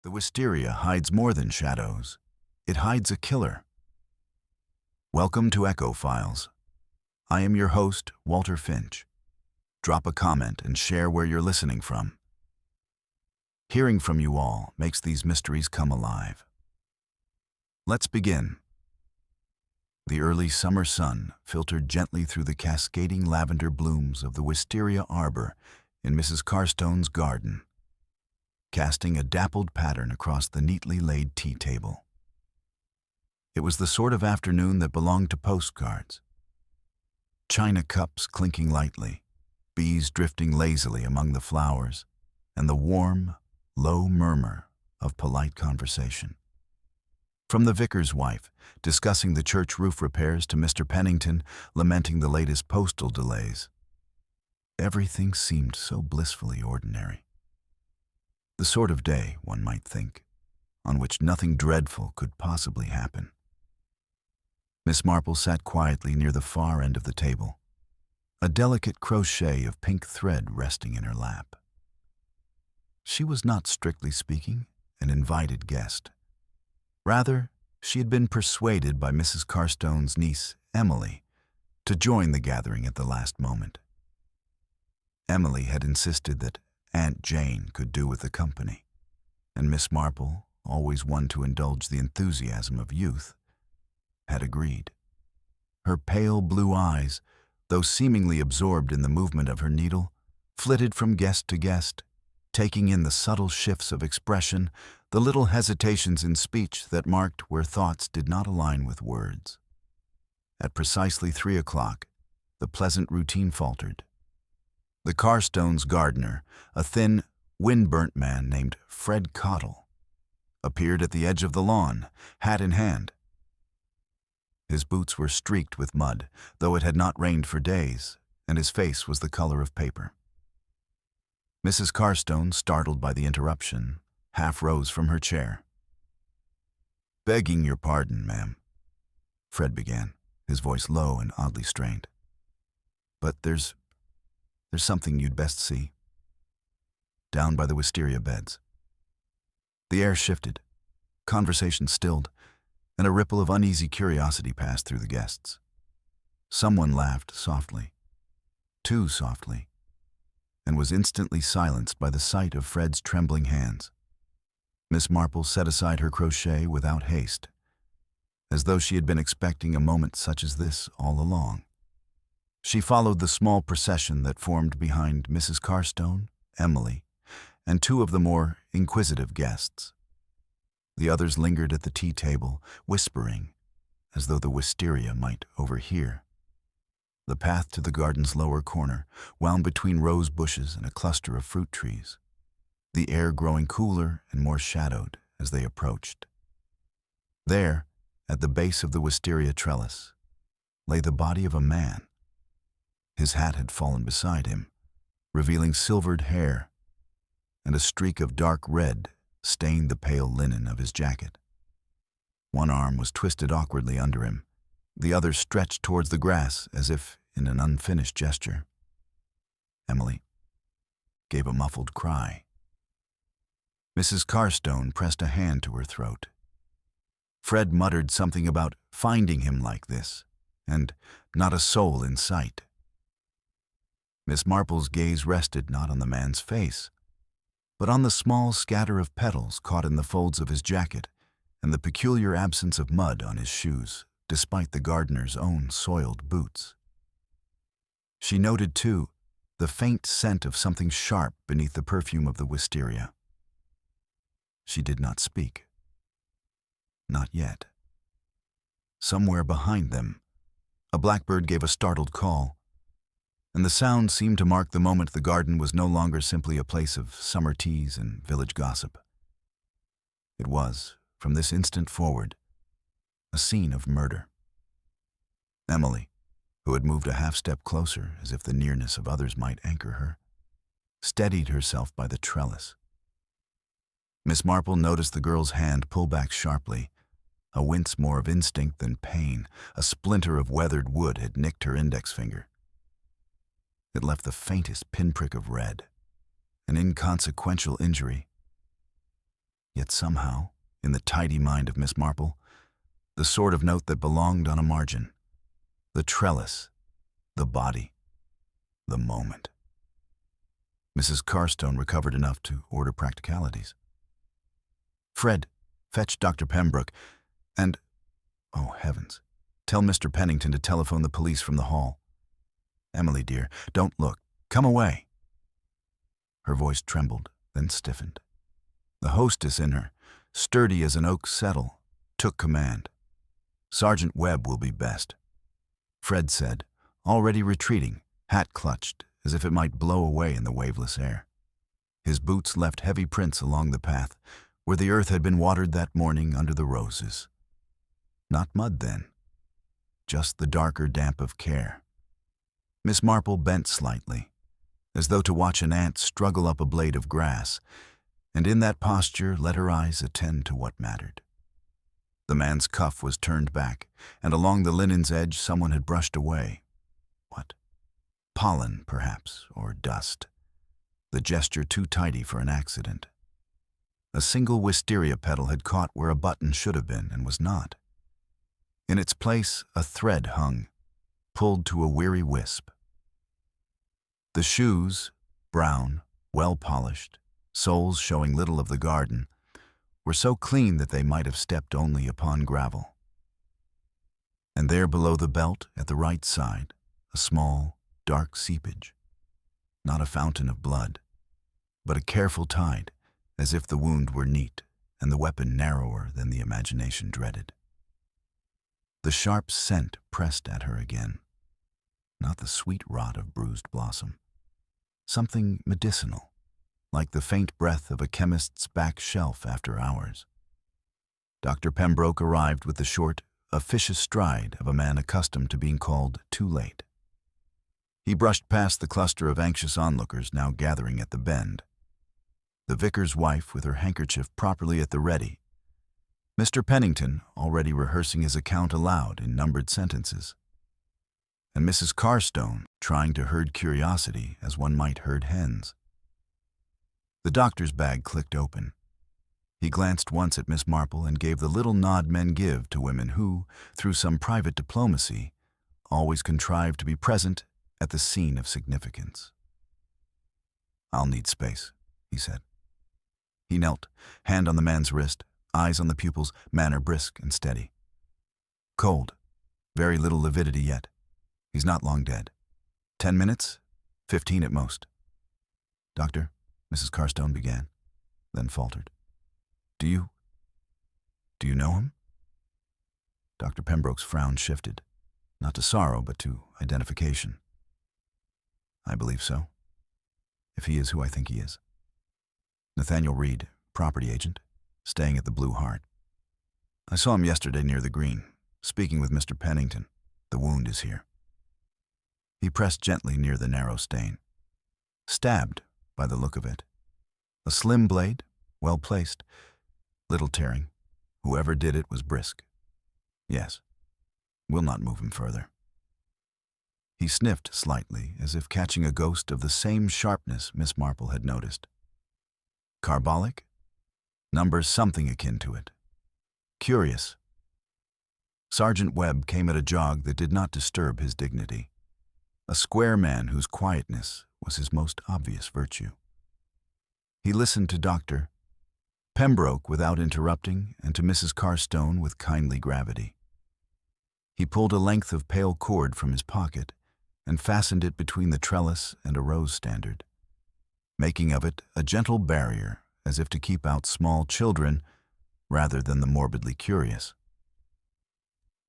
The wisteria hides more than shadows. It hides a killer. Welcome to Echo Files. I am your host, Walter Finch. Drop a comment and share where you're listening from. Hearing from you all makes these mysteries come alive. Let's begin. The early summer sun filtered gently through the cascading lavender blooms of the wisteria arbor in Mrs. Carstone's garden, casting a dappled pattern across the neatly laid tea table. It was the sort of afternoon that belonged to postcards. China cups clinking lightly, bees drifting lazily among the flowers, and the warm, low murmur of polite conversation. From the vicar's wife, discussing the church roof repairs, to Mr. Pennington, lamenting the latest postal delays. Everything seemed so blissfully ordinary. The sort of day, one might think, on which nothing dreadful could possibly happen. Miss Marple sat quietly near the far end of the table, a delicate crochet of pink thread resting in her lap. She was not, strictly speaking, an invited guest. Rather, she had been persuaded by Mrs. Carstone's niece, Emily, to join the gathering at the last moment. Emily had insisted that Aunt Jane could do with the company, and Miss Marple, always one to indulge the enthusiasm of youth, had agreed. Her pale blue eyes, though seemingly absorbed in the movement of her needle, flitted from guest to guest, taking in the subtle shifts of expression, the little hesitations in speech that marked where thoughts did not align with words. At precisely 3 o'clock, the pleasant routine faltered. The Carstones' gardener, a thin, wind-burnt man named Fred Cottle, appeared at the edge of the lawn, hat in hand. His boots were streaked with mud, though it had not rained for days, and his face was the color of paper. Mrs. Carstone, startled by the interruption, half rose from her chair. "Begging your pardon, ma'am," Fred began, his voice low and oddly strained. "But there's something you'd best see. Down by the wisteria beds." The air shifted, conversation stilled, and a ripple of uneasy curiosity passed through the guests. Someone laughed softly, too softly, and was instantly silenced by the sight of Fred's trembling hands. Miss Marple set aside her crochet without haste, as though she had been expecting a moment such as this all along. She followed the small procession that formed behind Mrs. Carstone, Emily, and 2 of the more inquisitive guests. The others lingered at the tea table, whispering, as though the wisteria might overhear. The path to the garden's lower corner wound between rose bushes and a cluster of fruit trees, the air growing cooler and more shadowed as they approached. There, at the base of the wisteria trellis, lay the body of a man. His hat had fallen beside him, revealing silvered hair, and a streak of dark red stained the pale linen of his jacket. One arm was twisted awkwardly under him, the other stretched towards the grass as if in an unfinished gesture. Emily gave a muffled cry. Mrs. Carstone pressed a hand to her throat. Fred muttered something about finding him like this, and not a soul in sight. Miss Marple's gaze rested not on the man's face, but on the small scatter of petals caught in the folds of his jacket and the peculiar absence of mud on his shoes, despite the gardener's own soiled boots. She noted, too, the faint scent of something sharp beneath the perfume of the wisteria. She did not speak. Not yet. Somewhere behind them, a blackbird gave a startled call, and the sound seemed to mark the moment the garden was no longer simply a place of summer teas and village gossip. It was, from this instant forward, a scene of murder. Emily, who had moved a half-step closer as if the nearness of others might anchor her, steadied herself by the trellis. Miss Marple noticed the girl's hand pull back sharply, a wince more of instinct than pain. A splinter of weathered wood had nicked her index finger. It left the faintest pinprick of red, an inconsequential injury. Yet somehow, in the tidy mind of Miss Marple, the sort of note that belonged on a margin. The trellis, the body, the moment. Mrs. Carstone recovered enough to order practicalities. "Fred, fetch Dr. Pembroke, and, oh heavens, tell Mr. Pennington to telephone the police from the hall. Emily, dear, don't look. Come away." Her voice trembled, then stiffened. The hostess in her, sturdy as an oak settle, took command. "Sergeant Webb will be best," Fred said, already retreating, hat clutched, as if it might blow away in the waveless air. His boots left heavy prints along the path, where the earth had been watered that morning under the roses. Not mud, then. Just the darker damp of care. Miss Marple bent slightly, as though to watch an ant struggle up a blade of grass, and in that posture let her eyes attend to what mattered. The man's cuff was turned back, and along the linen's edge someone had brushed away. What? Pollen, perhaps, or dust. The gesture too tidy for an accident. A single wisteria petal had caught where a button should have been and was not. In its place, a thread hung, pulled to a weary wisp. The shoes, brown, well-polished, soles showing little of the garden, were so clean that they might have stepped only upon gravel. And there below the belt, at the right side, a small, dark seepage. Not a fountain of blood, but a careful tide, as if the wound were neat and the weapon narrower than the imagination dreaded. The sharp scent pressed at her again, not the sweet rot of bruised blossom. Something medicinal, like the faint breath of a chemist's back shelf after hours. Dr. Pembroke arrived with the short, officious stride of a man accustomed to being called too late. He brushed past the cluster of anxious onlookers now gathering at the bend. The vicar's wife with her handkerchief properly at the ready. Mr. Pennington already rehearsing his account aloud in numbered sentences. And Mrs. Carstone trying to herd curiosity as one might herd hens. The doctor's bag clicked open. He glanced once at Miss Marple and gave the little nod men give to women who, through some private diplomacy, always contrive to be present at the scene of significance. "I'll need space," he said. He knelt, hand on the man's wrist, eyes on the pupils, manner brisk and steady. "Cold. Very little lividity yet. He's not long dead. 10 minutes? 15 at most." "Doctor," Mrs. Carstone began, then faltered. Do you know him?" Dr. Pembroke's frown shifted, not to sorrow, but to identification. "I believe so, if he is who I think he is. Nathaniel Reed, property agent, staying at the Blue Hart. I saw him yesterday near the green, speaking with Mr. Pennington. The wound is here." He pressed gently near the narrow stain. Stabbed, by the look of it. A slim blade, well placed, little tearing. Whoever did it was brisk. "Yes, we'll not move him further." He sniffed slightly, as if catching a ghost of the same sharpness Miss Marple had noticed. "Carbolic? Number something akin to it. Curious." Sergeant Webb came at a jog that did not disturb his dignity. A square man whose quietness was his most obvious virtue. He listened to Dr. Pembroke without interrupting, and to Mrs. Carstone with kindly gravity. He pulled a length of pale cord from his pocket and fastened it between the trellis and a rose standard, making of it a gentle barrier as if to keep out small children rather than the morbidly curious.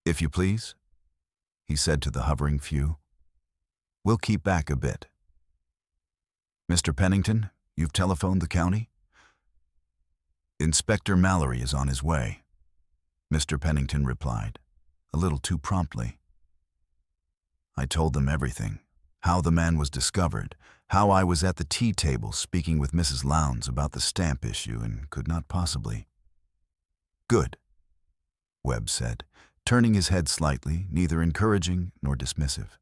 "If you please," he said to the hovering few, "we'll keep back a bit. Mr. Pennington, you've telephoned the county?" "Inspector Mallory is on his way," Mr. Pennington replied, a little too promptly. "I told them everything, how the man was discovered, how I was at the tea table speaking with Mrs. Lowndes about the stamp issue and could not possibly." "Good," Webb said, turning his head slightly, neither encouraging nor dismissive.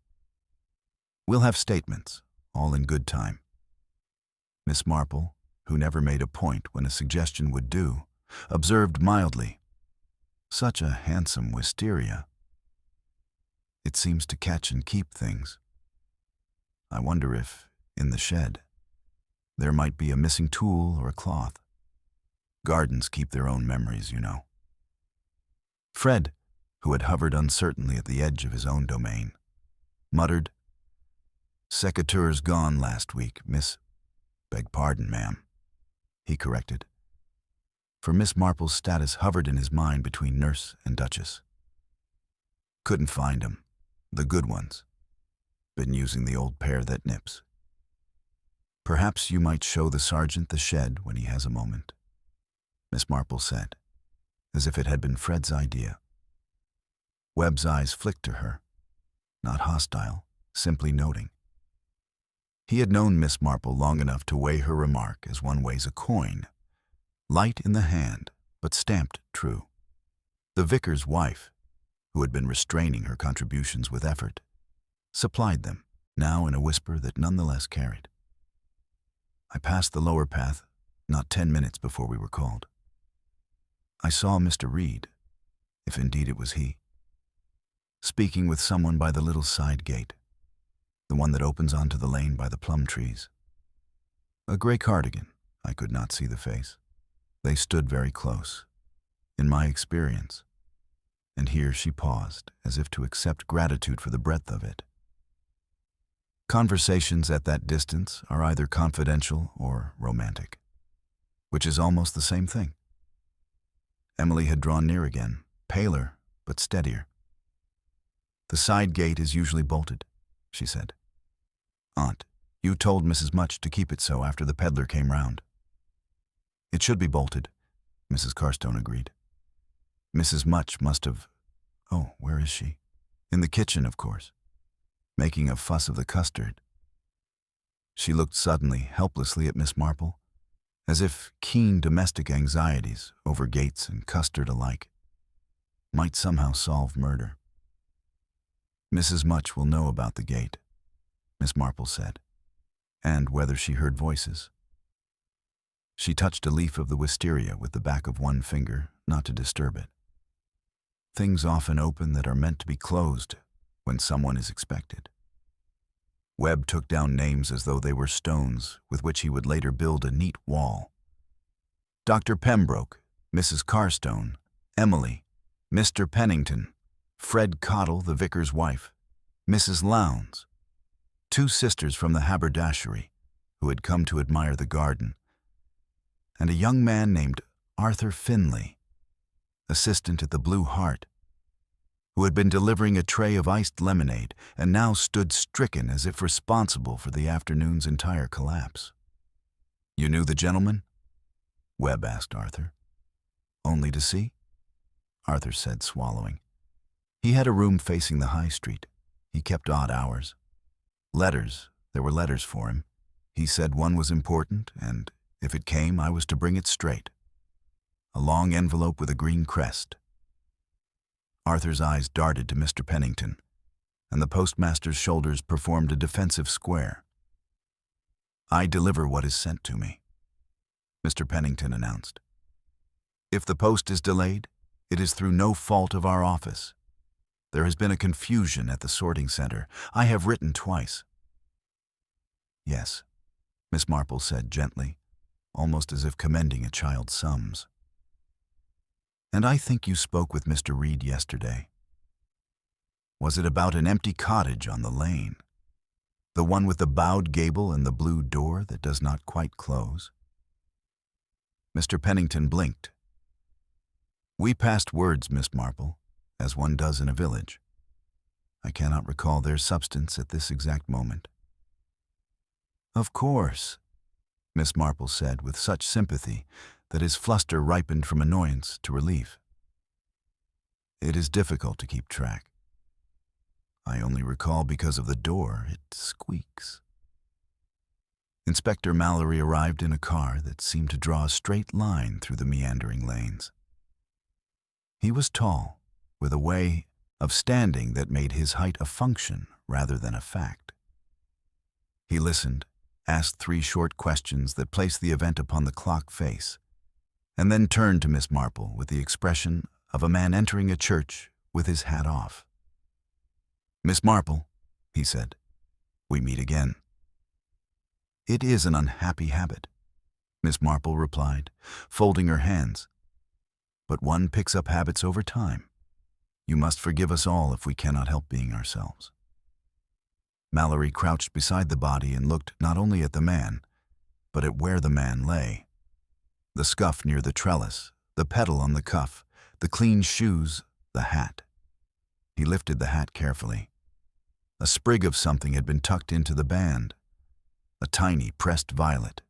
"We'll have statements, all in good time." Miss Marple, who never made a point when a suggestion would do, observed mildly, "Such a handsome wisteria. It seems to catch and keep things. I wonder if, in the shed, there might be a missing tool or a cloth. Gardens keep their own memories, you know." Fred, who had hovered uncertainly at the edge of his own domain, muttered, "Secateur's gone last week, Miss— Beg pardon, ma'am," he corrected, for Miss Marple's status hovered in his mind between nurse and duchess. "Couldn't find 'em. The good ones. Been using the old pair that nips. Perhaps you might show the sergeant the shed when he has a moment," Miss Marple said, as if it had been Fred's idea. Webb's eyes flicked to her, not hostile, simply noting. He had known Miss Marple long enough to weigh her remark as one weighs a coin, light in the hand, but stamped true. The vicar's wife, who had been restraining her contributions with effort, supplied them, now in a whisper that nonetheless carried. "I passed the lower path not 10 minutes before we were called. I saw Mr. Reed, if indeed it was he, speaking with someone by the little side gate, the one that opens onto the lane by the plum trees. A gray cardigan, I could not see the face. They stood very close, in my experience." And here she paused, as if to accept gratitude for the breadth of it. Conversations at that distance are either confidential or romantic, which is almost the same thing. Emily had drawn near again, paler but steadier. "The side gate is usually bolted," she said. "Aunt, you told Mrs. Much to keep it so after the peddler came round." "It should be bolted," Mrs. Carstone agreed. "Mrs. Much must have— Oh, where is she? In the kitchen, of course, making a fuss of the custard." She looked suddenly, helplessly at Miss Marple, as if keen domestic anxieties over gates and custard alike might somehow solve murder. "Mrs. Much will know about the gate," Miss Marple said, "and whether she heard voices." She touched a leaf of the wisteria with the back of one finger, not to disturb it. Things often open that are meant to be closed when someone is expected. Webb took down names as though they were stones with which he would later build a neat wall. Dr. Pembroke, Mrs. Carstone, Emily, Mr. Pennington, Fred Cottle, the vicar's wife, Mrs. Lowndes, 2 sisters from the haberdashery who had come to admire the garden, and a young man named Arthur Finley, assistant at the Blue Hart, who had been delivering a tray of iced lemonade and now stood stricken as if responsible for the afternoon's entire collapse. "You knew the gentleman?" Webb asked Arthur. "Only to see?" Arthur said, swallowing. "He had a room facing the high street. He kept odd hours. There were letters for him. He said one was important, and if it came, I was to bring it straight. A long envelope with a green crest." Arthur's eyes darted to Mr. Pennington, and the postmaster's shoulders performed a defensive square. "I deliver what is sent to me," Mr. Pennington announced. "If the post is delayed, it is through no fault of our office. There has been a confusion at the sorting center. I have written twice." "Yes," Miss Marple said gently, almost as if commending a child's sums. "And I think you spoke with Mr. Reed yesterday. Was it about an empty cottage on the lane? The one with the bowed gable and the blue door that does not quite close?" Mr. Pennington blinked. "We passed words, Miss Marple, as one does in a village. I cannot recall their substance at this exact moment." "Of course," Miss Marple said with such sympathy that his fluster ripened from annoyance to relief. "It is difficult to keep track. I only recall because of the door. It squeaks." Inspector Mallory arrived in a car that seemed to draw a straight line through the meandering lanes. He was tall, with a way of standing that made his height a function rather than a fact. He listened, asked 3 short questions that placed the event upon the clock face, and then turned to Miss Marple with the expression of a man entering a church with his hat off. "Miss Marple," he said, "we meet again." "It is an unhappy habit," Miss Marple replied, folding her hands. "But one picks up habits over time. You must forgive us all if we cannot help being ourselves." Mallory crouched beside the body and looked not only at the man, but at where the man lay. The scuff near the trellis, the petal on the cuff, the clean shoes, the hat. He lifted the hat carefully. A sprig of something had been tucked into the band. A tiny pressed violet,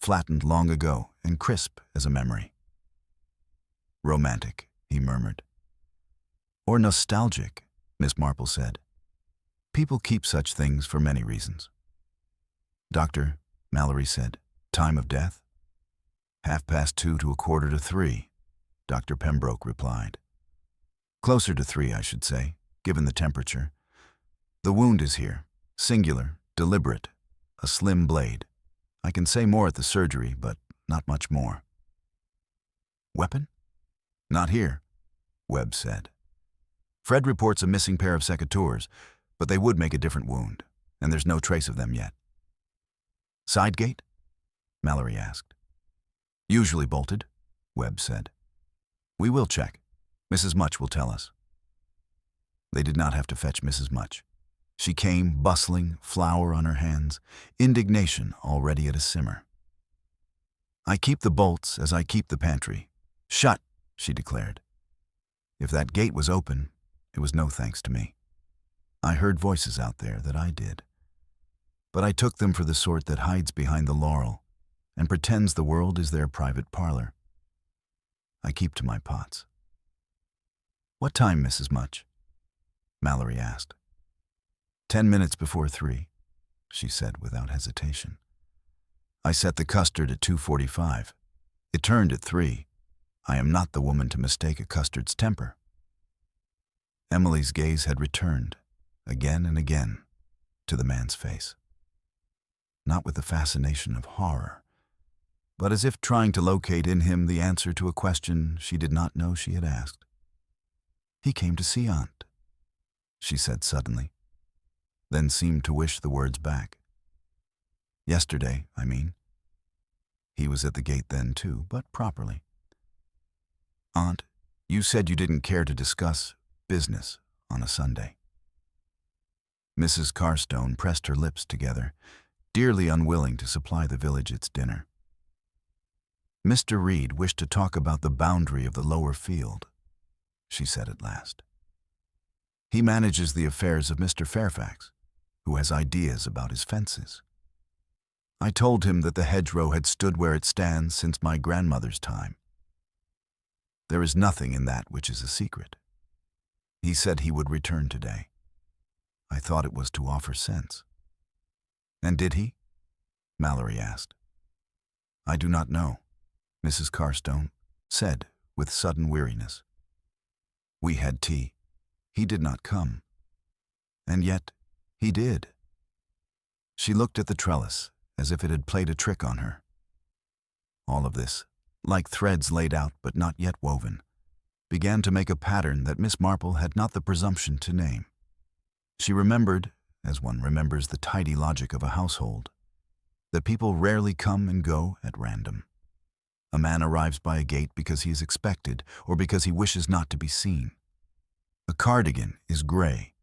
flattened long ago and crisp as a memory. "Romantic," he murmured. "Or nostalgic," Miss Marple said. "People keep such things for many reasons." "Doctor," Mallory said, "time of death?" 2:30 to 2:45, Dr. Pembroke replied. "Closer to 3, I should say, given the temperature. The wound is here, singular, deliberate, a slim blade. I can say more at the surgery, but not much more." "Weapon?" "Not here," Webb said. "Fred reports a missing pair of secateurs, but they would make a different wound, and there's no trace of them yet." "Side gate?" Mallory asked. "Usually bolted," Webb said. "We will check. Mrs. Much will tell us." They did not have to fetch Mrs. Much. She came, bustling, flour on her hands, indignation already at a simmer. "I keep the bolts as I keep the pantry. Shut," she declared. "If that gate was open, it was no thanks to me. I heard voices out there that I did. But I took them for the sort that hides behind the laurel and pretends the world is their private parlor. I keep to my pots." "What time, Mrs. Much?" Mallory asked. 10 minutes before 3, she said without hesitation. "I set the custard at 2:45. It turned at 3. I am not the woman to mistake a custard's temper." Emily's gaze had returned, again and again, to the man's face. Not with the fascination of horror, but as if trying to locate in him the answer to a question she did not know she had asked. "He came to see Aunt," she said suddenly, then seemed to wish the words back. "Yesterday, I mean. He was at the gate then too, but properly. Aunt, you said you didn't care to discuss business on a Sunday." Mrs. Carstone pressed her lips together, dearly unwilling to supply the village its dinner. "Mr. Reed wished to talk about the boundary of the lower field," she said at last. "He manages the affairs of Mr. Fairfax, who has ideas about his fences. I told him that the hedgerow had stood where it stands since my grandmother's time. There is nothing in that which is a secret. He said he would return today. I thought it was to offer sense." "And did he?" Mallory asked. "I do not know," Mrs. Carstone said with sudden weariness. "We had tea. He did not come. And yet, he did." She looked at the trellis as if it had played a trick on her. All of this, like threads laid out but not yet woven, began to make a pattern that Miss Marple had not the presumption to name. She remembered, as one remembers the tidy logic of a household, that people rarely come and go at random. A man arrives by a gate because he is expected or because he wishes not to be seen. A cardigan is gray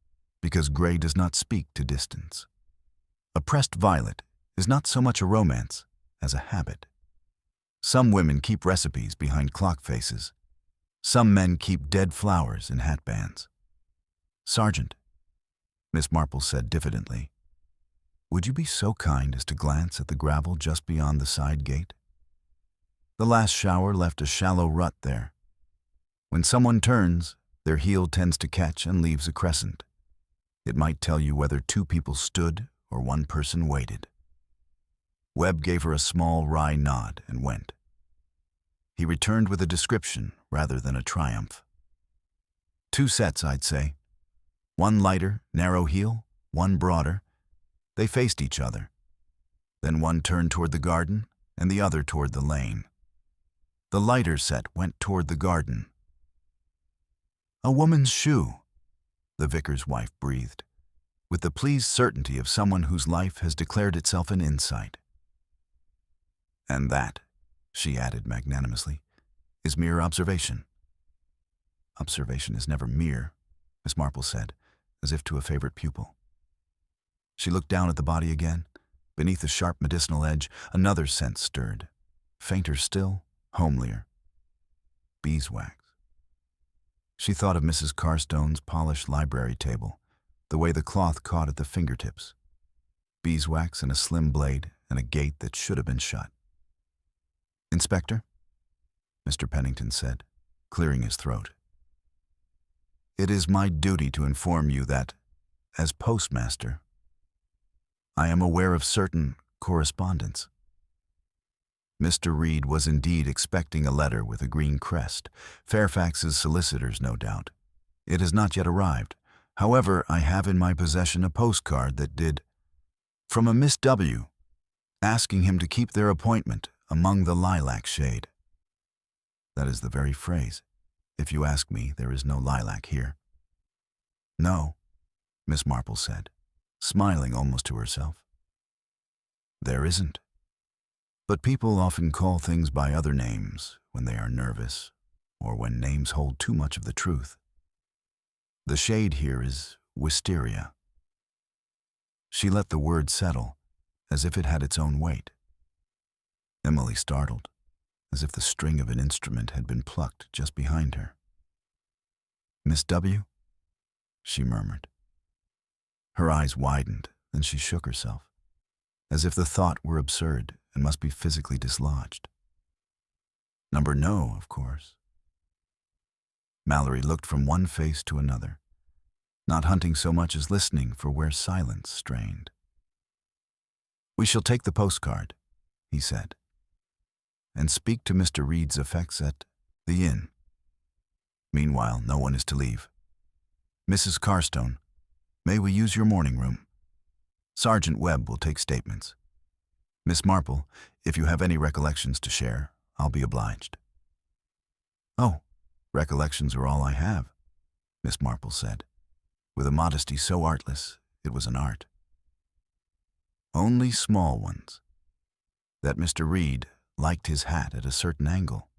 because gray does not speak to distance. A pressed violet is not so much a romance as a habit. Some women keep recipes behind clock faces. Some men keep dead flowers in hatbands. "Sergeant," Miss Marple said diffidently, "would you be so kind as to glance at the gravel just beyond the side gate? The last shower left a shallow rut there. When someone turns, their heel tends to catch and leaves a crescent. It might tell you whether 2 people stood or 1 person waited." Webb gave her a small, wry nod and went. He returned with a description rather than a triumph. 2 sets, I'd say. 1 lighter, narrow heel, 1 broader. They faced each other. Then one turned toward the garden and the other toward the lane. The lighter set went toward the garden. "A woman's shoe," the vicar's wife breathed, with the pleased certainty of someone whose life has declared itself an insight. "And that," she added magnanimously, "is mere observation." "Observation is never mere," Miss Marple said, as if to a favorite pupil. She looked down at the body again. Beneath the sharp medicinal edge, another scent stirred, fainter still, homelier. Beeswax. She thought of Mrs. Carstone's polished library table, the way the cloth caught at the fingertips. Beeswax and a slim blade and a gate that should have been shut. "Inspector," Mr. Pennington said, clearing his throat. "It is my duty to inform you that, as postmaster, I am aware of certain correspondence." Mr. Reed was indeed expecting a letter with a green crest, Fairfax's solicitors, no doubt. "It has not yet arrived. However, I have in my possession a postcard that did, from a Miss W., asking him to keep their appointment among the lilac shade." That is the very phrase. If you ask me, there is no lilac here. "No," Miss Marple said, smiling almost to herself. "There isn't. But people often call things by other names when they are nervous, or when names hold too much of the truth. The shade here is wisteria." She let the word settle, as if it had its own weight. Emily startled, as if the string of an instrument had been plucked just behind her. "Miss W?" she murmured. Her eyes widened, then she shook herself, as if the thought were absurd and must be physically dislodged. "Number no, of course." Mallory looked from one face to another, not hunting so much as listening for where silence strained. "We shall take the postcard," he said, "and speak to Mr. Reed's effects at the inn. Meanwhile, no one is to leave. Mrs. Carstone, may we use your morning room? Sergeant Webb will take statements. Miss Marple, if you have any recollections to share, I'll be obliged." "Oh, recollections are all I have," Miss Marple said, with a modesty so artless it was an art. "Only small ones. That Mr. Reed liked his hat at a certain angle.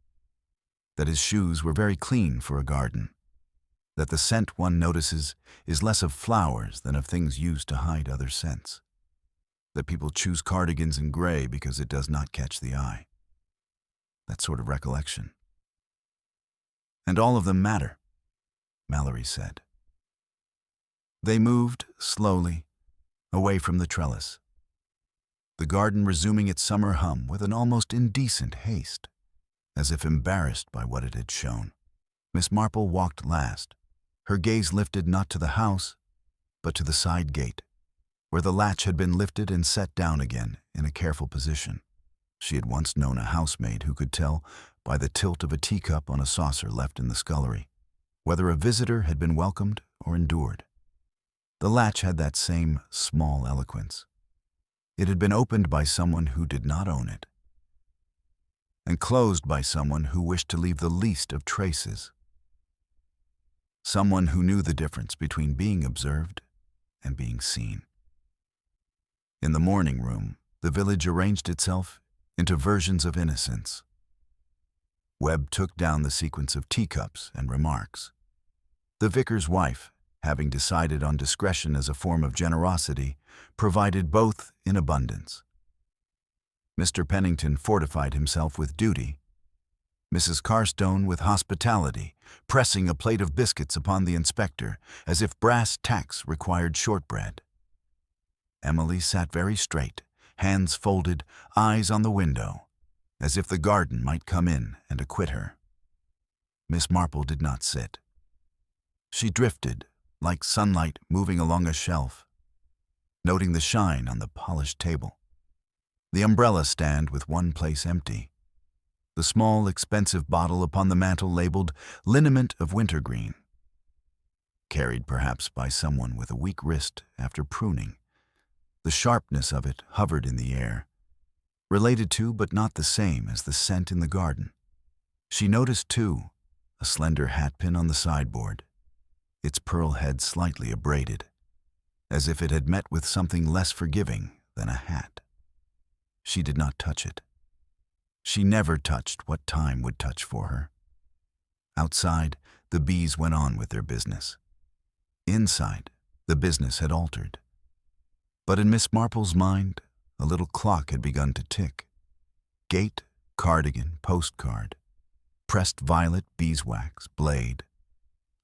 That his shoes were very clean for a garden. That the scent one notices is less of flowers than of things used to hide other scents. That people choose cardigans in gray because it does not catch the eye. That sort of recollection. And all of them matter," Mallory said. They moved, slowly, away from the trellis, the garden resuming its summer hum with an almost indecent haste, as if embarrassed by what it had shown. Miss Marple walked last, her gaze lifted not to the house, but to the side gate, where the latch had been lifted and set down again in a careful position. She had once known a housemaid who could tell, by the tilt of a teacup on a saucer left in the scullery, whether a visitor had been welcomed or endured. The latch had that same small eloquence. It had been opened by someone who did not own it, and closed by someone who wished to leave the least of traces. Someone who knew the difference between being observed and being seen. In the morning room, the village arranged itself into versions of innocence. Webb took down the sequence of teacups and remarks. The vicar's wife, having decided on discretion as a form of generosity, provided both in abundance. Mr. Pennington fortified himself with duty, Mrs. Carstone with hospitality, pressing a plate of biscuits upon the inspector as if brass tacks required shortbread. Emily sat very straight, hands folded, eyes on the window, as if the garden might come in and acquit her. Miss Marple did not sit. She drifted, like sunlight moving along a shelf, noting the shine on the polished table, the umbrella stand with one place empty, the small, expensive bottle upon the mantel labeled liniment of wintergreen. Carried perhaps by someone with a weak wrist after pruning, the sharpness of it hovered in the air, related to but not the same as the scent in the garden. She noticed, too, a slender hatpin on the sideboard, its pearl head slightly abraded, as if it had met with something less forgiving than a hat. She did not touch it. She never touched what time would touch for her. Outside, the bees went on with their business. Inside, the business had altered. But in Miss Marple's mind, a little clock had begun to tick. Gate, cardigan, postcard, pressed violet, beeswax, blade,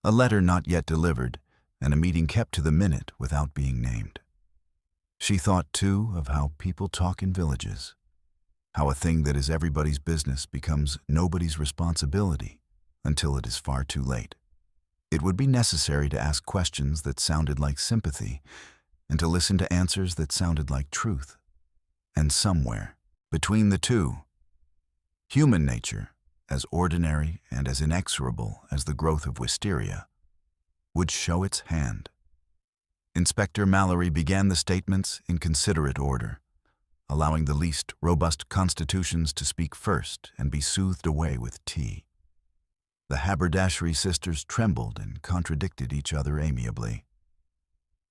a letter not yet delivered, and a meeting kept to the minute without being named. She thought, too, of how people talk in villages, how a thing that is everybody's business becomes nobody's responsibility until it is far too late. It would be necessary to ask questions that sounded like sympathy and to listen to answers that sounded like truth. And somewhere, between the two, human nature, as ordinary and as inexorable as the growth of wisteria, would show its hand. Inspector Mallory began the statements in considerate order, allowing the least robust constitutions to speak first and be soothed away with tea. The haberdashery sisters trembled and contradicted each other amiably.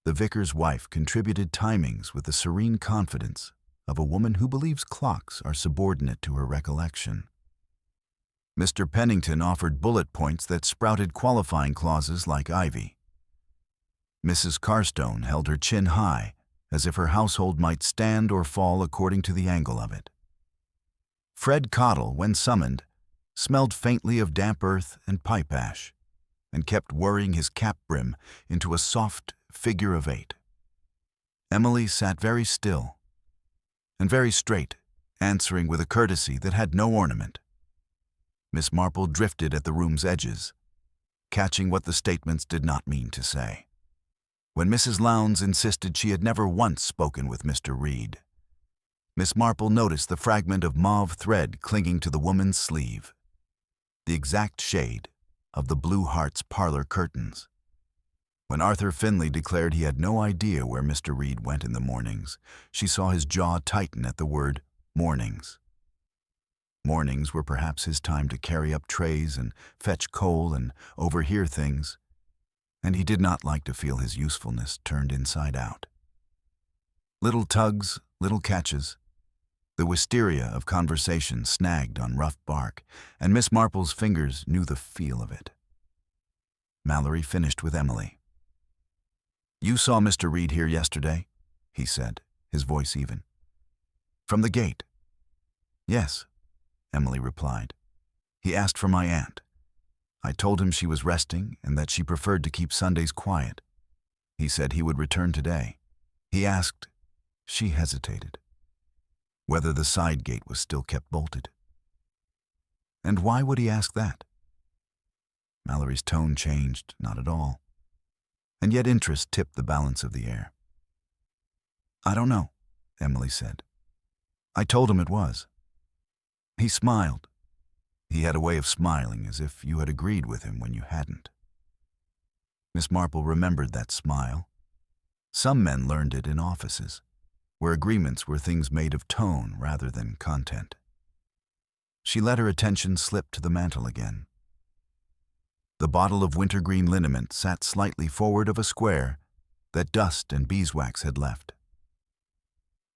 The vicar's wife contributed timings with the serene confidence of a woman who believes clocks are subordinate to her recollection. Mr. Pennington offered bullet points that sprouted qualifying clauses like ivy. Mrs. Carstone held her chin high, as if her household might stand or fall according to the angle of it. Fred Cottle, when summoned, smelled faintly of damp earth and pipe ash, and kept worrying his cap brim into a soft figure of 8. Emily sat very still and very straight, answering with a courtesy that had no ornament. Miss Marple drifted at the room's edges, catching what the statements did not mean to say. When Mrs. Lowndes insisted she had never once spoken with Mr. Reed, Miss Marple noticed the fragment of mauve thread clinging to the woman's sleeve, the exact shade of the Blue Heart's parlor curtains. When Arthur Finley declared he had no idea where Mr. Reed went in the mornings, she saw his jaw tighten at the word mornings. Mornings were perhaps his time to carry up trays and fetch coal and overhear things, and he did not like to feel his usefulness turned inside out. Little tugs, little catches, the wisteria of conversation snagged on rough bark, and Miss Marple's fingers knew the feel of it. Mallory finished with Emily. "You saw Mr. Reed here yesterday?" he said, his voice even. "From the gate." "Yes," Emily replied. "He asked for my aunt. I told him she was resting and that she preferred to keep Sundays quiet. He said he would return today. He asked," she hesitated, "whether the side gate was still kept bolted." "And why would he ask that?" Mallory's tone changed not at all, and yet interest tipped the balance of the air. "I don't know," Emily said. "I told him it was." He smiled. He had a way of smiling as if you had agreed with him when you hadn't. Miss Marple remembered that smile. Some men learned it in offices, where agreements were things made of tone rather than content. She let her attention slip to the mantel again. The bottle of wintergreen liniment sat slightly forward of a square that dust and beeswax had left.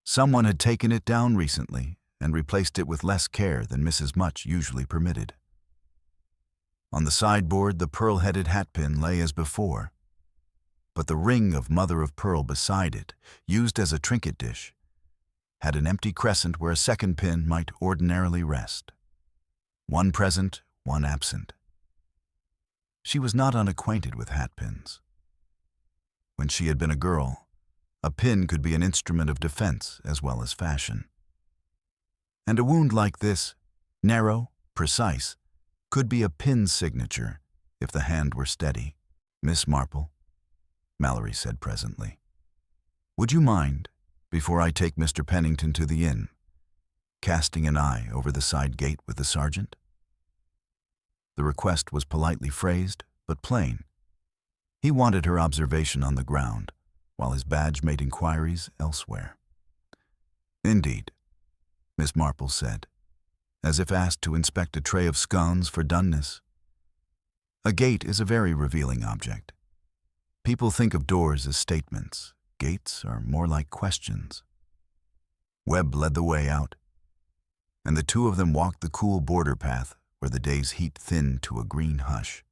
Someone had taken it down recently and replaced it with less care than Mrs. Much usually permitted. On the sideboard, the pearl-headed hatpin lay as before, but the ring of mother-of-pearl beside it, used as a trinket dish, had an empty crescent where a second pin might ordinarily rest. One present, one absent. She was not unacquainted with hatpins. When she had been a girl, a pin could be an instrument of defense as well as fashion. And a wound like this, narrow, precise, could be a pin's signature if the hand were steady. "Miss Marple," Mallory said presently, "would you mind, before I take Mr. Pennington to the inn, casting an eye over the side gate with the sergeant?" The request was politely phrased, but plain. He wanted her observation on the ground, while his badge made inquiries elsewhere. "Indeed," Miss Marple said. as if asked to inspect a tray of scones for doneness. A gate is a very revealing object. People think of doors as statements. Gates are more like questions. Webb led the way out, and the two of them walked the cool border path where the day's heat thinned to a green hush.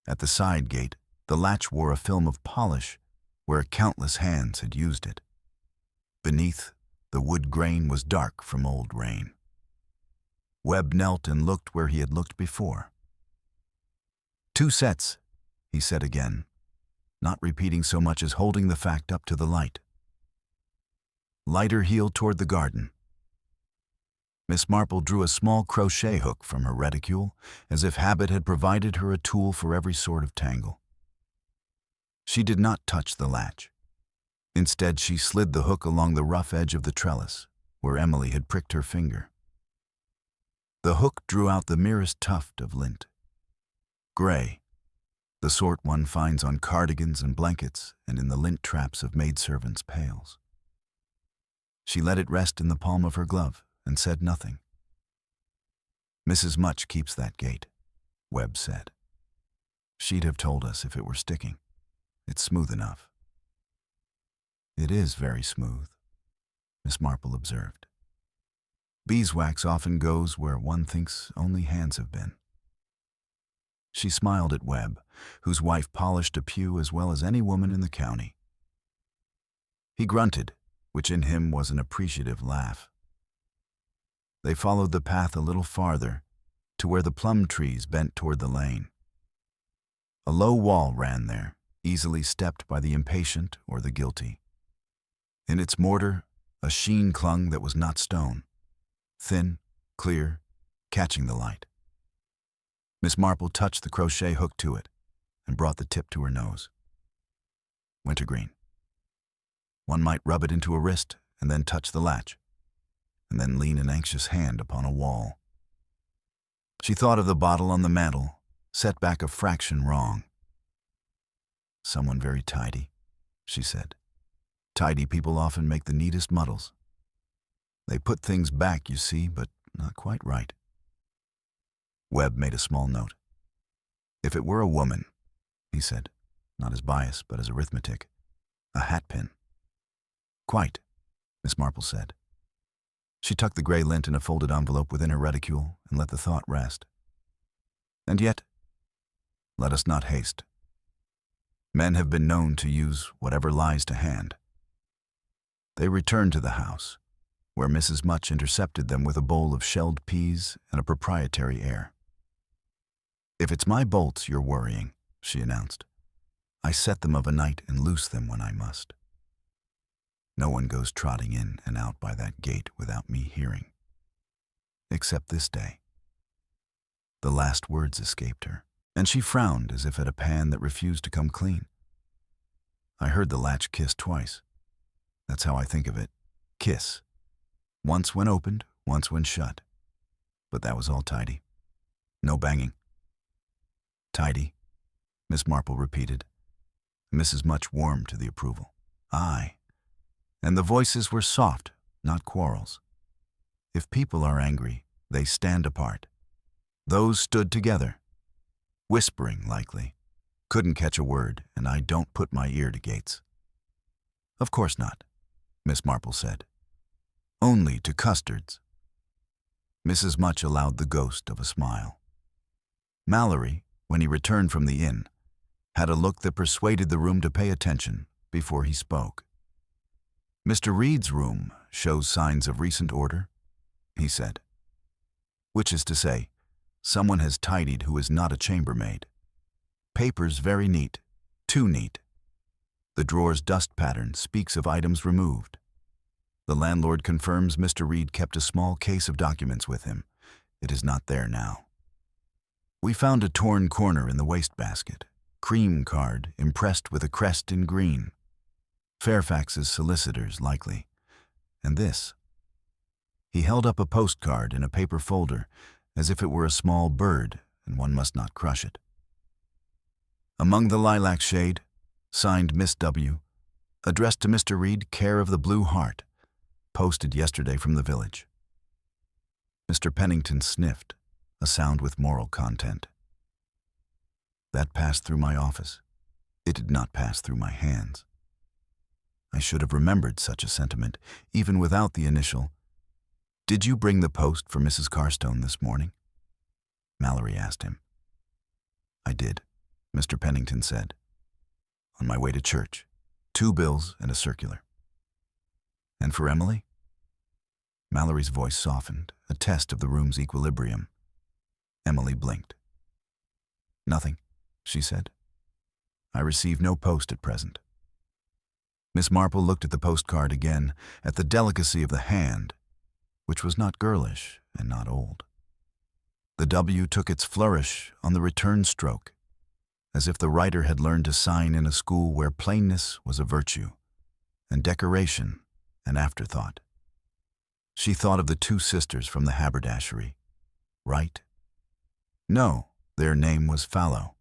At the side gate, the latch wore a film of polish where countless hands had used it. Beneath, the wood grain was dark from old rain. Webb knelt and looked where he had looked before. 2 sets, he said again, not repeating so much as holding the fact up to the light. Lighter heel toward the garden. Miss Marple drew a small crochet hook from her reticule, as if habit had provided her a tool for every sort of tangle. She did not touch the latch. Instead, she slid the hook along the rough edge of the trellis, where Emily had pricked her finger. The hook drew out the merest tuft of lint. Gray, the sort one finds on cardigans and blankets and in the lint traps of maidservants' pails. She let it rest in the palm of her glove and said nothing. "Mrs. Much keeps that gate," Webb said. "She'd have told us if it were sticking. It's smooth enough." "It is very smooth," Miss Marple observed. "Beeswax often goes where one thinks only hands have been." She smiled at Webb, whose wife polished a pew as well as any woman in the county. He grunted, which in him was an appreciative laugh. They followed the path a little farther, to where the plum trees bent toward the lane. A low wall ran there, easily stepped by the impatient or the guilty. In its mortar, a sheen clung that was not stone, thin, clear, catching the light. Miss Marple touched the crochet hook to it and brought the tip to her nose. Wintergreen. One might rub it into a wrist and then touch the latch, and then lean an anxious hand upon a wall. She thought of the bottle on the mantel, set back a fraction wrong. "Someone very tidy," she said. "Tidy people often make the neatest muddles. They put things back, you see, but not quite right." Webb made a small note. "If it were a woman," he said, not as bias, but as arithmetic, "a hatpin." "Quite," Miss Marple said. She tucked the gray lint in a folded envelope within her reticule and let the thought rest. "And yet, let us not haste. Men have been known to use whatever lies to hand." They returned to the house, where Mrs. Much intercepted them with a bowl of shelled peas and a proprietary air. "If it's my bolts you're worrying," she announced, "I set them of a night and loose them when I must. No one goes trotting in and out by that gate without me hearing. Except this day." The last words escaped her, and she frowned as if at a pan that refused to come clean. "I heard the latch kiss twice. That's how I think of it. Kiss. Once when opened, once when shut. But that was all tidy. No banging." "Tidy," Miss Marple repeated. Mrs. Much warmed to the approval. "Aye. And the voices were soft, not quarrels. If people are angry, they stand apart. Those stood together. Whispering, likely. Couldn't catch a word, and I don't put my ear to gates." "Of course not," Miss Marple said. "Only to custards." Mrs. Much allowed the ghost of a smile. Mallory, when he returned from the inn, had a look that persuaded the room to pay attention before he spoke. "Mr. Reed's room shows signs of recent order," he said. "Which is to say, someone has tidied who is not a chambermaid. Papers very neat, too neat. The drawer's dust pattern speaks of items removed. The landlord confirms Mr. Reed kept a small case of documents with him. It is not there now. We found a torn corner in the wastebasket, cream card impressed with a crest in green. Fairfax's solicitors, likely. And this." He held up a postcard in a paper folder, as if it were a small bird and one must not crush it. "Among the lilac shade, signed Miss W., addressed to Mr. Reed, care of the Blue Heart, posted yesterday from the village." Mr. Pennington sniffed, a sound with moral content. That passed through my office. It did not pass through my hands. I should have remembered such a sentiment, even without the initial. Did you bring the post for Mrs. Carstone this morning? Mallory asked him. I did, Mr. Pennington said. On my way to church, 2 bills and a circular. And for Emily? Mallory's voice softened, a test of the room's equilibrium. Emily blinked. Nothing, she said. I receive no post at present. Miss Marple looked at the postcard again, at the delicacy of the hand, which was not girlish and not old. The W took its flourish on the return stroke, as if the writer had learned to sign in a school where plainness was a virtue, and decoration an afterthought. She thought of the 2 sisters from the haberdashery. Right? No, their name was Fallow.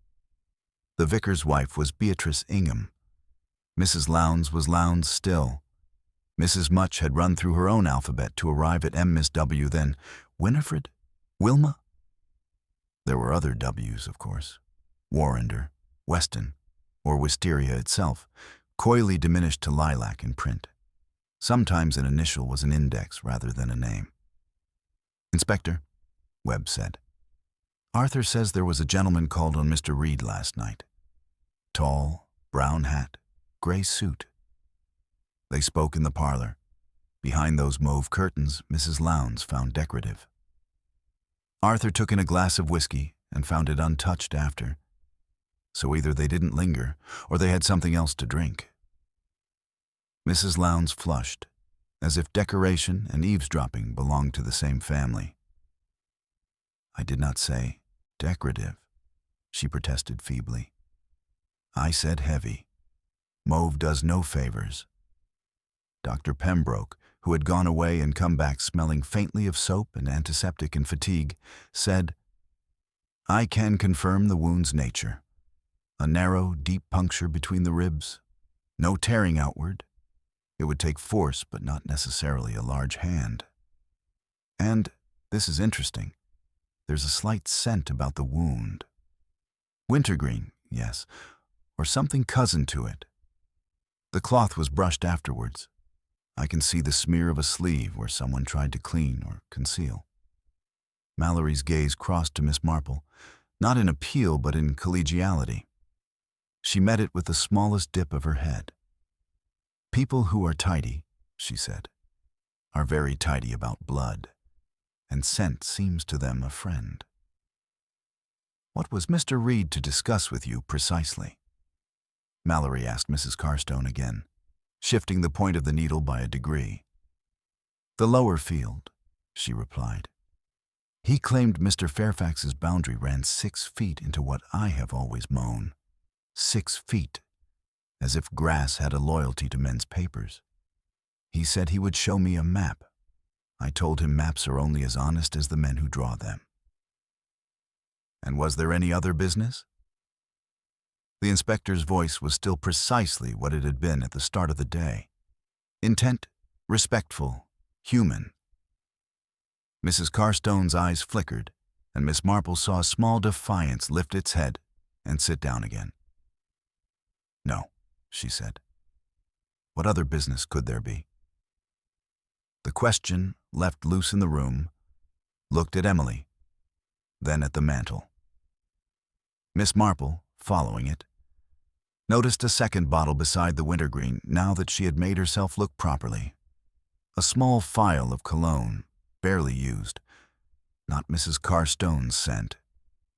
The vicar's wife was Beatrice Ingham. Mrs. Lowndes was Lowndes still. Mrs. Much had run through her own alphabet to arrive at M. Miss W. Then Winifred? Wilma? There were other W's, of course. Warrender, Weston, or Wisteria itself, coyly diminished to lilac in print. Sometimes an initial was an index rather than a name. Inspector, Webb said. Arthur says there was a gentleman called on Mr. Reed last night. Tall, brown hat, gray suit. They spoke in the parlor. Behind those mauve curtains, Mrs. Lowndes found decorative. Arthur took in a glass of whiskey and found it untouched after. So either they didn't linger, or they had something else to drink. Mrs. Lowndes flushed, as if decoration and eavesdropping belonged to the same family. I did not say decorative, she protested feebly. I said heavy. Mauve does no favors. Dr. Pembroke, who had gone away and come back smelling faintly of soap and antiseptic and fatigue, said, I can confirm the wound's nature. A narrow, deep puncture between the ribs. No tearing outward. It would take force, but not necessarily a large hand. And, this is interesting, there's a slight scent about the wound. Wintergreen, yes, or something cousin to it. The cloth was brushed afterwards. I can see the smear of a sleeve where someone tried to clean or conceal. Mallory's gaze crossed to Miss Marple, not in appeal but in collegiality. She met it with the smallest dip of her head. People who are tidy, she said, are very tidy about blood, and scent seems to them a friend. What was Mr. Reed to discuss with you precisely? Mallory asked Mrs. Carstone again, shifting the point of the needle by a degree. The lower field, she replied. He claimed Mr. Fairfax's boundary ran 6 feet into what I have always mown. 6 feet, as if grass had a loyalty to men's papers. He said he would show me a map. I told him maps are only as honest as the men who draw them. And was there any other business? The inspector's voice was still precisely what it had been at the start of the day. Intent, respectful, human. Mrs. Carstone's eyes flickered, and Miss Marple saw a small defiance lift its head and sit down again. No, she said. What other business could there be? The question, left loose in the room, looked at Emily, then at the mantel. Miss Marple, following it, noticed a second bottle beside the wintergreen now that she had made herself look properly. A small phial of cologne, barely used. Not Mrs. Carstone's scent.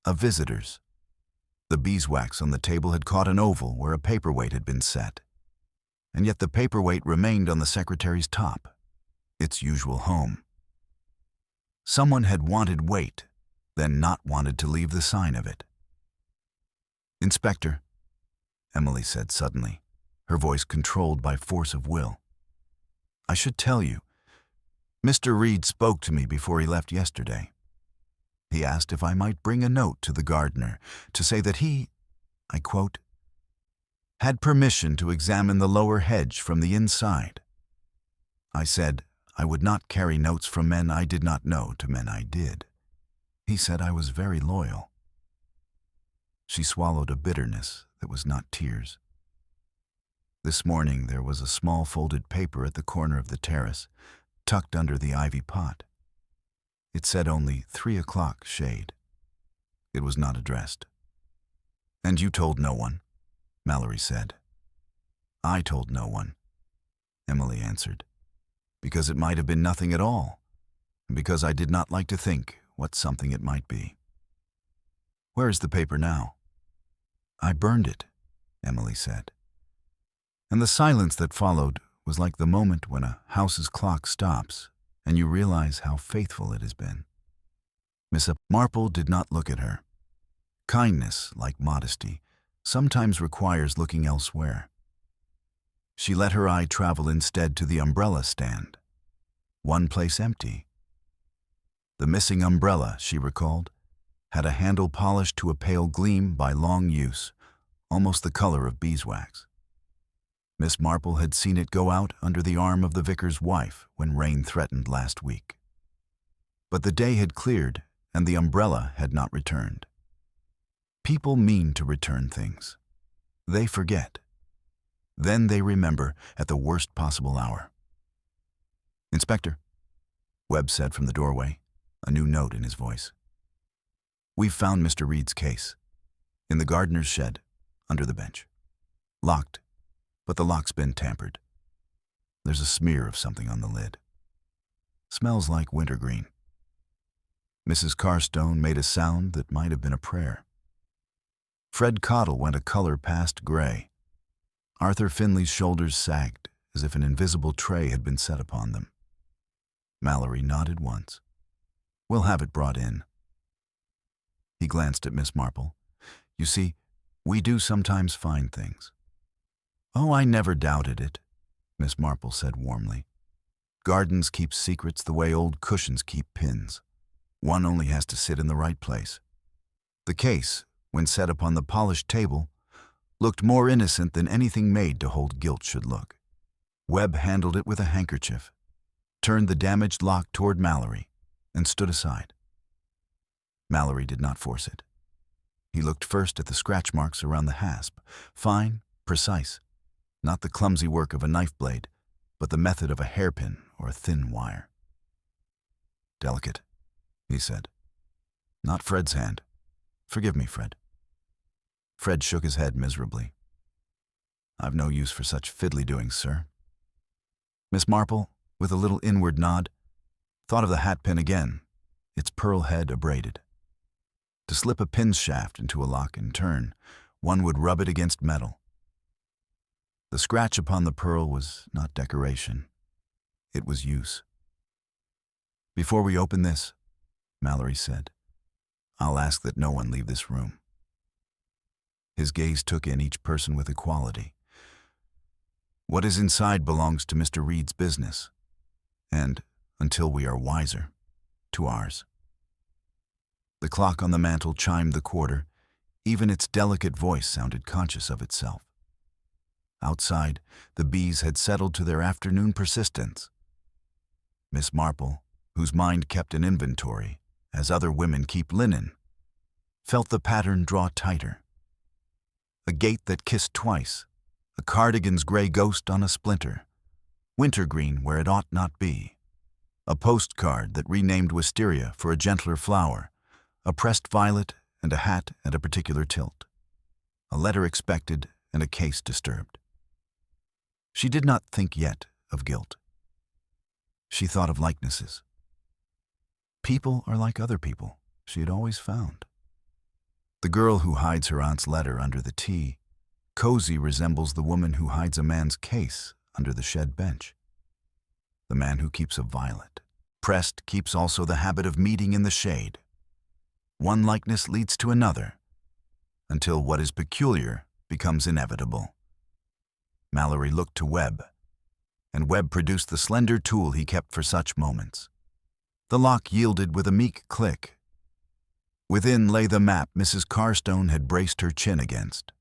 A visitor's. The beeswax on the table had caught an oval where a paperweight had been set. And yet the paperweight remained on the secretary's top, its usual home. Someone had wanted weight, then not wanted to leave the sign of it. Inspector, Emily said suddenly, her voice controlled by force of will. I should tell you, Mr. Reed spoke to me before he left yesterday. He asked if I might bring a note to the gardener to say that he, I quote, had permission to examine the lower hedge from the inside. I said, I would not carry notes from men I did not know to men I did. He said I was very loyal. She swallowed a bitterness that was not tears. This morning there was a small folded paper at the corner of the terrace, tucked under the ivy pot. It said only 3 o'clock shade. It was not addressed. "And you told no one?" Mallory said. "I told no one," Emily answered, "because it might have been nothing at all, and because I did not like to think what something it might be." "Where is the paper now?" "I burned it," Emily said. And the silence that followed was like the moment when a house's clock stops and you realize how faithful it has been. Miss Marple did not look at her. Kindness, like modesty, sometimes requires looking elsewhere. She let her eye travel instead to the umbrella stand. One place empty. The missing umbrella, she recalled, had a handle polished to a pale gleam by long use, almost the color of beeswax. Miss Marple had seen it go out under the arm of the vicar's wife when rain threatened last week. But the day had cleared and the umbrella had not returned. People mean to return things. They forget. Then they remember at the worst possible hour. "Inspector," Webb said from the doorway, a new note in his voice. "We've found Mr. Reed's case. In the gardener's shed, under the bench. Locked, but the lock's been tampered. There's a smear of something on the lid. Smells like wintergreen." Mrs. Carstone made a sound that might have been a prayer. Fred Cottle went a color past gray. Arthur Finley's shoulders sagged as if an invisible tray had been set upon them. Mallory nodded once. "We'll have it brought in." He glanced at Miss Marple. "You see, we do sometimes find things." "Oh, I never doubted it," Miss Marple said warmly. "Gardens keep secrets the way old cushions keep pins. One only has to sit in the right place." The case, when set upon the polished table, looked more innocent than anything made to hold guilt should look. Webb handled it with a handkerchief, turned the damaged lock toward Mallory, and stood aside. Mallory did not force it. He looked first at the scratch marks around the hasp, fine, precise, not the clumsy work of a knife blade, but the method of a hairpin or a thin wire. "Delicate," he said. "Not Fred's hand. Forgive me, Fred." Fred shook his head miserably. "I've no use for such fiddly-doings, sir." Miss Marple, with a little inward nod, thought of the hatpin again, its pearl head abraded. To slip a pin's shaft into a lock and turn, one would rub it against metal. The scratch upon the pearl was not decoration. It was use. "Before we open this," Mallory said, "I'll ask that no one leave this room." His gaze took in each person with equality. "What is inside belongs to Mr. Reed's business, and, until we are wiser, to ours." The clock on the mantel chimed the quarter. Even its delicate voice sounded conscious of itself. Outside, the bees had settled to their afternoon persistence. Miss Marple, whose mind kept an inventory, as other women keep linen, felt the pattern draw tighter. A gate that kissed twice, a cardigan's gray ghost on a splinter, wintergreen where it ought not be, a postcard that renamed wisteria for a gentler flower, a pressed violet and a hat at a particular tilt, a letter expected and a case disturbed. She did not think yet of guilt. She thought of likenesses. People are like other people, she had always found. The girl who hides her aunt's letter under the tea, cozy resembles the woman who hides a man's case under the shed bench. The man who keeps a violet, pressed, keeps also the habit of meeting in the shade. One likeness leads to another, until what is peculiar becomes inevitable. Mallory looked to Webb, and Webb produced the slender tool he kept for such moments. The lock yielded with a meek click. Within lay the map Mrs. Carstone had braced her chin against.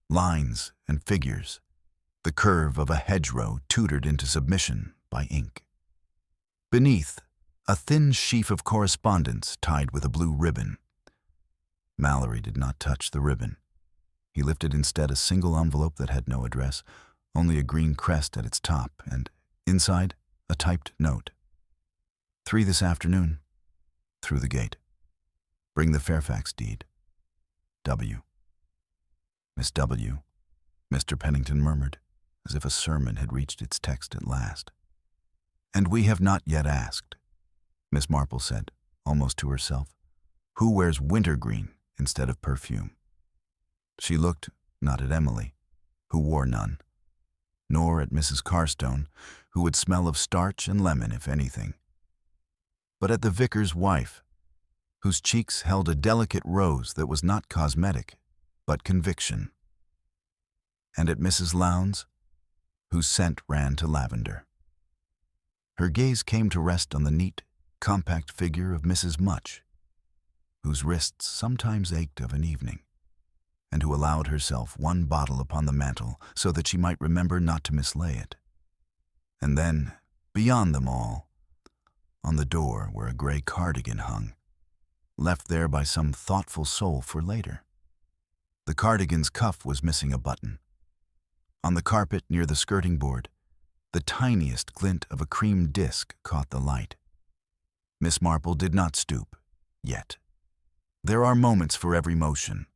Lines and figures, the curve of a hedgerow tutored into submission by ink. Beneath, a thin sheaf of correspondence tied with a blue ribbon. Mallory did not touch the ribbon. He lifted instead a single envelope that had no address, only a green crest at its top, and inside, a typed note. 3 this afternoon. Through the gate. Bring the Fairfax deed. W. Miss W. Mr. Pennington murmured, as if a sermon had reached its text at last. And we have not yet asked, Miss Marple said, almost to herself, who wears wintergreen instead of perfume. She looked not at Emily, who wore none, nor at Mrs. Carstone, who would smell of starch and lemon if anything, but at the vicar's wife, whose cheeks held a delicate rose that was not cosmetic, but conviction, and at Mrs. Lowndes, whose scent ran to lavender. Her gaze came to rest on the neat, compact figure of Mrs. Much, whose wrists sometimes ached of an evening, and who allowed herself one bottle upon the mantel so that she might remember not to mislay it. And then, beyond them all, on the door where a gray cardigan hung, left there by some thoughtful soul for later. The cardigan's cuff was missing a button. On the carpet near the skirting board, the tiniest glint of a cream disk caught the light. Miss Marple did not stoop, yet. There are moments for every motion.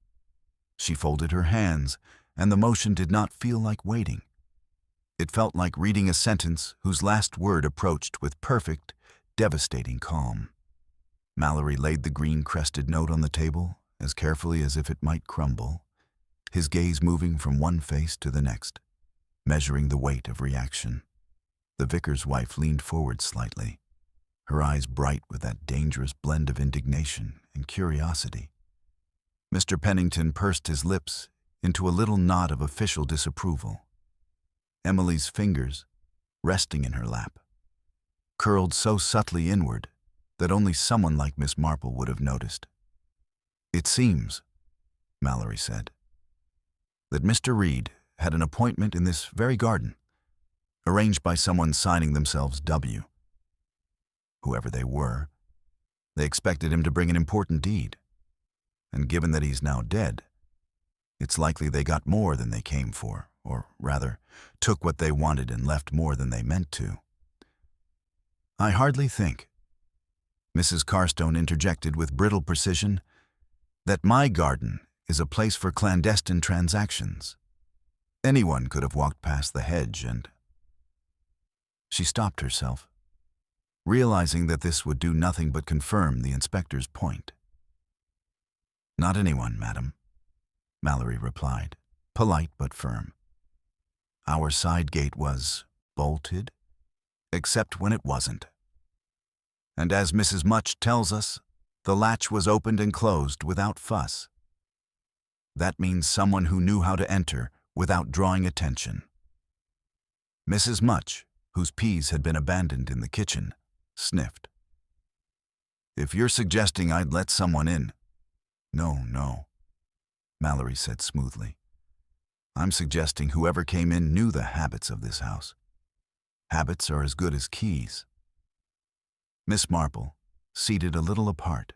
She folded her hands, and the motion did not feel like waiting. It felt like reading a sentence whose last word approached with perfect, devastating calm. Mallory laid the green-crested note on the table as carefully as if it might crumble, his gaze moving from one face to the next, measuring the weight of reaction. The vicar's wife leaned forward slightly, her eyes bright with that dangerous blend of indignation and curiosity. Mr. Pennington pursed his lips into a little nod of official disapproval. Emily's fingers, resting in her lap, curled so subtly inward that only someone like Miss Marple would have noticed. It seems, Mallory said, that Mr. Reed had an appointment in this very garden, arranged by someone signing themselves W. Whoever they were, they expected him to bring an important deed, and given that he's now dead, it's likely they got more than they came for, or rather, took what they wanted and left more than they meant to. I hardly think, Mrs. Carstone interjected with brittle precision, that my garden is a place for clandestine transactions. Anyone could have walked past the hedge and... She stopped herself, realizing that this would do nothing but confirm the inspector's point. Not anyone, madam, Mallory replied, polite but firm. Our side gate was bolted, except when it wasn't. And as Mrs. Much tells us, the latch was opened and closed without fuss. That means someone who knew how to enter without drawing attention. Mrs. Much, whose peas had been abandoned in the kitchen, sniffed. If you're suggesting I'd let someone in... No, Mallory said smoothly. I'm suggesting whoever came in knew the habits of this house. Habits are as good as keys. Miss Marple, seated a little apart,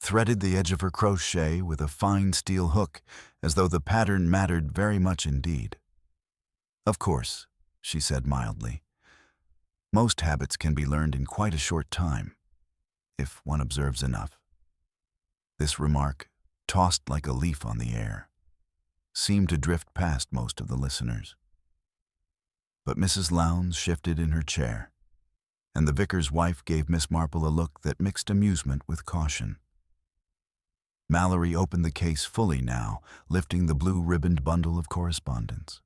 threaded the edge of her crochet with a fine steel hook as though the pattern mattered very much indeed. Of course, she said mildly, most habits can be learned in quite a short time, if one observes enough. This remark, tossed like a leaf on the air, seemed to drift past most of the listeners. But Mrs. Lowndes shifted in her chair, and the vicar's wife gave Miss Marple a look that mixed amusement with caution. Mallory opened the case fully now, lifting the blue-ribboned bundle of correspondence.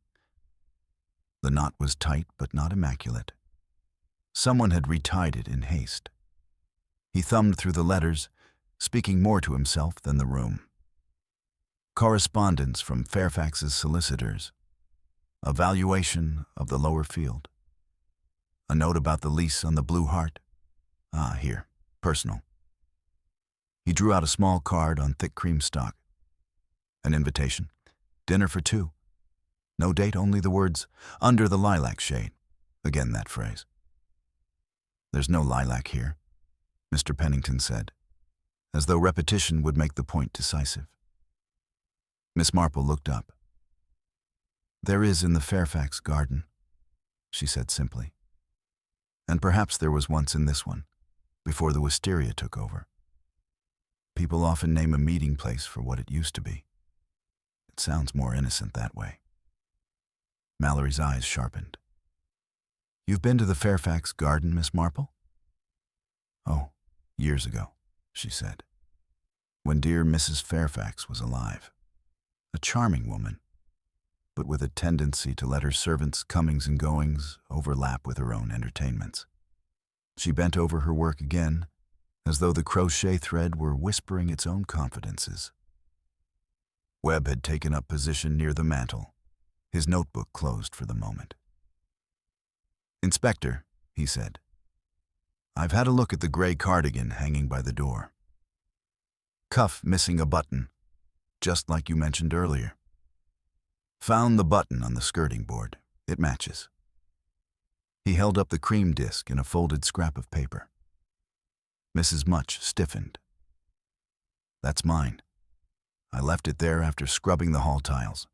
The knot was tight but not immaculate. Someone had retied it in haste. He thumbed through the letters, speaking more to himself than the room. Correspondence from Fairfax's solicitors. A valuation of the lower field. A note about the lease on the Blue Heart. Here, personal. He drew out a small card on thick cream stock. An invitation. Dinner for 2. No date, only the words, under the lilac shade. Again that phrase. There's no lilac here, Mr. Pennington said, as though repetition would make the point decisive. Miss Marple looked up. There is in the Fairfax garden, she said simply. And perhaps there was once in this one, before the wisteria took over. People often name a meeting place for what it used to be. It sounds more innocent that way. Mallory's eyes sharpened. You've been to the Fairfax garden, Miss Marple? Oh, years ago, she said, when dear Mrs. Fairfax was alive. A charming woman, but with a tendency to let her servants' comings and goings overlap with her own entertainments. She bent over her work again, as though the crochet thread were whispering its own confidences. Webb had taken up position near the mantel, his notebook closed for the moment. Inspector, he said, I've had a look at the gray cardigan hanging by the door. Cuff missing a button, just like you mentioned earlier. Found the button on the skirting board. It matches. He held up the cream disc in a folded scrap of paper. Mrs. Much stiffened. That's mine. I left it there after scrubbing the hall tiles.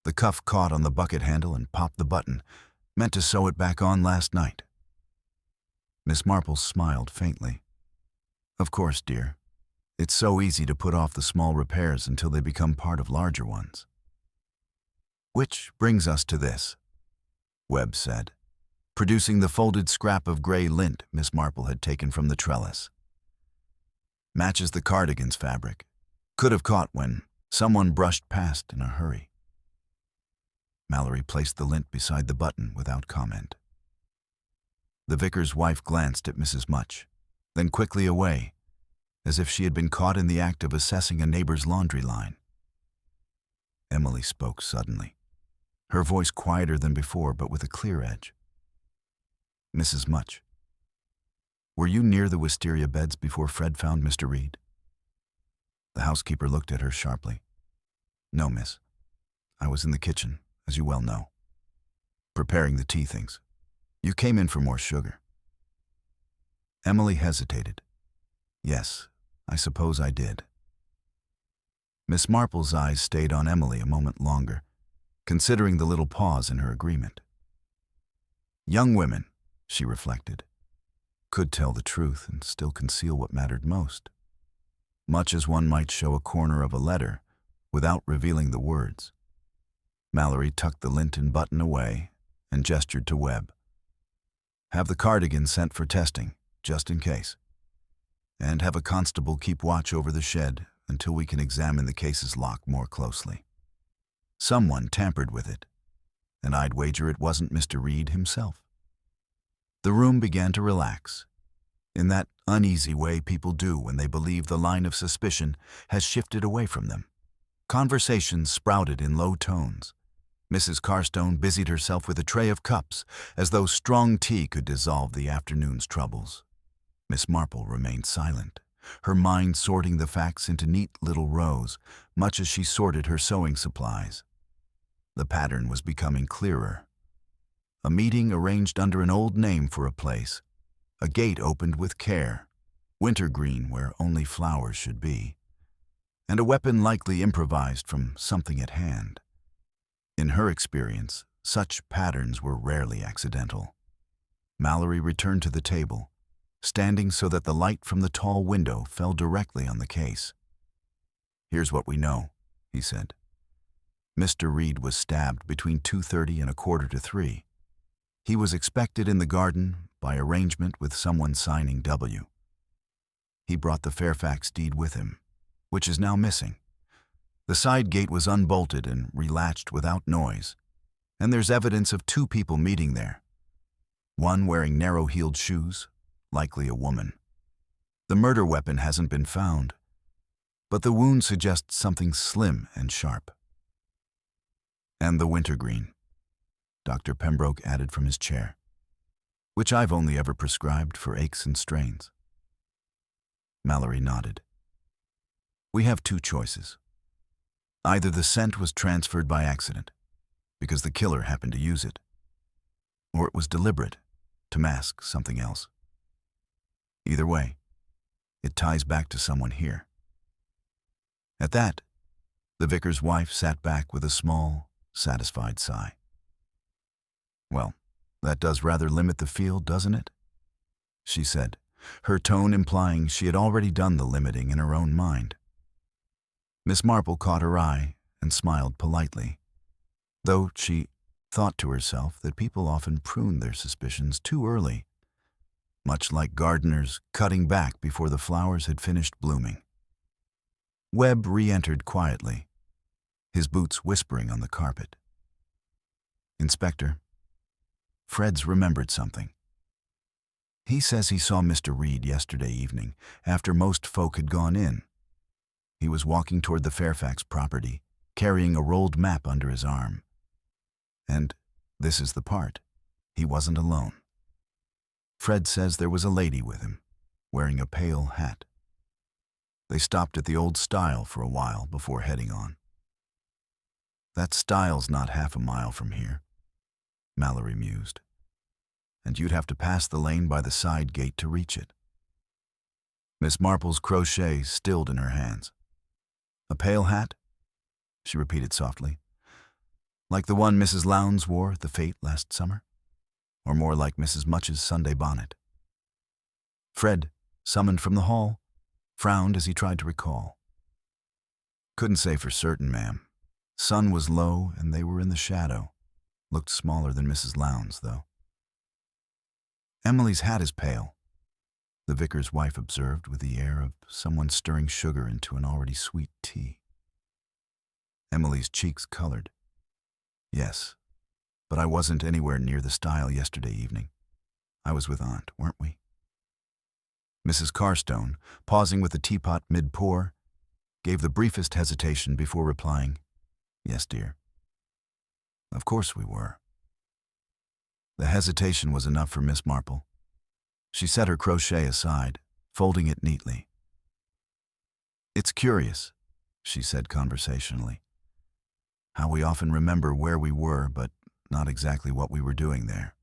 The cuff caught on the bucket handle and popped the button, meant to sew it back on last night. Miss Marple smiled faintly. Of course, dear. It's so easy to put off the small repairs until they become part of larger ones. Which brings us to this, Webb said, producing the folded scrap of gray lint Miss Marple had taken from the trellis. Matches the cardigan's fabric. Could have caught when someone brushed past in a hurry. Mallory placed the lint beside the button without comment. The vicar's wife glanced at Mrs. Much, then quickly away, as if she had been caught in the act of assessing a neighbor's laundry line. Emily spoke suddenly, her voice quieter than before but with a clear edge. Mrs. Much, were you near the wisteria beds before Fred found Mr. Reed? The housekeeper looked at her sharply. No, miss. I was in the kitchen, as you well know, preparing the tea things. You came in for more sugar. Emily hesitated. Yes, I suppose I did. Miss Marple's eyes stayed on Emily a moment longer, considering the little pause in her agreement. Young women, she reflected, could tell the truth and still conceal what mattered most, much as one might show a corner of a letter without revealing the words. Mallory tucked the lint and button away and gestured to Webb. Have the cardigan sent for testing, just in case. And have a constable keep watch over the shed until we can examine the case's lock more closely. Someone tampered with it, and I'd wager it wasn't Mr. Reed himself. The room began to relax, in that uneasy way people do when they believe the line of suspicion has shifted away from them. Conversations sprouted in low tones. Mrs. Carstone busied herself with a tray of cups, as though strong tea could dissolve the afternoon's troubles. Miss Marple remained silent, her mind sorting the facts into neat little rows, much as she sorted her sewing supplies. The pattern was becoming clearer. A meeting arranged under an old name for a place, a gate opened with care, wintergreen where only flowers should be, and a weapon likely improvised from something at hand. In her experience, such patterns were rarely accidental. Mallory returned to the table, standing so that the light from the tall window fell directly on the case. Here's what we know, he said. Mr. Reed was stabbed between 2:30 and 2:45. He was expected in the garden by arrangement with someone signing W. He brought the Fairfax deed with him, which is now missing. The side gate was unbolted and relatched without noise, and there's evidence of 2 people meeting there. One wearing narrow-heeled shoes, likely a woman. The murder weapon hasn't been found, but the wound suggests something slim and sharp. And the wintergreen, Dr. Pembroke added from his chair, which I've only ever prescribed for aches and strains. Mallory nodded. We have 2 choices. Either the scent was transferred by accident, because the killer happened to use it, or it was deliberate, to mask something else. Either way, it ties back to someone here. At that, the vicar's wife sat back with a small, satisfied sigh. Well, that does rather limit the field, doesn't it? She said, her tone implying she had already done the limiting in her own mind. Miss Marple caught her eye and smiled politely, though she thought to herself that people often prune their suspicions too early, much like gardeners cutting back before the flowers had finished blooming. Webb re-entered quietly, his boots whispering on the carpet. "Inspector, Fred's remembered something. He says he saw Mr. Reed yesterday evening, after most folk had gone in. He was walking toward the Fairfax property, carrying a rolled map under his arm. And this is the part, he wasn't alone. Fred says there was a lady with him, wearing a pale hat. They stopped at the old stile for a while before heading on. That stile's not half a mile from here," Mallory mused, "and you'd have to pass the lane by the side gate to reach it." Miss Marple's crochet stilled in her hands. "A pale hat?" she repeated softly. "Like the one Mrs. Lowndes wore at the fete last summer? Or more like Mrs. Much's Sunday bonnet?" Fred, summoned from the hall, frowned as he tried to recall. "Couldn't say for certain, ma'am. Sun was low and they were in the shadow. Looked smaller than Mrs. Lowndes, though." "Emily's hat is pale," the vicar's wife observed with the air of someone stirring sugar into an already sweet tea. Emily's cheeks colored. "Yes, but I wasn't anywhere near the stile yesterday evening. I was with Aunt, weren't we?" Mrs. Carstone, pausing with the teapot mid-pour, gave the briefest hesitation before replying, "Yes, dear. Of course we were." The hesitation was enough for Miss Marple. She set her crochet aside, folding it neatly. "It's curious," she said conversationally, "how we often remember where we were, but not exactly what we were doing there.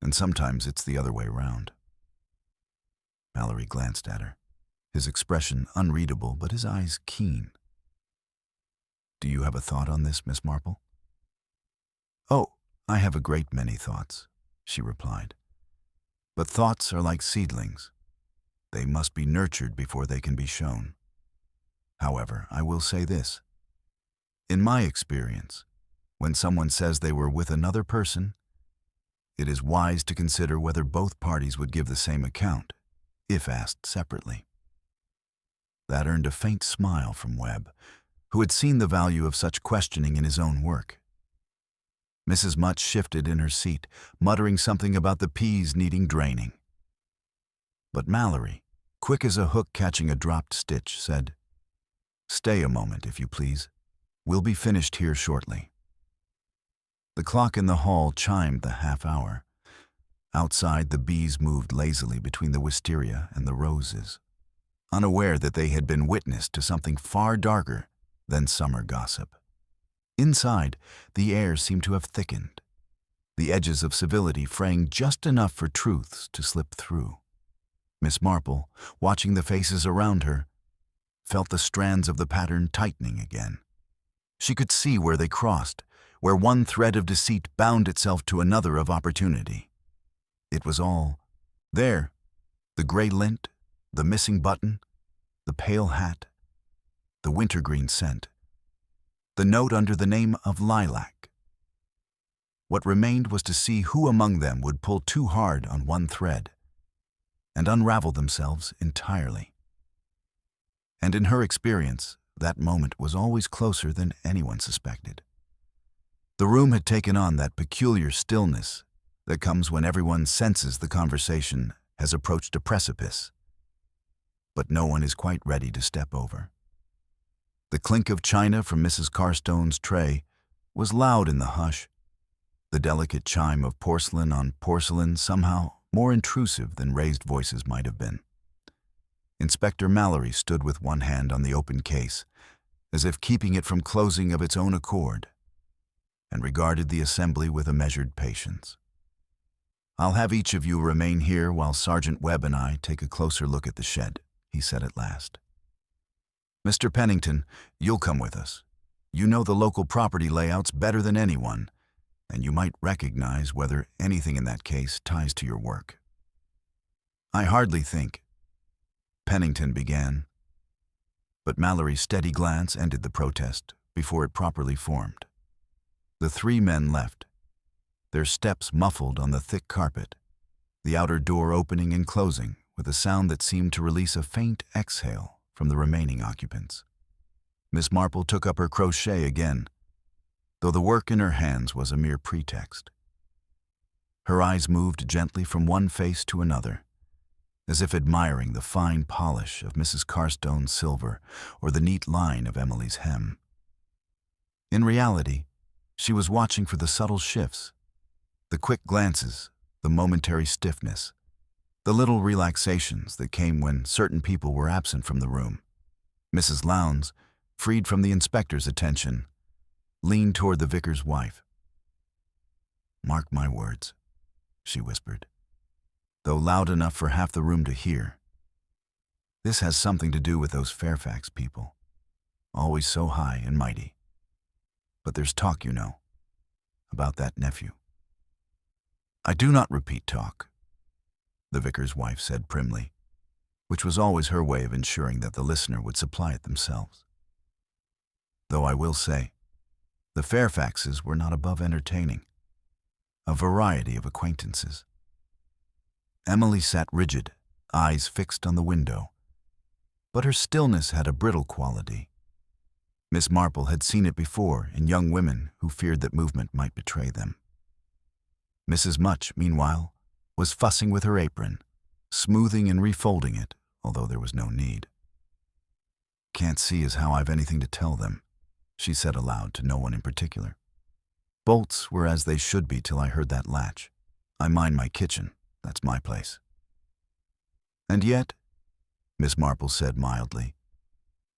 And sometimes it's the other way round." Mallory glanced at her, his expression unreadable, but his eyes keen. "Do you have a thought on this, Miss Marple?" "Oh, I have a great many thoughts," she replied. "But thoughts are like seedlings. They must be nurtured before they can be shown. However, I will say this. In my experience, when someone says they were with another person, it is wise to consider whether both parties would give the same account, if asked separately." That earned a faint smile from Webb, who had seen the value of such questioning in his own work. Mrs. Much shifted in her seat, muttering something about the peas needing draining. But Mallory, quick as a hook catching a dropped stitch, said, "Stay a moment, if you please. We'll be finished here shortly." The clock in the hall chimed the half-hour. Outside, the bees moved lazily between the wisteria and the roses, unaware that they had been witness to something far darker than summer gossip. Inside, the air seemed to have thickened, the edges of civility fraying just enough for truths to slip through. Miss Marple, watching the faces around her, felt the strands of the pattern tightening again. She could see where they crossed, where one thread of deceit bound itself to another of opportunity. It was all there: the gray lint, the missing button, the pale hat, the wintergreen scent, the note under the name of Lilac. What remained was to see who among them would pull too hard on one thread and unravel themselves entirely. And in her experience, that moment was always closer than anyone suspected. The room had taken on that peculiar stillness that comes when everyone senses the conversation has approached a precipice, but no one is quite ready to step over. The clink of china from Mrs. Carstone's tray was loud in the hush, the delicate chime of porcelain on porcelain somehow more intrusive than raised voices might have been. Inspector Mallory stood with one hand on the open case, as if keeping it from closing of its own accord, and regarded the assembly with a measured patience. "I'll have each of you remain here while Sergeant Webb and I take a closer look at the shed," he said at last. "Mr. Pennington, you'll come with us. You know the local property layouts better than anyone, and you might recognize whether anything in that case ties to your work." "I hardly think," Pennington began, but Mallory's steady glance ended the protest before it properly formed. The three men left, their steps muffled on the thick carpet, the outer door opening and closing with a sound that seemed to release a faint exhale from the remaining occupants. Miss Marple took up her crochet again, though the work in her hands was a mere pretext. Her eyes moved gently from one face to another, as if admiring the fine polish of Mrs. Carstone's silver or the neat line of Emily's hem. In reality, she was watching for the subtle shifts, the quick glances, the momentary stiffness, the little relaxations that came when certain people were absent from the room. Mrs. Lowndes, freed from the inspector's attention, leaned toward the vicar's wife. "Mark my words," she whispered, though loud enough for half the room to hear. "This has something to do with those Fairfax people, always so high and mighty. But there's talk, you know, about that nephew." "I do not repeat talk," the vicar's wife said primly, which was always her way of ensuring that the listener would supply it themselves. "Though I will say, the Fairfaxes were not above entertaining a variety of acquaintances." Emily sat rigid, eyes fixed on the window, but her stillness had a brittle quality. Miss Marple had seen it before in young women who feared that movement might betray them. Mrs. Much, meanwhile, was fussing with her apron, smoothing and refolding it, although there was no need. "Can't see as how I've anything to tell them," she said aloud to no one in particular. "Bolts were as they should be till I heard that latch. I mind my kitchen. That's my place." "And yet," Miss Marple said mildly,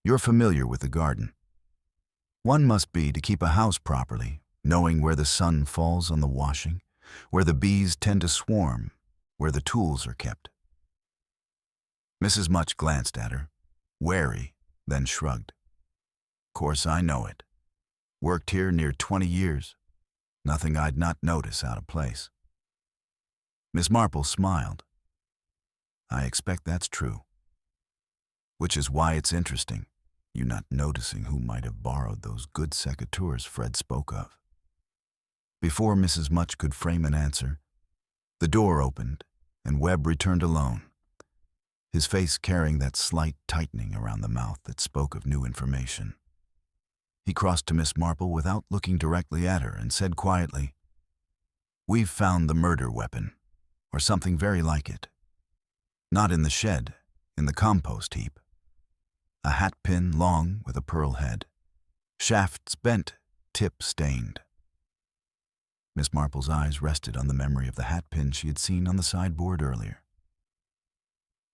"you're familiar with the garden. One must be to keep a house properly, knowing where the sun falls on the washing, where the bees tend to swarm, where the tools are kept." Mrs. Much glanced at her, wary, then shrugged. "Course I know it. Worked here near 20 years. Nothing I'd not notice out of place." Miss Marple smiled. "I expect that's true. Which is why it's interesting, you not noticing who might have borrowed those good secateurs Fred spoke of." Before Mrs. Much could frame an answer, the door opened and Webb returned alone, his face carrying that slight tightening around the mouth that spoke of new information. He crossed to Miss Marple without looking directly at her and said quietly, "We've found the murder weapon, or something very like it. Not in the shed, in the compost heap. A hat pin long with a pearl head. Shafts bent, tip stained." Miss Marple's eyes rested on the memory of the hat pin she had seen on the sideboard earlier.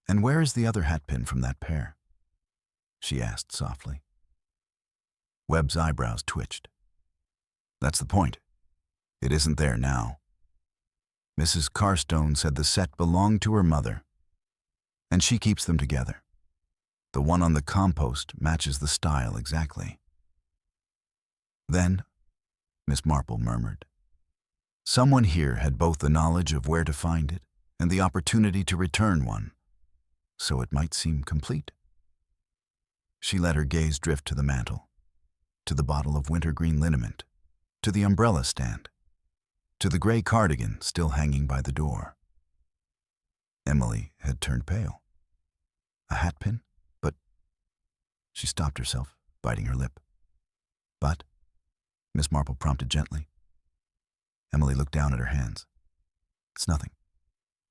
"And where is the other hat pin from that pair?" she asked softly. Webb's eyebrows twitched. "That's the point. It isn't there now. Mrs. Carstone said the set belonged to her mother, and she keeps them together. The one on the compost matches the style exactly." "Then," Miss Marple murmured, "someone here had both the knowledge of where to find it and the opportunity to return one, so it might seem complete." She let her gaze drift to the mantel, to the bottle of wintergreen liniment, to the umbrella stand, to the gray cardigan still hanging by the door. Emily had turned pale. A hat pin? But... She stopped herself, biting her lip. "But?" Miss Marple prompted gently. Emily looked down at her hands. "It's nothing.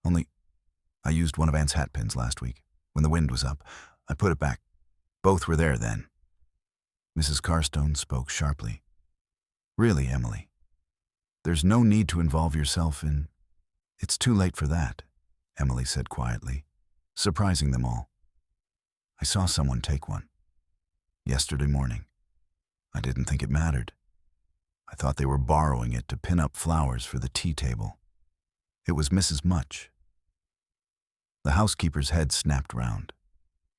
Only, I used one of Aunt's hat pins last week. When the wind was up, I put it back. Both were there then." Mrs. Carstone spoke sharply. "Really, Emily, there's no need to involve yourself in—" "It's too late for that," Emily said quietly, surprising them all. "I saw someone take one. Yesterday morning. I didn't think it mattered. I thought they were borrowing it to pin up flowers for the tea table. It was Mrs. Much. The housekeeper's head snapped round.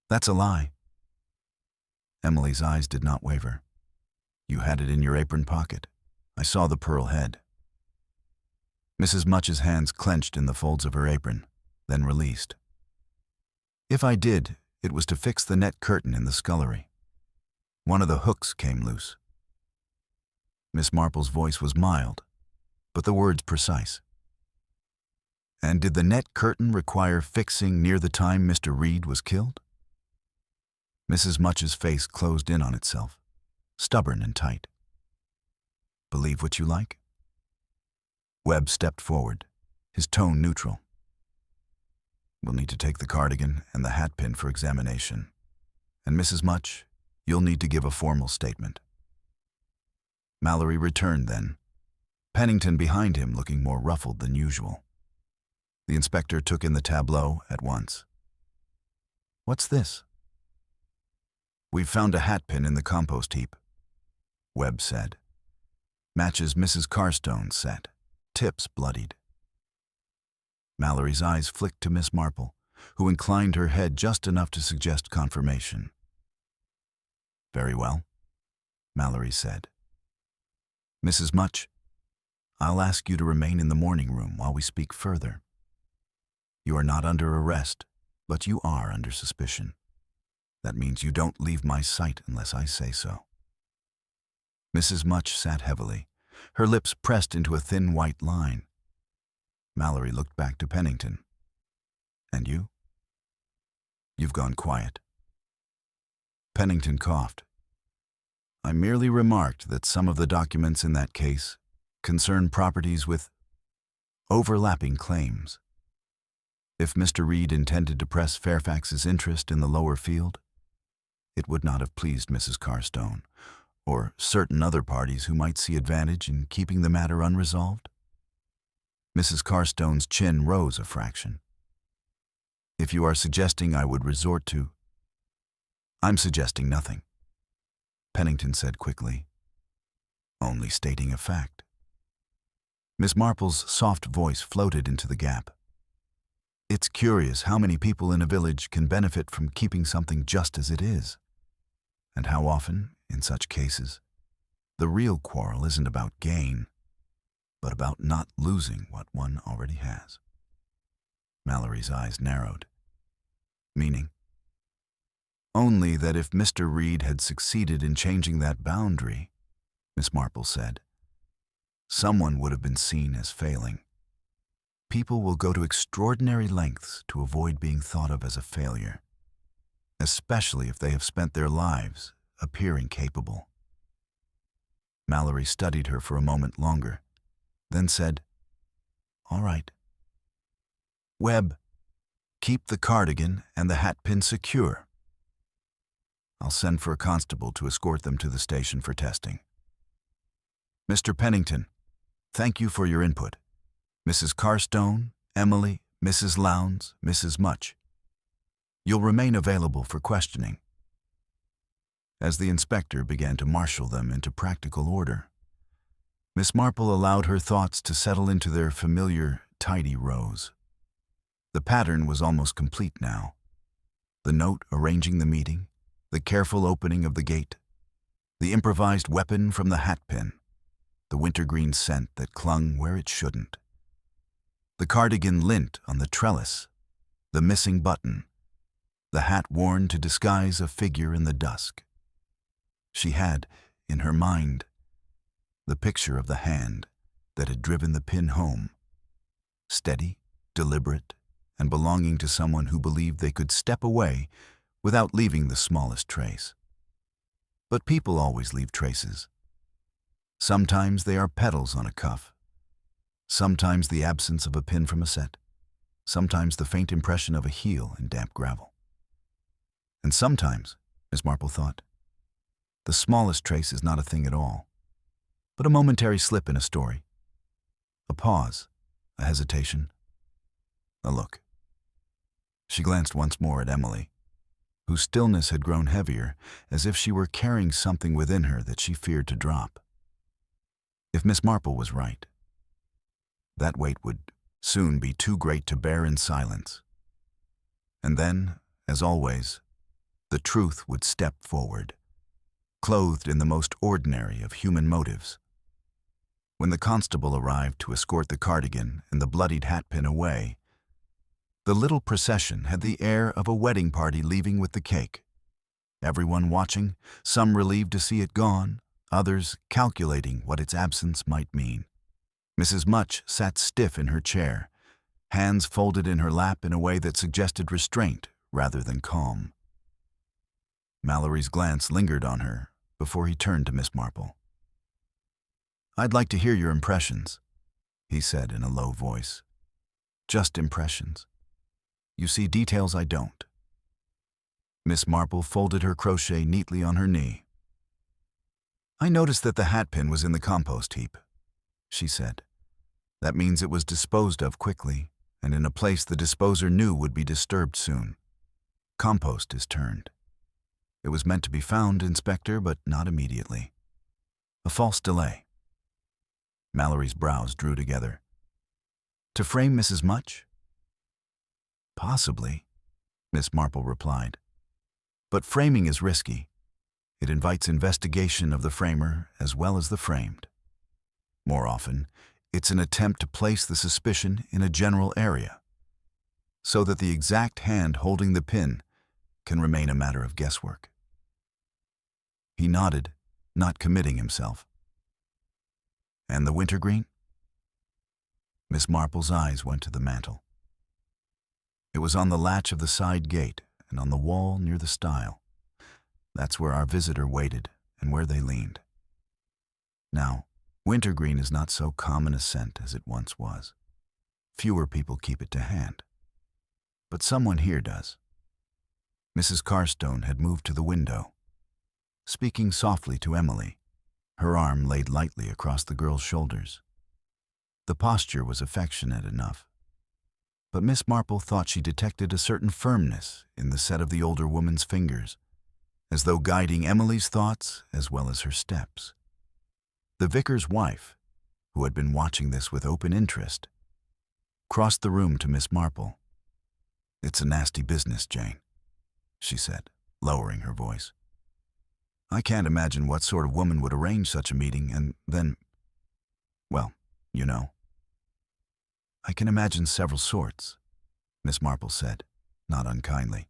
"That's a lie." Emily's eyes did not waver. "You had it in your apron pocket. I saw the pearl head." Mrs. Much's hands clenched in the folds of her apron, then released. "If I did, it was to fix the net curtain in the scullery. One of the hooks came loose." Miss Marple's voice was mild, but the words precise. "And did the net curtain require fixing near the time Mr. Reed was killed?" Mrs. Much's face closed in on itself, stubborn and tight. "Believe what you like?" Webb stepped forward, his tone neutral. "We'll need to take the cardigan and the hatpin for examination. And Mrs. Much, you'll need to give a formal statement." Mallory returned then, Pennington behind him looking more ruffled than usual. The inspector took in the tableau at once. "What's this?" "We've found a hatpin in the compost heap," Webb said. "Matches Mrs. Carstone's set. Tips bloodied." Mallory's eyes flicked to Miss Marple, who inclined her head just enough to suggest confirmation. "Very well," Mallory said. "Mrs. Much, I'll ask you to remain in the morning room while we speak further. You are not under arrest, but you are under suspicion. That means you don't leave my sight unless I say so." Mrs. Much sat heavily, her lips pressed into a thin white line. Mallory looked back to Pennington. "And you?" "You've gone quiet." Pennington coughed. "I merely remarked that some of the documents in that case concern properties with overlapping claims. If Mr. Reed intended to press Fairfax's interest in the lower field, it would not have pleased Mrs. Carstone, or certain other parties who might see advantage in keeping the matter unresolved." Mrs. Carstone's chin rose a fraction. "If you are suggesting I would resort to—" "I'm suggesting nothing," Pennington said quickly. "Only stating a fact." Miss Marple's soft voice floated into the gap. "It's curious how many people in a village can benefit from keeping something just as it is, and how often, in such cases, the real quarrel isn't about gain, but about not losing what one already has." Mallory's eyes narrowed. "Meaning?" "Only that if Mr. Reed had succeeded in changing that boundary," Miss Marple said, "someone would have been seen as failing. People will go to extraordinary lengths to avoid being thought of as a failure, especially if they have spent their lives appearing capable." Mallory studied her for a moment longer, then said, "All right. Webb, keep the cardigan and the hatpin secure. I'll send for a constable to escort them to the station for testing. Mr. Pennington, thank you for your input. Mrs. Carstone, Emily, Mrs. Lowndes, Mrs. Much. You'll remain available for questioning." As the inspector began to marshal them into practical order, Miss Marple allowed her thoughts to settle into their familiar, tidy rows. The pattern was almost complete now. The note arranging the meeting, the careful opening of the gate, the improvised weapon from the hatpin, the wintergreen scent that clung where it shouldn't, the cardigan lint on the trellis, the missing button, the hat worn to disguise a figure in the dusk. She had, in her mind, the picture of the hand that had driven the pin home, steady, deliberate, and belonging to someone who believed they could step away without leaving the smallest trace. But people always leave traces. Sometimes they are petals on a cuff, sometimes the absence of a pin from a set, sometimes the faint impression of a heel in damp gravel. And sometimes, Miss Marple thought, the smallest trace is not a thing at all, but a momentary slip in a story, a pause, a hesitation, a look. She glanced once more at Emily, whose stillness had grown heavier, as if she were carrying something within her that she feared to drop. If Miss Marple was right, that weight would soon be too great to bear in silence. And then, as always, the truth would step forward, clothed in the most ordinary of human motives. When the constable arrived to escort the cardigan and the bloodied hatpin away, the little procession had the air of a wedding party leaving with the cake. Everyone watching, some relieved to see it gone, others calculating what its absence might mean. Mrs. Much sat stiff in her chair, hands folded in her lap in a way that suggested restraint rather than calm. Mallory's glance lingered on her before he turned to Miss Marple. "I'd like to hear your impressions," he said in a low voice. "Just impressions. You see details I don't." Miss Marple folded her crochet neatly on her knee. "I noticed that the hatpin was in the compost heap," she said. "That means it was disposed of quickly, and in a place the disposer knew would be disturbed soon. Compost is turned. It was meant to be found, Inspector, but not immediately. A false delay." Mallory's brows drew together. "To frame Mrs. Much?" "Possibly," Miss Marple replied. "But framing is risky. It invites investigation of the framer as well as the framed. More often, it's an attempt to place the suspicion in a general area, so that the exact hand holding the pin can remain a matter of guesswork." He nodded, not committing himself. "And the wintergreen?" Miss Marple's eyes went to the mantel. It was on the latch of the side gate and on the wall near the stile. That's where our visitor waited and where they leaned. Now, wintergreen is not so common a scent as it once was. Fewer people keep it to hand. But someone here does. Mrs. Carstone had moved to the window, speaking softly to Emily, her arm laid lightly across the girl's shoulders. The posture was affectionate enough, but Miss Marple thought she detected a certain firmness in the set of the older woman's fingers, as though guiding Emily's thoughts as well as her steps. The vicar's wife, who had been watching this with open interest, crossed the room to Miss Marple. "It's a nasty business, Jane," she said, lowering her voice. "I can't imagine what sort of woman would arrange such a meeting and then, well, you know." "I can imagine several sorts," Miss Marple said, not unkindly.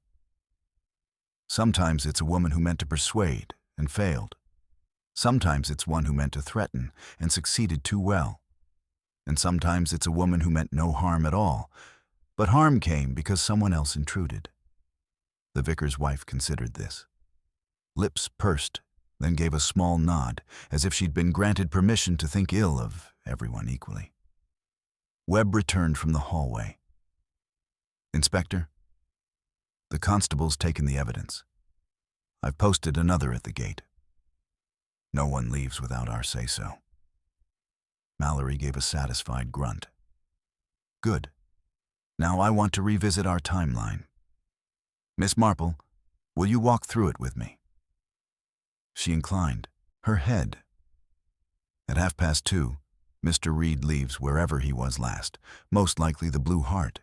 "Sometimes it's a woman who meant to persuade and failed. Sometimes it's one who meant to threaten and succeeded too well. And sometimes it's a woman who meant no harm at all, but harm came because someone else intruded." The vicar's wife considered this. Lips pursed, then gave a small nod, as if she'd been granted permission to think ill of everyone equally. Webb returned from the hallway. "Inspector, the constable's taken the evidence. I've posted another at the gate. No one leaves without our say-so." Mallory gave a satisfied grunt. "Good. Now I want to revisit our timeline. Miss Marple, will you walk through it with me?" She inclined, her head. At 2:30, Mr. Reed leaves wherever he was last, most likely the Blue Hart,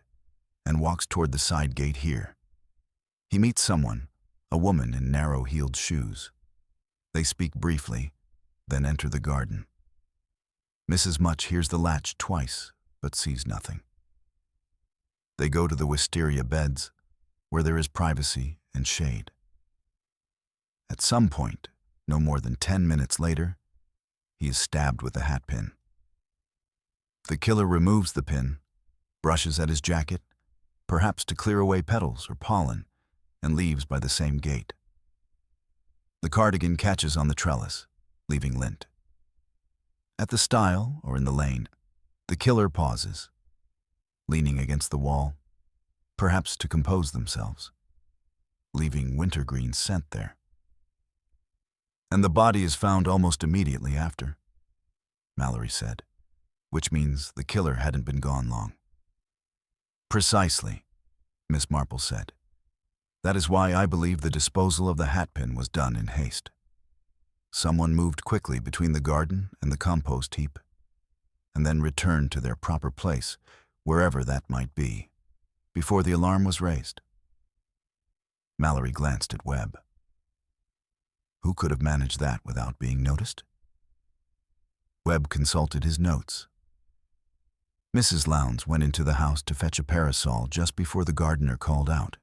and walks toward the side gate here. He meets someone, a woman in narrow-heeled shoes. They speak briefly, then enter the garden. Mrs. Much hears the latch twice, but sees nothing. They go to the wisteria beds, where there is privacy and shade. At some point, no more than 10 minutes later, he is stabbed with a hatpin. The killer removes the pin, brushes at his jacket, perhaps to clear away petals or pollen, and leaves by the same gate. The cardigan catches on the trellis, leaving lint. At the stile, or in the lane, the killer pauses, leaning against the wall, perhaps to compose themselves, leaving wintergreen scent there. "And the body is found almost immediately after," Mallory said, "which means the killer hadn't been gone long." "Precisely," Miss Marple said. "That is why I believe the disposal of the hatpin was done in haste. Someone moved quickly between the garden and the compost heap, and then returned to their proper place wherever that might be, before the alarm was raised. Mallory glanced at Webb. Who could have managed that without being noticed? Webb consulted his notes. Mrs. Lowndes went into the house to fetch a parasol just before the gardener called out.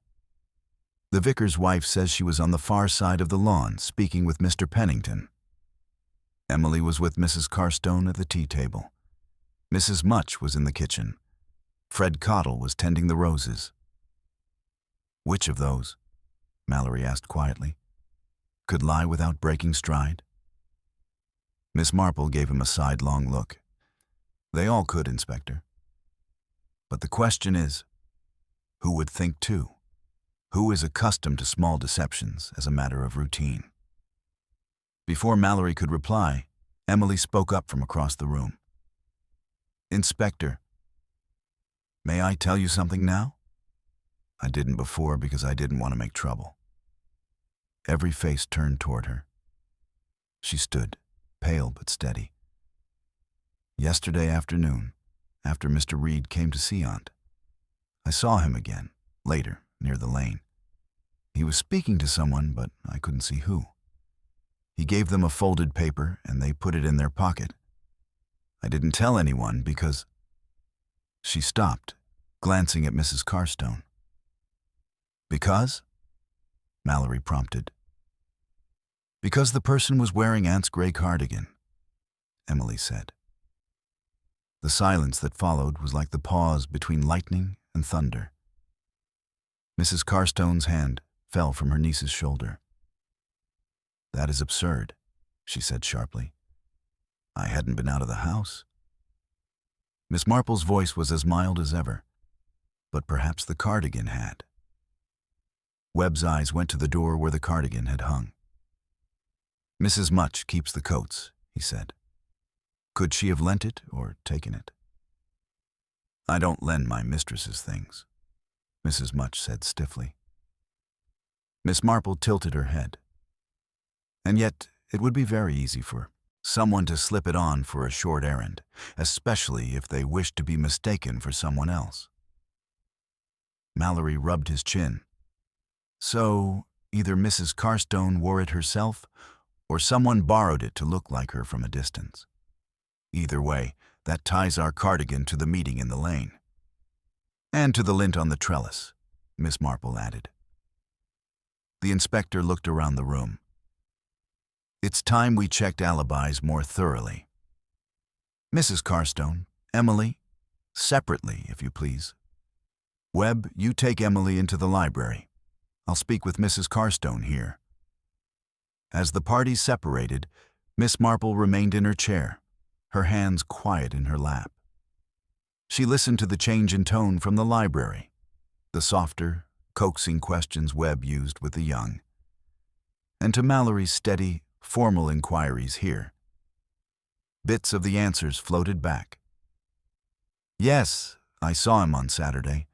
The vicar's wife says she was on the far side of the lawn speaking with Mr. Pennington. Emily was with Mrs. Carstone at the tea table. Mrs. Much was in the kitchen. Fred Cottle was tending the roses. Which of those, Mallory asked quietly, could lie without breaking stride? Miss Marple gave him a sidelong look. They all could, Inspector. But the question is, who would think too? Who is accustomed to small deceptions as a matter of routine? Before Mallory could reply, Emily spoke up from across the room. Inspector, may I tell you something now? I didn't before because I didn't want to make trouble. Every face turned toward her. She stood, pale but steady. Yesterday afternoon, after Mr. Reed came to see Aunt, I saw him again, later, near the lane. He was speaking to someone, but I couldn't see who. He gave them a folded paper, and they put it in their pocket. I didn't tell anyone because... She stopped, glancing at Mrs. Carstone. Because? Mallory prompted. Because the person was wearing Aunt's gray cardigan, Emily said. The silence that followed was like the pause between lightning and thunder. Mrs. Carstone's hand fell from her niece's shoulder. That is absurd, she said sharply. I hadn't been out of the house. Miss Marple's voice was as mild as ever, but perhaps the cardigan had. Webb's eyes went to the door where the cardigan had hung. Mrs. Much keeps the coats, he said. Could she have lent it or taken it? I don't lend my mistress's things, Mrs. Much said stiffly. Miss Marple tilted her head. And yet it would be very easy for someone to slip it on for a short errand, especially if they wished to be mistaken for someone else. Mallory rubbed his chin. So, either Mrs. Carstone wore it herself, or someone borrowed it to look like her from a distance. Either way, that ties our cardigan to the meeting in the lane. And to the lint on the trellis, Miss Marple added. The inspector looked around the room. It's time we checked alibis more thoroughly. Mrs. Carstone, Emily, separately, if you please. Webb, you take Emily into the library. I'll speak with Mrs. Carstone here. As the parties separated, Miss Marple remained in her chair, her hands quiet in her lap. She listened to the change in tone from the library, the softer, coaxing questions Webb used with the young, and to Mallory's steady, formal inquiries here. Bits of the answers floated back. Yes, I saw him on Saturday.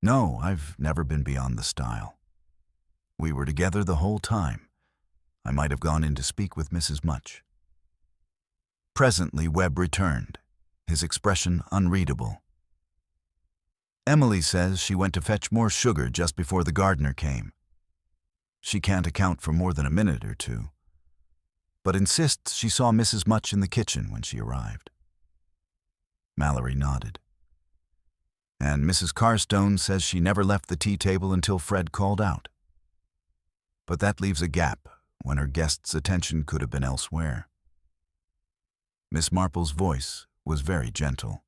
No, I've never been beyond the stile. We were together the whole time. I might have gone in to speak with Mrs. Much. Presently Webb returned, his expression unreadable. Emily says she went to fetch more sugar just before the gardener came. She can't account for more than a minute or two, but insists she saw Mrs. Much in the kitchen when she arrived. Mallory nodded. And Mrs. Carstone says she never left the tea table until Fred called out. But that leaves a gap when her guest's attention could have been elsewhere. Miss Marple's voice was very gentle.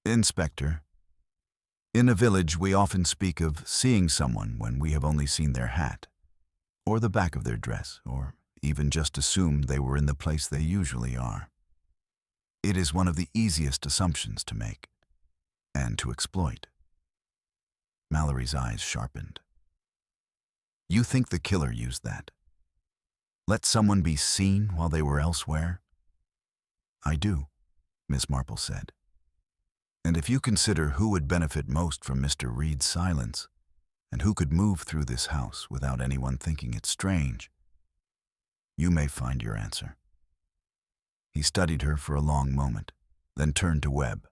Inspector, in a village we often speak of seeing someone when we have only seen their hat, or the back of their dress, or even just assume they were in the place they usually are. It is one of the easiest assumptions to make, and to exploit. Mallory's eyes sharpened. You think the killer used that? Let someone be seen while they were elsewhere? I do, Miss Marple said. And if you consider who would benefit most from Mr. Reed's silence, and who could move through this house without anyone thinking it strange, you may find your answer. He studied her for a long moment, then turned to Webb.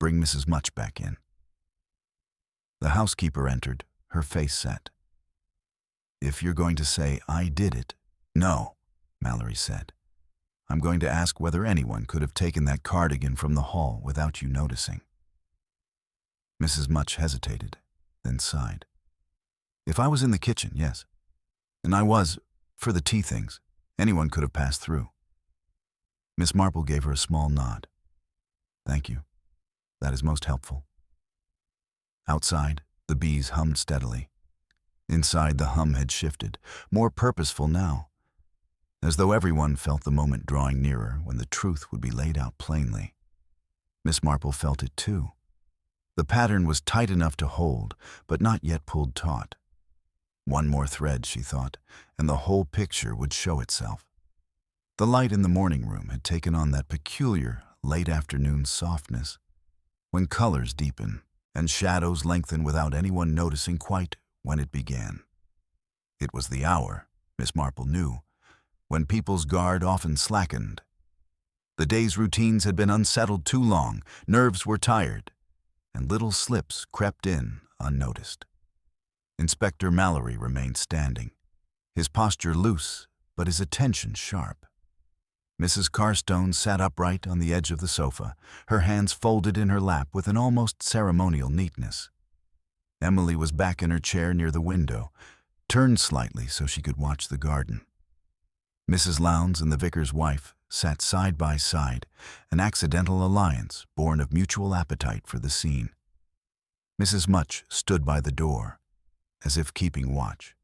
Bring Mrs. Much back in." The housekeeper entered, her face set. "If you're going to say I did it—" "No," Mallory said. "I'm going to ask whether anyone could have taken that cardigan from the hall without you noticing." Mrs. Much hesitated, then sighed. "If I was in the kitchen, yes. And I was, for the tea things. Anyone could have passed through." Miss Marple gave her a small nod. "Thank you. That is most helpful." Outside, the bees hummed steadily. Inside, the hum had shifted, more purposeful now, as though everyone felt the moment drawing nearer when the truth would be laid out plainly. Miss Marple felt it too. The pattern was tight enough to hold, but not yet pulled taut. One more thread, she thought, and the whole picture would show itself. The light in the morning room had taken on that peculiar late afternoon softness, when colors deepen and shadows lengthen without anyone noticing quite when it began. It was the hour, Miss Marple knew, when people's guard often slackened. The day's routines had been unsettled too long, nerves were tired, and little slips crept in unnoticed. Inspector Mallory remained standing, his posture loose, but his attention sharp. Mrs. Carstone sat upright on the edge of the sofa, her hands folded in her lap with an almost ceremonial neatness. Emily was back in her chair near the window, turned slightly so she could watch the garden. Mrs. Lowndes and the vicar's wife sat side by side, an accidental alliance born of mutual appetite for the scene. Mrs. Much stood by the door, as if keeping watch,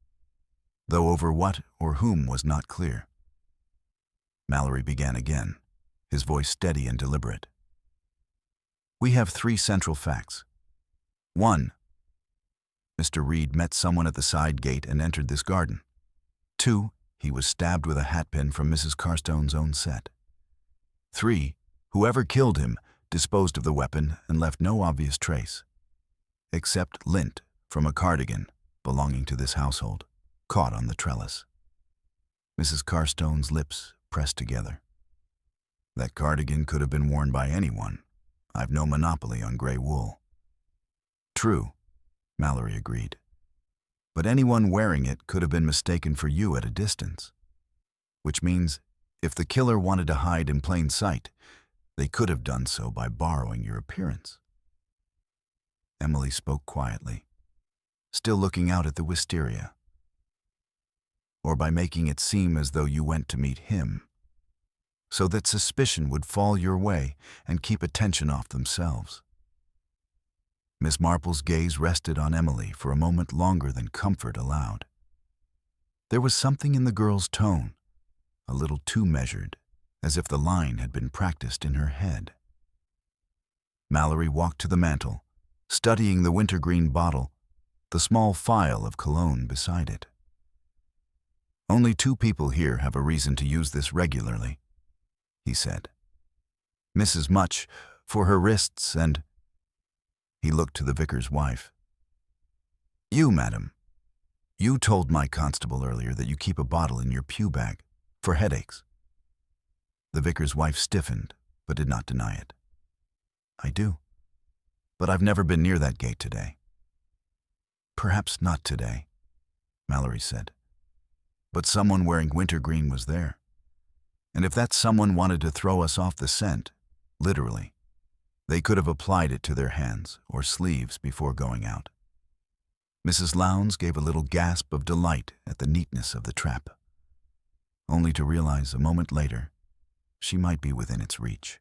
though over what or whom was not clear. Mallory began again, his voice steady and deliberate. "We have 3 central facts. 1. Mr. Reed met someone at the side gate and entered this garden. 2. He was stabbed with a hatpin from Mrs. Carstone's own set. 3. Whoever killed him disposed of the weapon and left no obvious trace, except lint from a cardigan belonging to this household, caught on the trellis." Mrs. Carstone's lips pressed together. "That cardigan could have been worn by anyone. I've no monopoly on gray wool." "True," Mallory agreed. "But anyone wearing it could have been mistaken for you at a distance. Which means, if the killer wanted to hide in plain sight, they could have done so by borrowing your appearance." Emily spoke quietly, still looking out at the wisteria. "Or by making it seem as though you went to meet him, so that suspicion would fall your way and keep attention off themselves." Miss Marple's gaze rested on Emily for a moment longer than comfort allowed. There was something in the girl's tone, a little too measured, as if the line had been practiced in her head. Mallory walked to the mantel, studying the wintergreen bottle, the small phial of cologne beside it. "Only 2 people here have a reason to use this regularly," he said. "Mrs. Much, for her wrists, and—" He looked to the vicar's wife. "You, madam, you told my constable earlier that you keep a bottle in your pew bag for headaches." The vicar's wife stiffened, but did not deny it. "I do, but I've never been near that gate today." "Perhaps not today," Mallory said. "But someone wearing wintergreen was there. And if that someone wanted to throw us off the scent, literally, they could have applied it to their hands or sleeves before going out." Mrs. Lowndes gave a little gasp of delight at the neatness of the trap, only to realize a moment later she might be within its reach.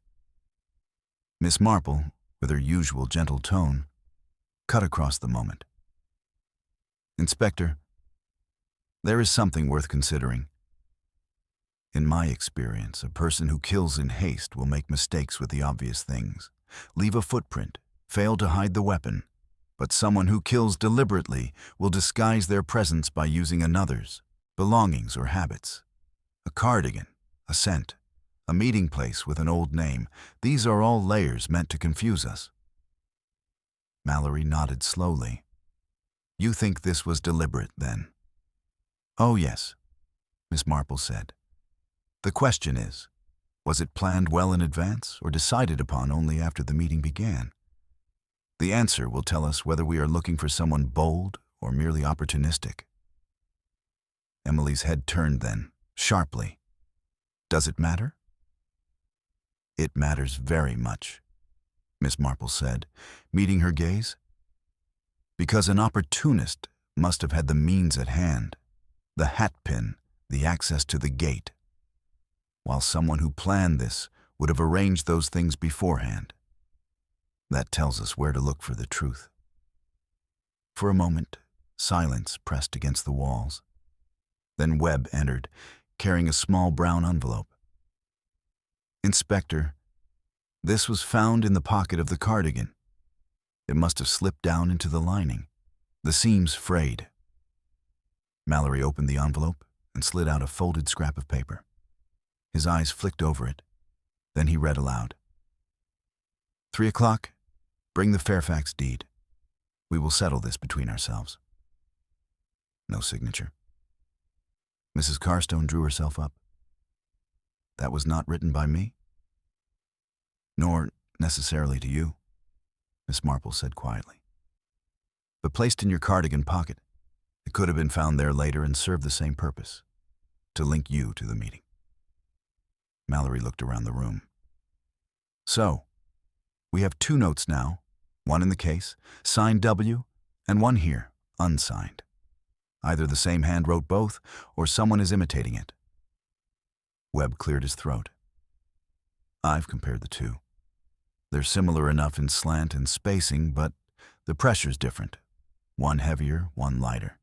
Miss Marple, with her usual gentle tone, cut across the moment. "Inspector, there is something worth considering. In my experience, a person who kills in haste will make mistakes with the obvious things, leave a footprint, fail to hide the weapon, but someone who kills deliberately will disguise their presence by using another's belongings or habits. A cardigan, a scent, a meeting place with an old name, these are all layers meant to confuse us." Mallory nodded slowly. "You think this was deliberate, then?" "Oh, yes," Miss Marple said. "The question is, was it planned well in advance or decided upon only after the meeting began? The answer will tell us whether we are looking for someone bold or merely opportunistic. Emily's head turned then, sharply. Does it matter? It matters very much, Miss Marple said, meeting her gaze. Because an opportunist must have had the means at hand, the hatpin, the access to the gate, while someone who planned this would have arranged those things beforehand. That tells us where to look for the truth. For a moment, silence pressed against the walls. Then Webb entered, carrying a small brown envelope. Inspector, this was found in the pocket of the cardigan. It must have slipped down into the lining. The seams frayed. Mallory opened the envelope and slid out a folded scrap of paper. His eyes flicked over it. Then he read aloud. 3 o'clock. Bring the Fairfax deed. We will settle this between ourselves. No signature. Mrs. Carstone drew herself up. That was not written by me? Nor necessarily to you, Miss Marple said quietly. But placed in your cardigan pocket, it could have been found there later and served the same purpose, to link you to the meeting. Mallory looked around the room. So, we have 2 notes now, one in the case, signed W, and one here, unsigned. Either the same hand wrote both, or someone is imitating it. Webb cleared his throat. I've compared the 2. They're similar enough in slant and spacing, but the pressure's different. One heavier, one lighter.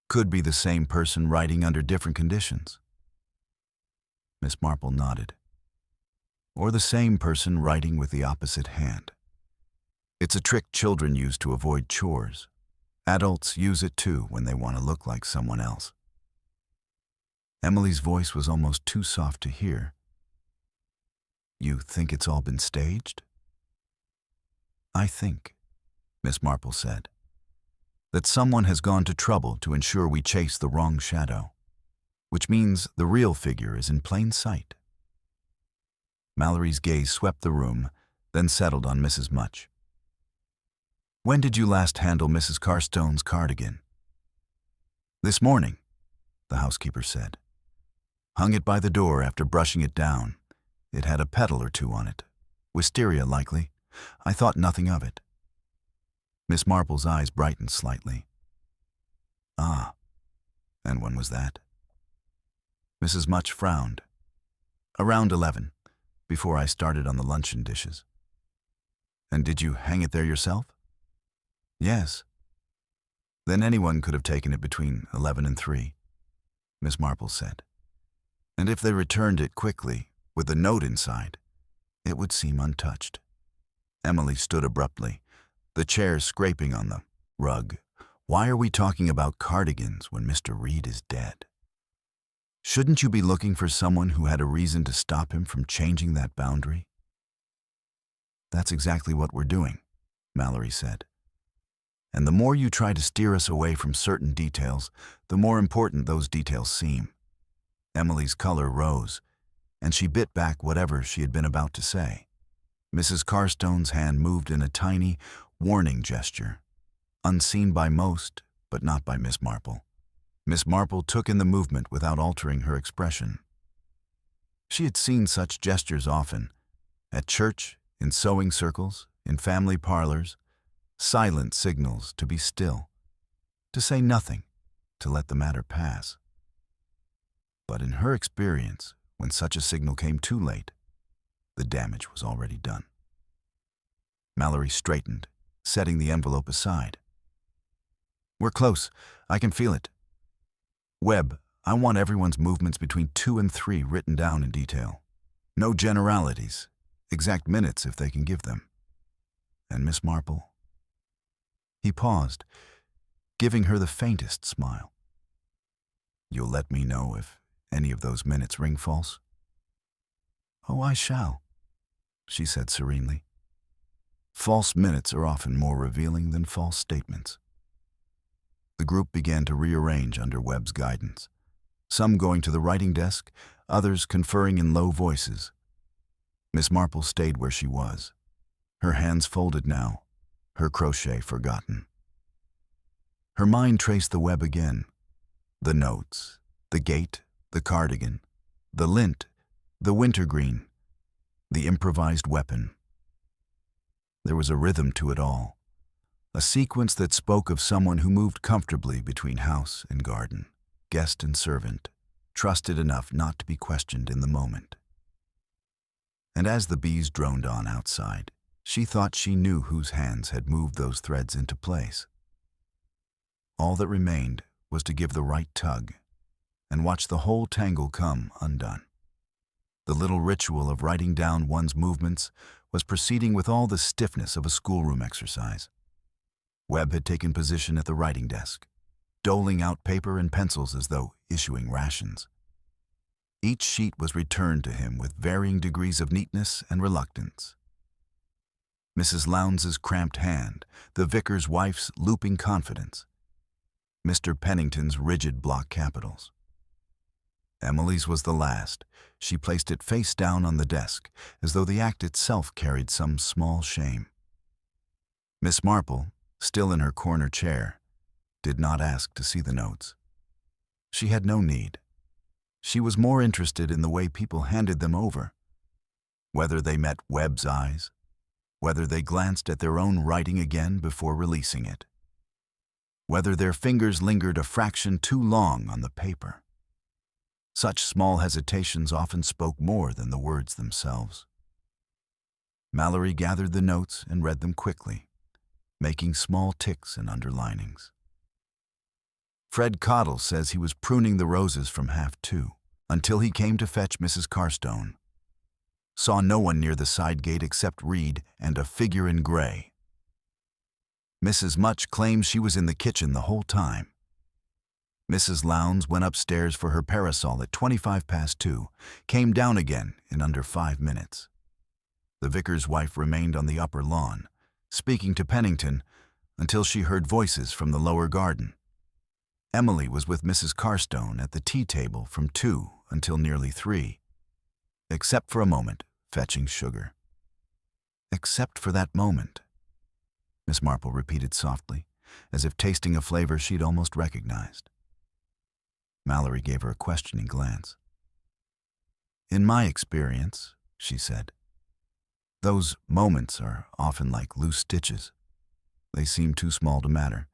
Could be the same person writing under different conditions. Miss Marple nodded. Or the same person writing with the opposite hand. It's a trick children use to avoid chores. Adults use it too when they want to look like someone else. Emily's voice was almost too soft to hear. You think it's all been staged? I think, Miss Marple said, that someone has gone to trouble to ensure we chase the wrong shadow, which means the real figure is in plain sight. Mallory's gaze swept the room, then settled on Mrs. Much. When did you last handle Mrs. Carstone's cardigan? This morning, the housekeeper said. Hung it by the door after brushing it down. It had a petal or 2 on it. Wisteria, likely. I thought nothing of it. Miss Marple's eyes brightened slightly. Ah, and when was that? Mrs. Much frowned. Around 11, before I started on the luncheon dishes. And did you hang it there yourself? Yes. Then anyone could have taken it between 11 and 3, Miss Marple said. And if they returned it quickly, with a note inside, it would seem untouched. Emily stood abruptly, the chair scraping on the rug. Why are we talking about cardigans when Mr. Reed is dead? Shouldn't you be looking for someone who had a reason to stop him from changing that boundary? That's exactly what we're doing, Mallory said. And the more you try to steer us away from certain details, the more important those details seem. Emily's color rose, and she bit back whatever she had been about to say. Mrs. Carstone's hand moved in a tiny, warning gesture, unseen by most, but not by Miss Marple. Miss Marple took in the movement without altering her expression. She had seen such gestures often, at church, in sewing circles, in family parlors, silent signals to be still, to say nothing, to let the matter pass. But in her experience, when such a signal came too late, the damage was already done. Mallory straightened, setting the envelope aside. We're close. I can feel it. Webb, I want everyone's movements between 2 and 3 written down in detail. No generalities, exact minutes if they can give them. And Miss Marple? He paused, giving her the faintest smile. You'll let me know if any of those minutes ring false? Oh, I shall, she said serenely. False minutes are often more revealing than false statements. The group began to rearrange under Webb's guidance, some going to the writing desk, others conferring in low voices. Miss Marple stayed where she was, her hands folded now, her crochet forgotten. Her mind traced the web again. The notes, the gate, the cardigan, the lint, the wintergreen, the improvised weapon. There was a rhythm to it all, a sequence that spoke of someone who moved comfortably between house and garden, guest and servant, trusted enough not to be questioned in the moment. And as the bees droned on outside, she thought she knew whose hands had moved those threads into place. All that remained was to give the right tug and watch the whole tangle come undone. The little ritual of writing down one's movements was proceeding with all the stiffness of a schoolroom exercise. Webb had taken position at the writing desk, doling out paper and pencils as though issuing rations. Each sheet was returned to him with varying degrees of neatness and reluctance. Mrs. Lowndes' cramped hand, the vicar's wife's looping confidence, Mr. Pennington's rigid block capitals. Emily's was the last. She placed it face down on the desk, as though the act itself carried some small shame. Miss Marple, still in her corner chair, did not ask to see the notes. She had no need. She was more interested in the way people handed them over, whether they met Webb's eyes, whether they glanced at their own writing again before releasing it, whether their fingers lingered a fraction too long on the paper. Such small hesitations often spoke more than the words themselves. Mallory gathered the notes and read them quickly, making small ticks and underlinings. Fred Cottle says he was pruning the roses from 1/2 until he came to fetch Mrs. Carstone. Saw no one near the side gate except Reed and a figure in gray. Mrs. Much claims she was in the kitchen the whole time. Mrs. Lowndes went upstairs for her parasol at 2:25, came down again in under 5 minutes. The vicar's wife remained on the upper lawn, speaking to Pennington until she heard voices from the lower garden. Emily was with Mrs. Carstone at the tea table from 2 until nearly 3, except for a moment, fetching sugar. Except for that moment, Miss Marple repeated softly, as if tasting a flavor she'd almost recognized. Mallory gave her a questioning glance. "In my experience," she said, "those moments are often like loose stitches. They seem too small to matter,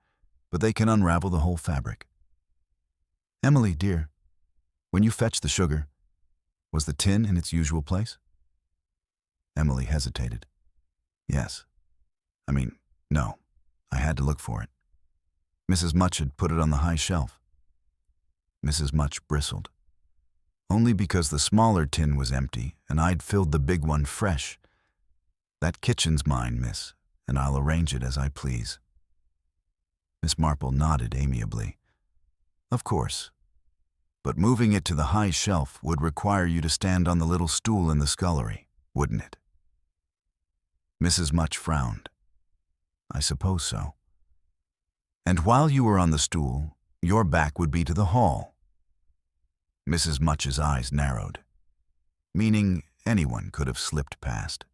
but they can unravel the whole fabric. Emily, dear, when you fetched the sugar, was the tin in its usual place?" Emily hesitated. "Yes. No. I had to look for it. Mrs. Much had put it on the high shelf." Mrs. Much bristled. "Only because the smaller tin was empty and I'd filled the big one fresh. That kitchen's mine, miss, and I'll arrange it as I please." Miss Marple nodded amiably. "Of course. But moving it to the high shelf would require you to stand on the little stool in the scullery, wouldn't it?" Mrs. Much frowned. "I suppose so. And while you were on the stool, your back would be to the hall." Mrs. Much's eyes narrowed, meaning anyone could have slipped past.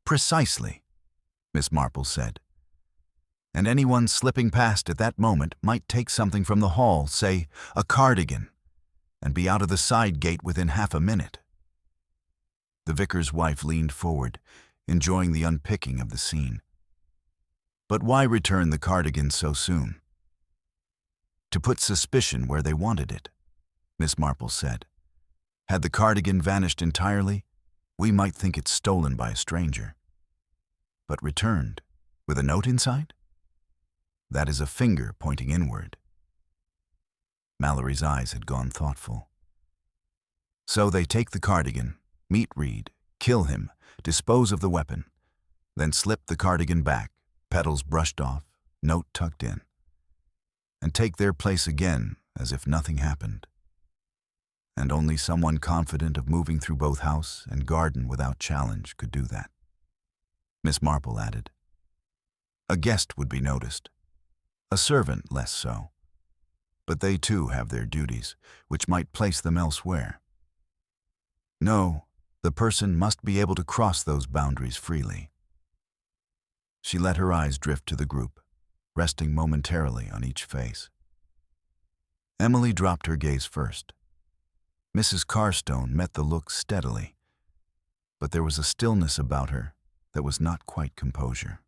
"Precisely," Miss Marple said. "And anyone slipping past at that moment might take something from the hall, say a cardigan, and be out of the side gate within 1/2 minute." The vicar's wife leaned forward, enjoying the unpicking of the scene. "But why return the cardigan so soon?" "To put suspicion where they wanted it," Miss Marple said. "Had the cardigan vanished entirely, we might think it stolen by a stranger. But returned, with a note inside? That is a finger pointing inward." Mallory's eyes had gone thoughtful. "So they take the cardigan, meet Reed, kill him, dispose of the weapon, then slip the cardigan back, petals brushed off, note tucked in, and take their place again as if nothing happened. And only someone confident of moving through both house and garden without challenge could do that." Miss Marple added, "A guest would be noticed, a servant less so, but they too have their duties, which might place them elsewhere. No, the person must be able to cross those boundaries freely." She let her eyes drift to the group, resting momentarily on each face. Emily dropped her gaze first. Mrs. Carstone met the look steadily, but there was a stillness about her that was not quite composure.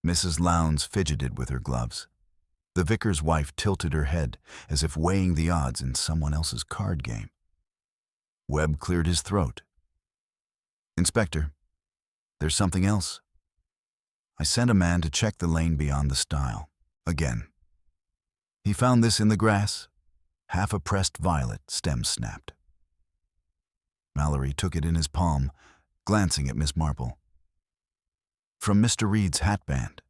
Mrs. Lowndes fidgeted with her gloves. The vicar's wife tilted her head as if weighing the odds in someone else's card game. Webb cleared his throat. "Inspector, there's something else. I sent a man to check the lane beyond the stile. Again. He found this in the grass. Half a pressed violet, stem snapped." Mallory took it in his palm, glancing at Miss Marple. "From Mr. Reed's hatband,"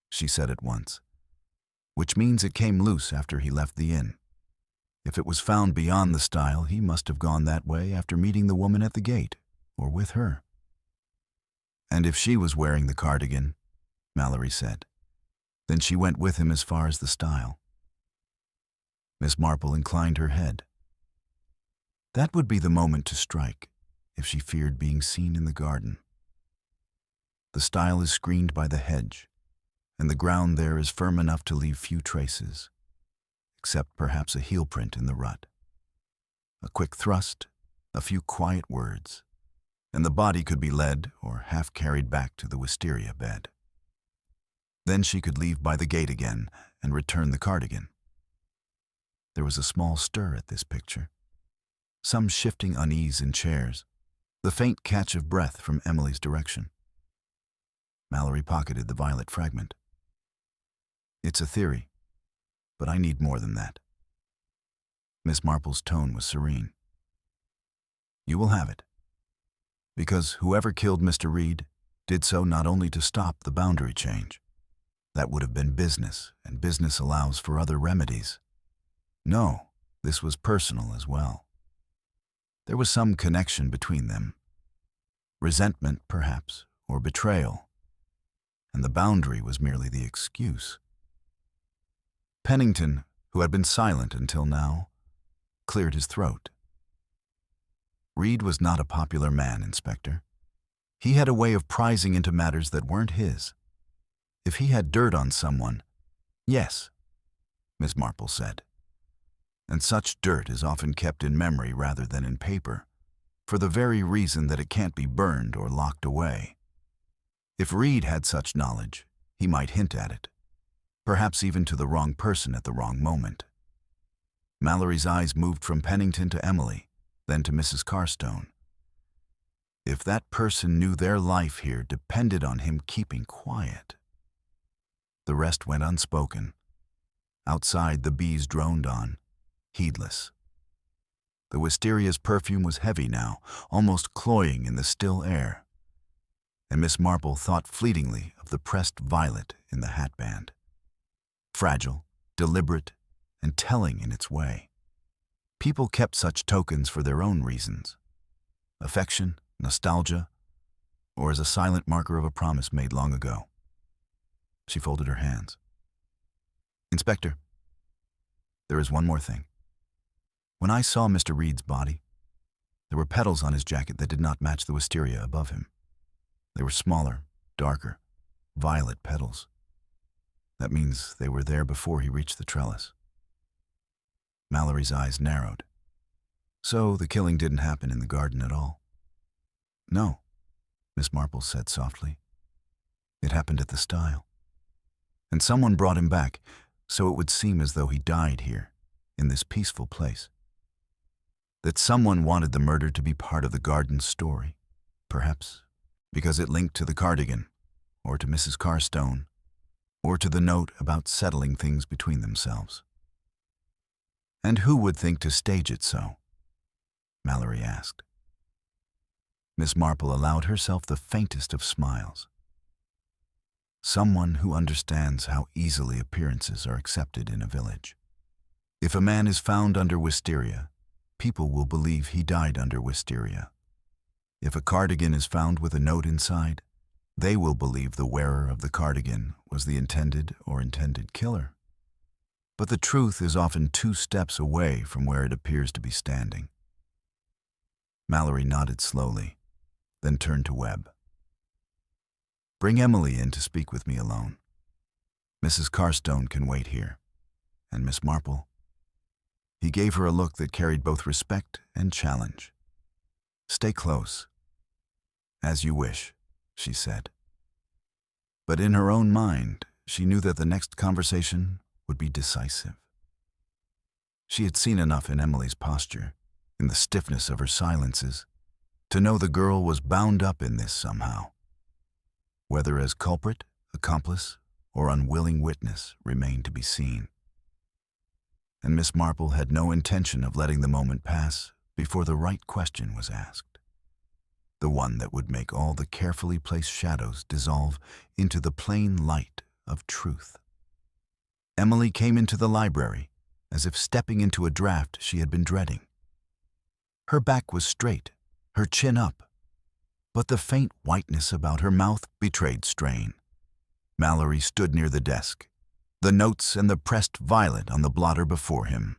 she said at once, "which means it came loose after he left the inn. If it was found beyond the stile, he must have gone that way after meeting the woman at the gate, or with her." "And if she was wearing the cardigan," Mallory said, "then she went with him as far as the stile." Miss Marple inclined her head. That would be the moment to strike, if she feared being seen in the garden. The stile is screened by the hedge, and the ground there is firm enough to leave few traces, except perhaps a heel print in the rut. A quick thrust, a few quiet words, and the body could be led or half carried back to the wisteria bed. Then she could leave by the gate again and return the cardigan. There was a small stir at this picture, some shifting unease in chairs, the faint catch of breath from Emily's direction. Mallory pocketed the violet fragment. "It's a theory, but I need more than that." Miss Marple's tone was serene. "You will have it, because whoever killed Mr. Reed did so not only to stop the boundary change. That would have been business, and business allows for other remedies. No, this was personal as well. There was some connection between them. Resentment, perhaps, or betrayal. And the boundary was merely the excuse." Pennington, who had been silent until now, cleared his throat. "Reed was not a popular man, Inspector. He had a way of prizing into matters that weren't his. If he had dirt on someone—" "Yes," Miss Marple said. "And such dirt is often kept in memory rather than in paper, for the very reason that it can't be burned or locked away. If Reed had such knowledge, he might hint at it, perhaps even to the wrong person at the wrong moment." Mallory's eyes moved from Pennington to Emily, then to Mrs. Carstone. If that person knew their life here depended on him keeping quiet. The rest went unspoken. Outside, the bees droned on, heedless. The wisteria's perfume was heavy now, almost cloying in the still air, and Miss Marple thought fleetingly of the pressed violet in the hatband. Fragile, deliberate, and telling in its way. People kept such tokens for their own reasons. Affection, nostalgia, or as a silent marker of a promise made long ago. She folded her hands. "Inspector, there is one more thing. When I saw Mr. Reed's body, there were petals on his jacket that did not match the wisteria above him. They were smaller, darker, violet petals. That means they were there before he reached the trellis." Mallory's eyes narrowed. "So the killing didn't happen in the garden at all?" "No," Miss Marple said softly. "It happened at the stile. And someone brought him back, so it would seem as though he died here, in this peaceful place. That someone wanted the murder to be part of the garden's story, perhaps because it linked to the cardigan, or to Mrs. Carstone, or to the note about settling things between themselves. And who would think to stage it so?" Mallory asked. Miss Marple allowed herself the faintest of smiles. "Someone who understands how easily appearances are accepted in a village. If a man is found under wisteria, people will believe he died under wisteria. If a cardigan is found with a note inside, they will believe the wearer of the cardigan was the intended or intended killer. But the truth is often 2 steps away from where it appears to be standing." Mallory nodded slowly, then turned to Webb. Bring Emily in to speak with me alone. Mrs. Carstone can wait here. And Miss Marple?" He gave her a look that carried both respect and challenge. "Stay close." "As you wish," she said. But in her own mind, she knew that the next conversation would be decisive. She had seen enough in Emily's posture, in the stiffness of her silences, to know the girl was bound up in this somehow. Whether as culprit, accomplice, or unwilling witness remained to be seen. And Miss Marple had no intention of letting the moment pass before the right question was asked. The one that would make all the carefully placed shadows dissolve into the plain light of truth. Emily came into the library as if stepping into a draft she had been dreading. Her back was straight, her chin up, but the faint whiteness about her mouth betrayed strain. Mallory stood near the desk, the notes and the pressed violet on the blotter before him.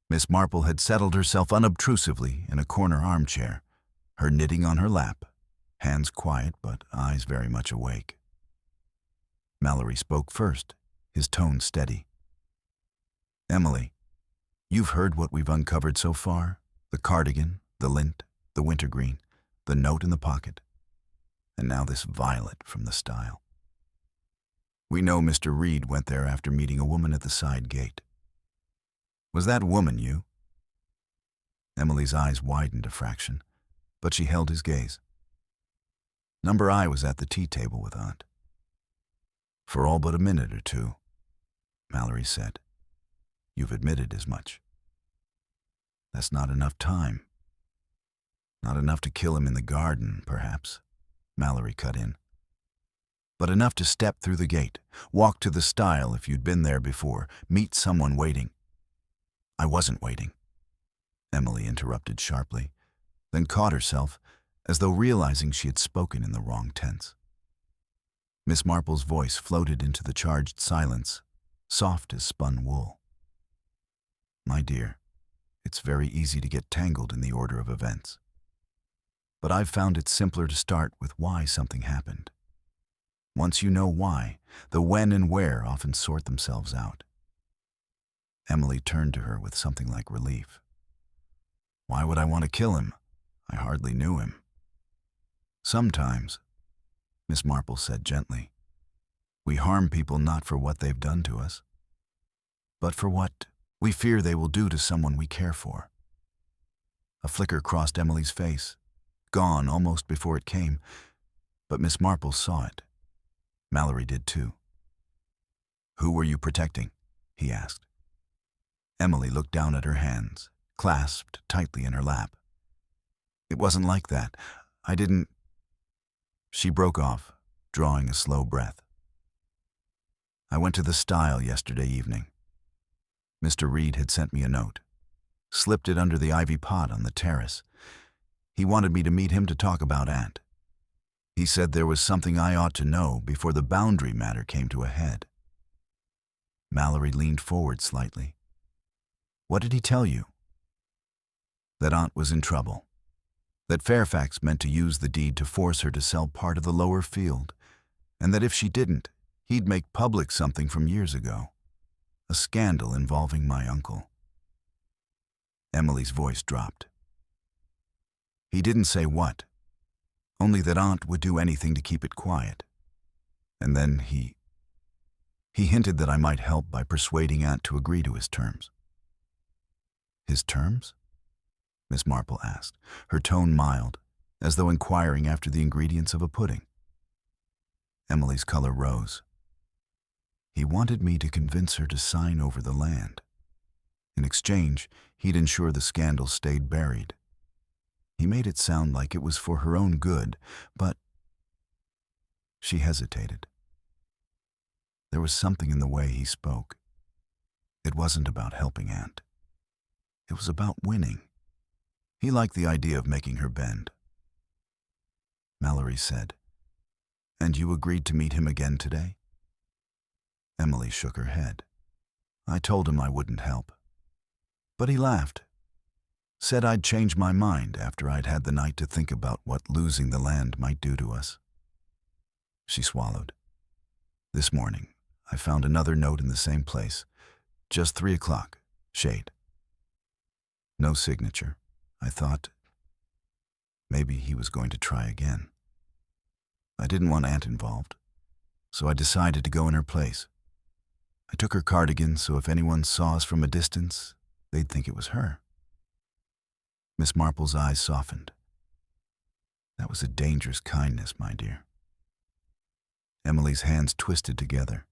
Miss Marple had settled herself unobtrusively in a corner armchair, her knitting on her lap, hands quiet but eyes very much awake. Mallory spoke first, his tone steady. "Emily, you've heard what we've uncovered so far? The cardigan, the lint, the wintergreen, the note in the pocket, and now this violet from the stile. We know Mr. Reed went there after meeting a woman at the side gate. Was that woman you?" Emily's eyes widened a fraction, but she held his gaze. "Number I was at the tea table with Aunt." "For all but a minute or two," Mallory said. "You've admitted as much." "That's not enough time." "Not enough to kill him in the garden, perhaps," Mallory cut in. "But enough to step through the gate, walk to the stile if you'd been there before, meet someone waiting." "I wasn't waiting," Emily interrupted sharply, then caught herself as though realizing she had spoken in the wrong tense. Miss Marple's voice floated into the charged silence, soft as spun wool. "My dear, it's very easy to get tangled in the order of events. But I've found it simpler to start with why something happened. Once you know why, the when and where often sort themselves out." Emily turned to her with something like relief. "Why would I want to kill him? I hardly knew him." "Sometimes," Miss Marple said gently, "we harm people not for what they've done to us, but for what we fear they will do to someone we care for." A flicker crossed Emily's face, gone almost before it came, but Miss Marple saw it. Mallory did too. "Who were you protecting?" he asked. Emily looked down at her hands, clasped tightly in her lap. "It wasn't like that. I didn't—" She broke off, drawing a slow breath. "I went to the stile yesterday evening. Mr. Reed had sent me a note. Slipped it under the ivy pot on the terrace. He wanted me to meet him to talk about Aunt. He said there was something I ought to know before the boundary matter came to a head." Mallory leaned forward slightly. "What did he tell you?" "That Aunt was in trouble. That Fairfax meant to use the deed to force her to sell part of the lower field, and that if she didn't, he'd make public something from years ago. A scandal involving my uncle." Emily's voice dropped. "He didn't say what, only that Aunt would do anything to keep it quiet. And then he hinted that I might help by persuading Aunt to agree to his terms." "His terms?" Miss Marple asked, her tone mild, as though inquiring after the ingredients of a pudding. Emily's color rose. "He wanted me to convince her to sign over the land. In exchange, he'd ensure the scandal stayed buried. He made it sound like it was for her own good, but—" She hesitated. There was something in the way he spoke. It wasn't about helping Aunt. It was about winning. He liked the idea of making her bend. Mallory said, "And you agreed to meet him again today?" Emily shook her head. "I told him I wouldn't help. But he laughed. Said I'd change my mind after I'd had the night to think about what losing the land might do to us." She swallowed. This morning, I found another note in the same place. Just 3 o'clock. Shade. No signature. I thought maybe he was going to try again. I didn't want Aunt involved, so I decided to go in her place. I took her cardigan so if anyone saw us from a distance, they'd think it was her. Miss Marple's eyes softened. That was a dangerous kindness, my dear. Emily's hands twisted together.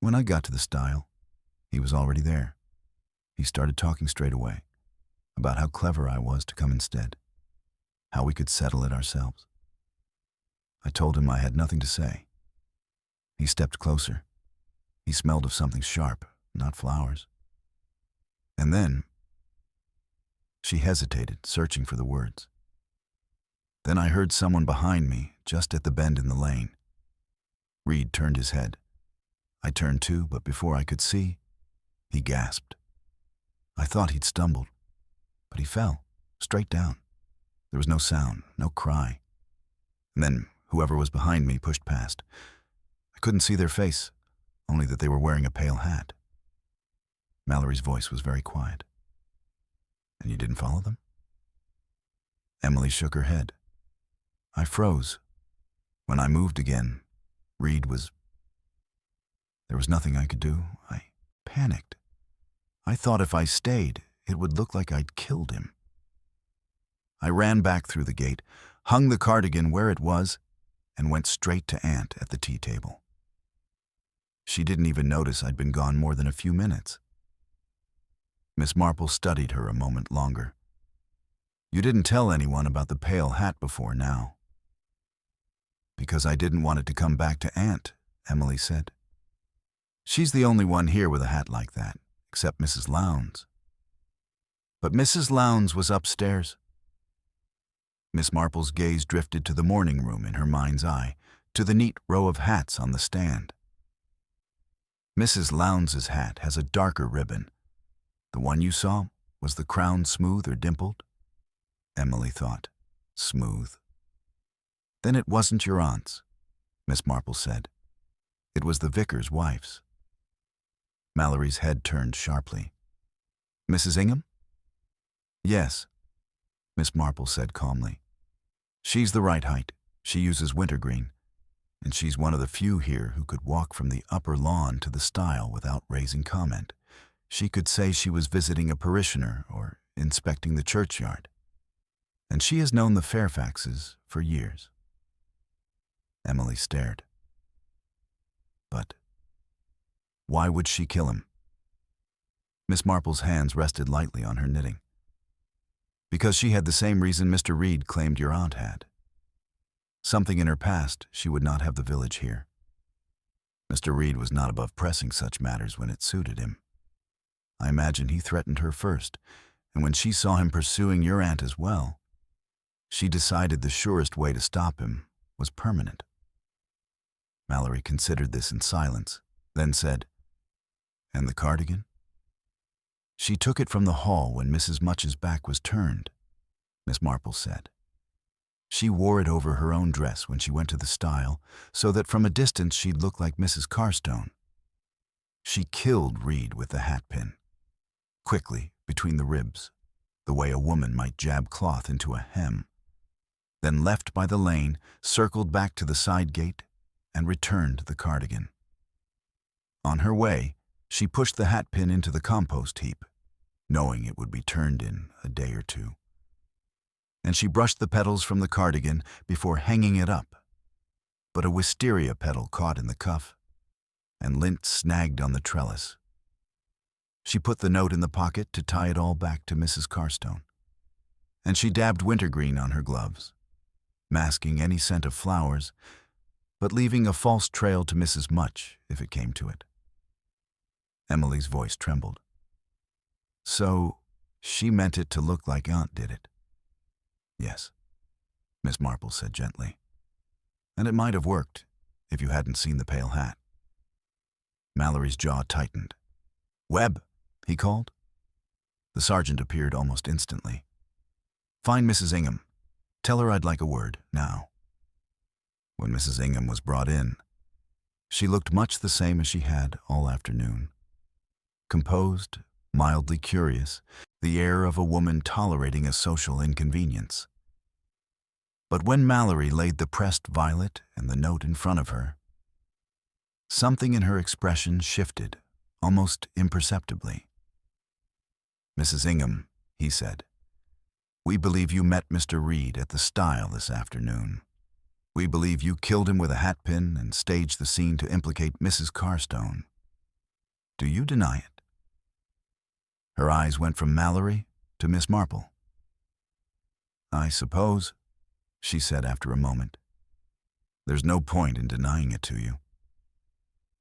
When I got to the stile, he was already there. He started talking straight away about how clever I was to come instead, how we could settle it ourselves. I told him I had nothing to say. He stepped closer. He smelled of something sharp, not flowers. And then, she hesitated, searching for the words. Then I heard someone behind me, just at the bend in the lane. Reed turned his head. I turned too, but before I could see, he gasped. I thought he'd stumbled, but he fell, straight down. There was no sound, no cry. And then whoever was behind me pushed past. I couldn't see their face, only that they were wearing a pale hat. Mallory's voice was very quiet. And you didn't follow them? Emily shook her head. I froze. When I moved again, Reed was... There was nothing I could do. I panicked. I thought if I stayed, it would look like I'd killed him. I ran back through the gate, hung the cardigan where it was, and went straight to Aunt at the tea table. She didn't even notice I'd been gone more than a few minutes. Miss Marple studied her a moment longer. You didn't tell anyone about the pale hat before now. Because I didn't want it to come back to Aunt, Emily said. She's the only one here with a hat like that, except Mrs. Lowndes. But Mrs. Lowndes was upstairs. Miss Marple's gaze drifted to the morning room in her mind's eye, to the neat row of hats on the stand. Mrs. Lowndes' hat has a darker ribbon. The one you saw, was the crown smooth or dimpled? Emily thought. Smooth. Then it wasn't your aunt's, Miss Marple said. It was the vicar's wife's. Mallory's head turned sharply. Mrs. Ingham? Yes, Miss Marple said calmly. She's the right height. She uses wintergreen, and she's one of the few here who could walk from the upper lawn to the stile without raising comment. She could say she was visiting a parishioner or inspecting the churchyard. And she has known the Fairfaxes for years. Emily stared. But why would she kill him? Miss Marple's hands rested lightly on her knitting. Because she had the same reason Mr. Reed claimed your aunt had. Something in her past she would not have the village here. Mr. Reed was not above pressing such matters when it suited him. I imagine he threatened her first, and when she saw him pursuing your aunt as well, she decided the surest way to stop him was permanent. Mallory considered this in silence, then said, And the cardigan? She took it from the hall when Mrs. Much's back was turned, Miss Marple said. She wore it over her own dress when she went to the stile, so that from a distance she'd look like Mrs. Carstone. She killed Reed with the hatpin, quickly, between the ribs, the way a woman might jab cloth into a hem, then left by the lane, circled back to the side gate, and returned the cardigan. On her way, she pushed the hatpin into the compost heap, knowing it would be turned in a day or two. And she brushed the petals from the cardigan before hanging it up. But a wisteria petal caught in the cuff, and lint snagged on the trellis. She put the note in the pocket to tie it all back to Mrs. Carstone. And she dabbed wintergreen on her gloves, masking any scent of flowers, but leaving a false trail to Mrs. Much if it came to it. Emily's voice trembled. So, she meant it to look like Aunt did it. Yes, Miss Marple said gently. And it might have worked if you hadn't seen the pale hat. Mallory's jaw tightened. Webb, he called. The sergeant appeared almost instantly. Find Mrs. Ingham. Tell her I'd like a word, now. When Mrs. Ingham was brought in, she looked much the same as she had all afternoon. Composed, mildly curious, the air of a woman tolerating a social inconvenience. But when Mallory laid the pressed violet and the note in front of her, something in her expression shifted, almost imperceptibly. "Mrs. Ingham," he said, "we believe you met Mr. Reed at the stile this afternoon. We believe you killed him with a hatpin and staged the scene to implicate Mrs. Carstone. Do you deny it?" Her eyes went from Mallory to Miss Marple. "I suppose," she said after a moment, "there's no point in denying it to you."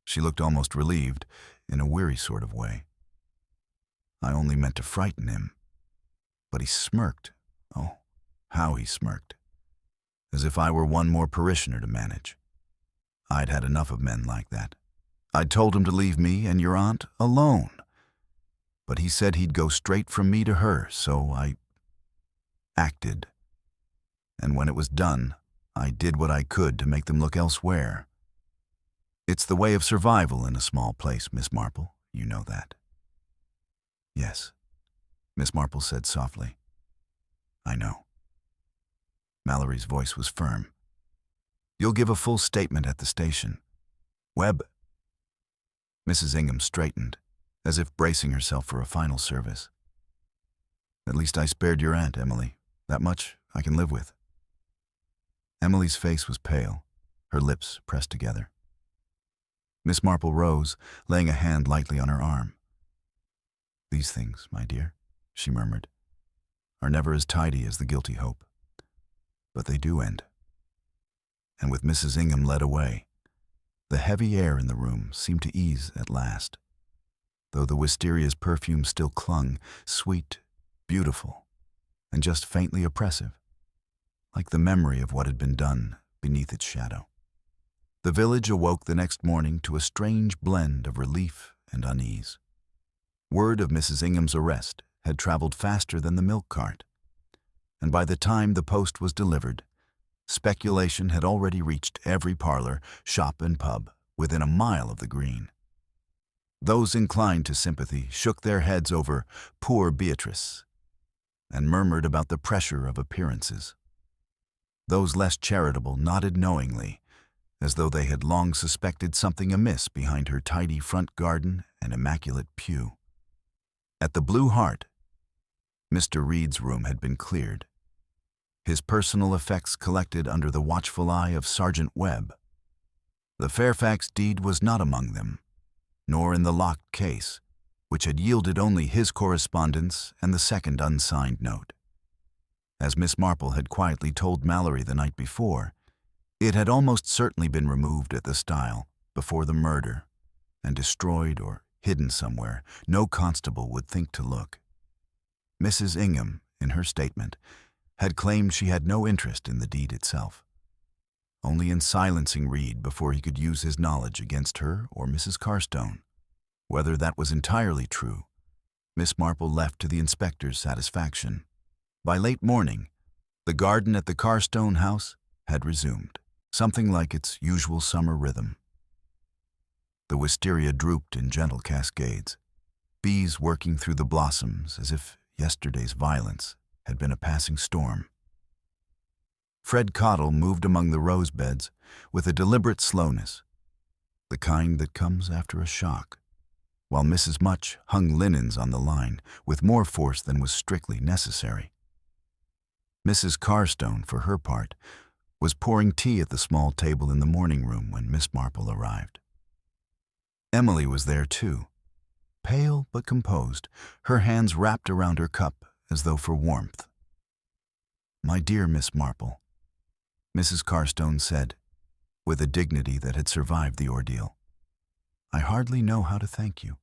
She looked almost relieved, in a weary sort of way. "I only meant to frighten him." But he smirked. Oh, how he smirked. As if I were one more parishioner to manage. I'd had enough of men like that. I'd told him to leave me and your aunt alone. But he said he'd go straight from me to her, so I acted. And when it was done, I did what I could to make them look elsewhere. It's the way of survival in a small place, Miss Marple. You know that. "Yes," Miss Marple said softly. "I know." Mallory's voice was firm. "You'll give a full statement at the station. Webb." Mrs. Ingham straightened, as if bracing herself for a final service. "At least I spared your aunt, Emily. That much I can live with." Emily's face was pale, her lips pressed together. Miss Marple rose, laying a hand lightly on her arm. "These things, my dear," she murmured, "are never as tidy as the guilty hope. But they do end." And with Mrs. Ingham led away, the heavy air in the room seemed to ease at last, though the Wisteria's perfume still clung, sweet, beautiful, and just faintly oppressive, like the memory of what had been done beneath its shadow. The village awoke the next morning to a strange blend of relief and unease. Word of Mrs. Ingham's arrest had traveled faster than the milk cart, and by the time the post was delivered, speculation had already reached every parlor, shop, and pub within a mile of the green. Those inclined to sympathy shook their heads over poor Beatrice and murmured about the pressure of appearances. Those less charitable nodded knowingly, as though they had long suspected something amiss behind her tidy front garden and immaculate pew. At the Blue Hart, Mr. Reed's room had been cleared, his personal effects collected under the watchful eye of Sergeant Webb. The Fairfax deed was not among them, nor in the locked case, which had yielded only his correspondence and the second unsigned note. As Miss Marple had quietly told Mallory the night before, it had almost certainly been removed at the stile before the murder and destroyed or hidden somewhere no constable would think to look. Mrs. Ingham, in her statement, had claimed she had no interest in the deed itself, only in silencing Reed before he could use his knowledge against her or Mrs. Carstone. Whether that was entirely true, Miss Marple left to the inspector's satisfaction. By late morning, the garden at the Carstone house had resumed, something like its usual summer rhythm. The wisteria drooped in gentle cascades, bees working through the blossoms as if yesterday's violence had been a passing storm. Fred Cottle moved among the rose beds with a deliberate slowness, the kind that comes after a shock, while Mrs. Much hung linens on the line with more force than was strictly necessary. Mrs. Carstone, for her part, was pouring tea at the small table in the morning room when Miss Marple arrived. Emily was there too, pale but composed, her hands wrapped around her cup as though for warmth. "My dear Miss Marple," Mrs. Carstone said, with a dignity that had survived the ordeal, "I hardly know how to thank you.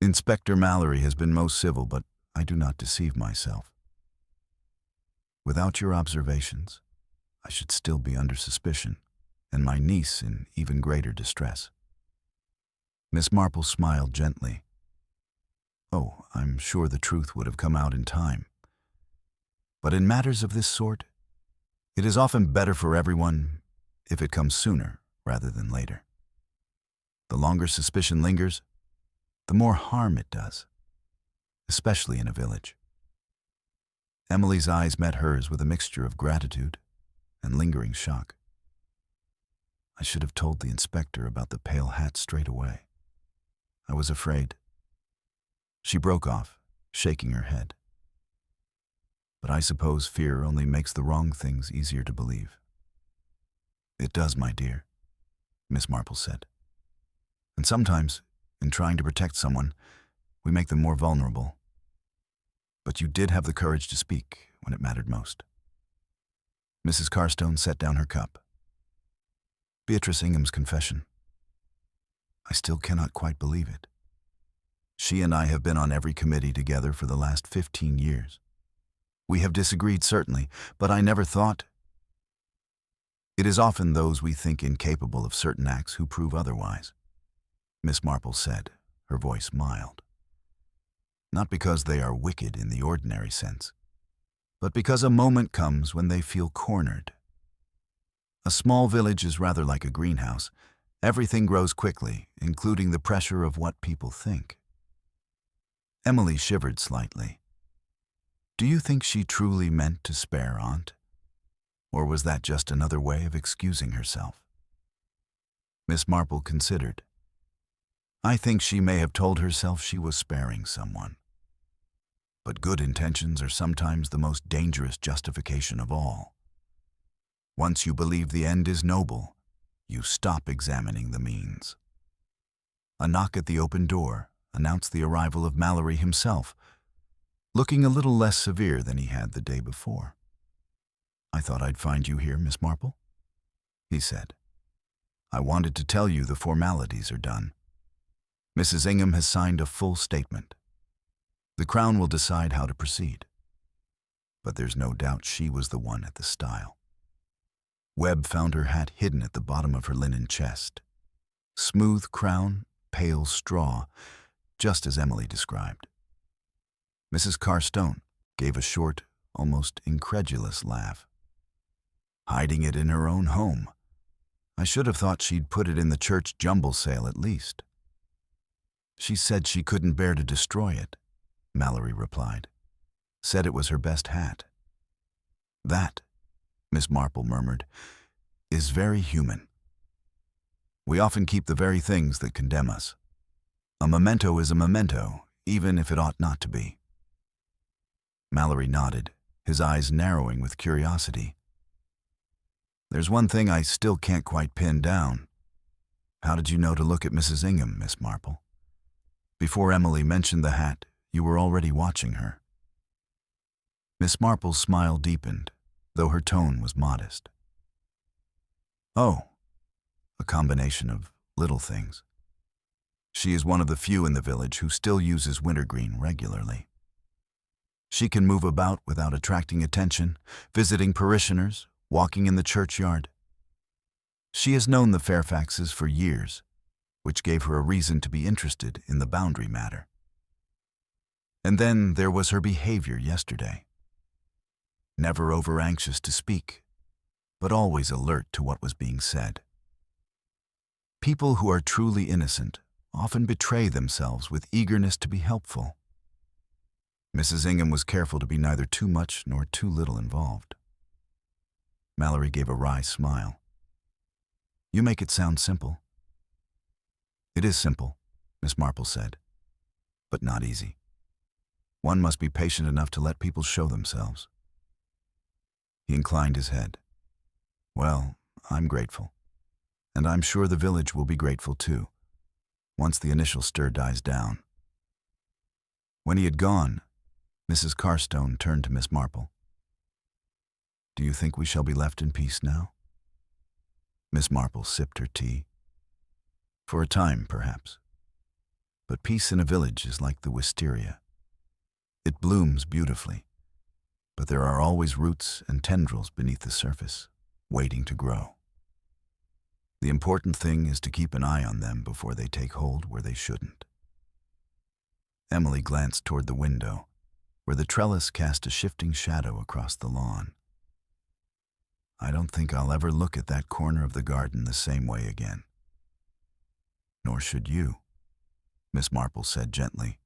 Inspector Mallory has been most civil, but I do not deceive myself. Without your observations, I should still be under suspicion, and my niece in even greater distress." Miss Marple smiled gently. "Oh, I'm sure the truth would have come out in time. But in matters of this sort, it is often better for everyone if it comes sooner rather than later. The longer suspicion lingers, the more harm it does, especially in a village. Emily's eyes met hers with a mixture of gratitude and lingering shock. I should have told the inspector about the pale hat straight away. I was afraid. She broke off, shaking her head. But I suppose fear only makes the wrong things easier to believe. It does, my dear, Miss Marple said. And sometimes, in trying to protect someone, we make them more vulnerable. But you did have the courage to speak when it mattered most. Mrs. Carstone set down her cup. Beatrice Ingham's confession. I still cannot quite believe it. She and I have been on every committee together for the last 15 years. We have disagreed, certainly, but I never thought. It is often those we think incapable of certain acts who prove otherwise, Miss Marple said, her voice mild. Not because they are wicked in the ordinary sense, but because a moment comes when they feel cornered. A small village is rather like a greenhouse. Everything grows quickly, including the pressure of what people think. Emily shivered slightly. Do you think she truly meant to spare Aunt? Or was that just another way of excusing herself? Miss Marple considered. I think she may have told herself she was sparing someone. But good intentions are sometimes the most dangerous justification of all. Once you believe the end is noble, you stop examining the means. A knock at the open door announced the arrival of Mallory himself, looking a little less severe than he had the day before. I thought I'd find you here, Miss Marple, he said. I wanted to tell you the formalities are done. Mrs. Ingham has signed a full statement. The Crown will decide how to proceed. But there's no doubt she was the one at the stile. Webb found her hat hidden at the bottom of her linen chest. Smooth crown, pale straw, just as Emily described. Mrs. Carstone gave a short, almost incredulous laugh. Hiding it in her own home. I should have thought she'd put it in the church jumble sale at least. She said she couldn't bear to destroy it, Mallory replied. Said it was her best hat. That, Miss Marple murmured, is very human. We often keep the very things that condemn us. A memento is a memento, even if it ought not to be. Mallory nodded, his eyes narrowing with curiosity. There's one thing I still can't quite pin down. How did you know to look at Mrs. Ingham, Miss Marple? Before Emily mentioned the hat, you were already watching her. Miss Marple's smile deepened, though her tone was modest. Oh, a combination of little things. She is one of the few in the village who still uses wintergreen regularly. She can move about without attracting attention, visiting parishioners, walking in the churchyard. She has known the Fairfaxes for years, which gave her a reason to be interested in the boundary matter. And then there was her behavior yesterday. Never over-anxious to speak, but always alert to what was being said. People who are truly innocent often betray themselves with eagerness to be helpful. Mrs. Ingham was careful to be neither too much nor too little involved. Mallory gave a wry smile. You make it sound simple. It is simple, Miss Marple said, but not easy. One must be patient enough to let people show themselves. He inclined his head. Well, I'm grateful. And I'm sure the village will be grateful too, once the initial stir dies down. When he had gone, Mrs. Carstone turned to Miss Marple. Do you think we shall be left in peace now? Miss Marple sipped her tea. For a time, perhaps. But peace in a village is like the wisteria. It blooms beautifully, but there are always roots and tendrils beneath the surface, waiting to grow. The important thing is to keep an eye on them before they take hold where they shouldn't. Emily glanced toward the window, where the trellis cast a shifting shadow across the lawn. I don't think I'll ever look at that corner of the garden the same way again." "Nor should you," Miss Marple said gently.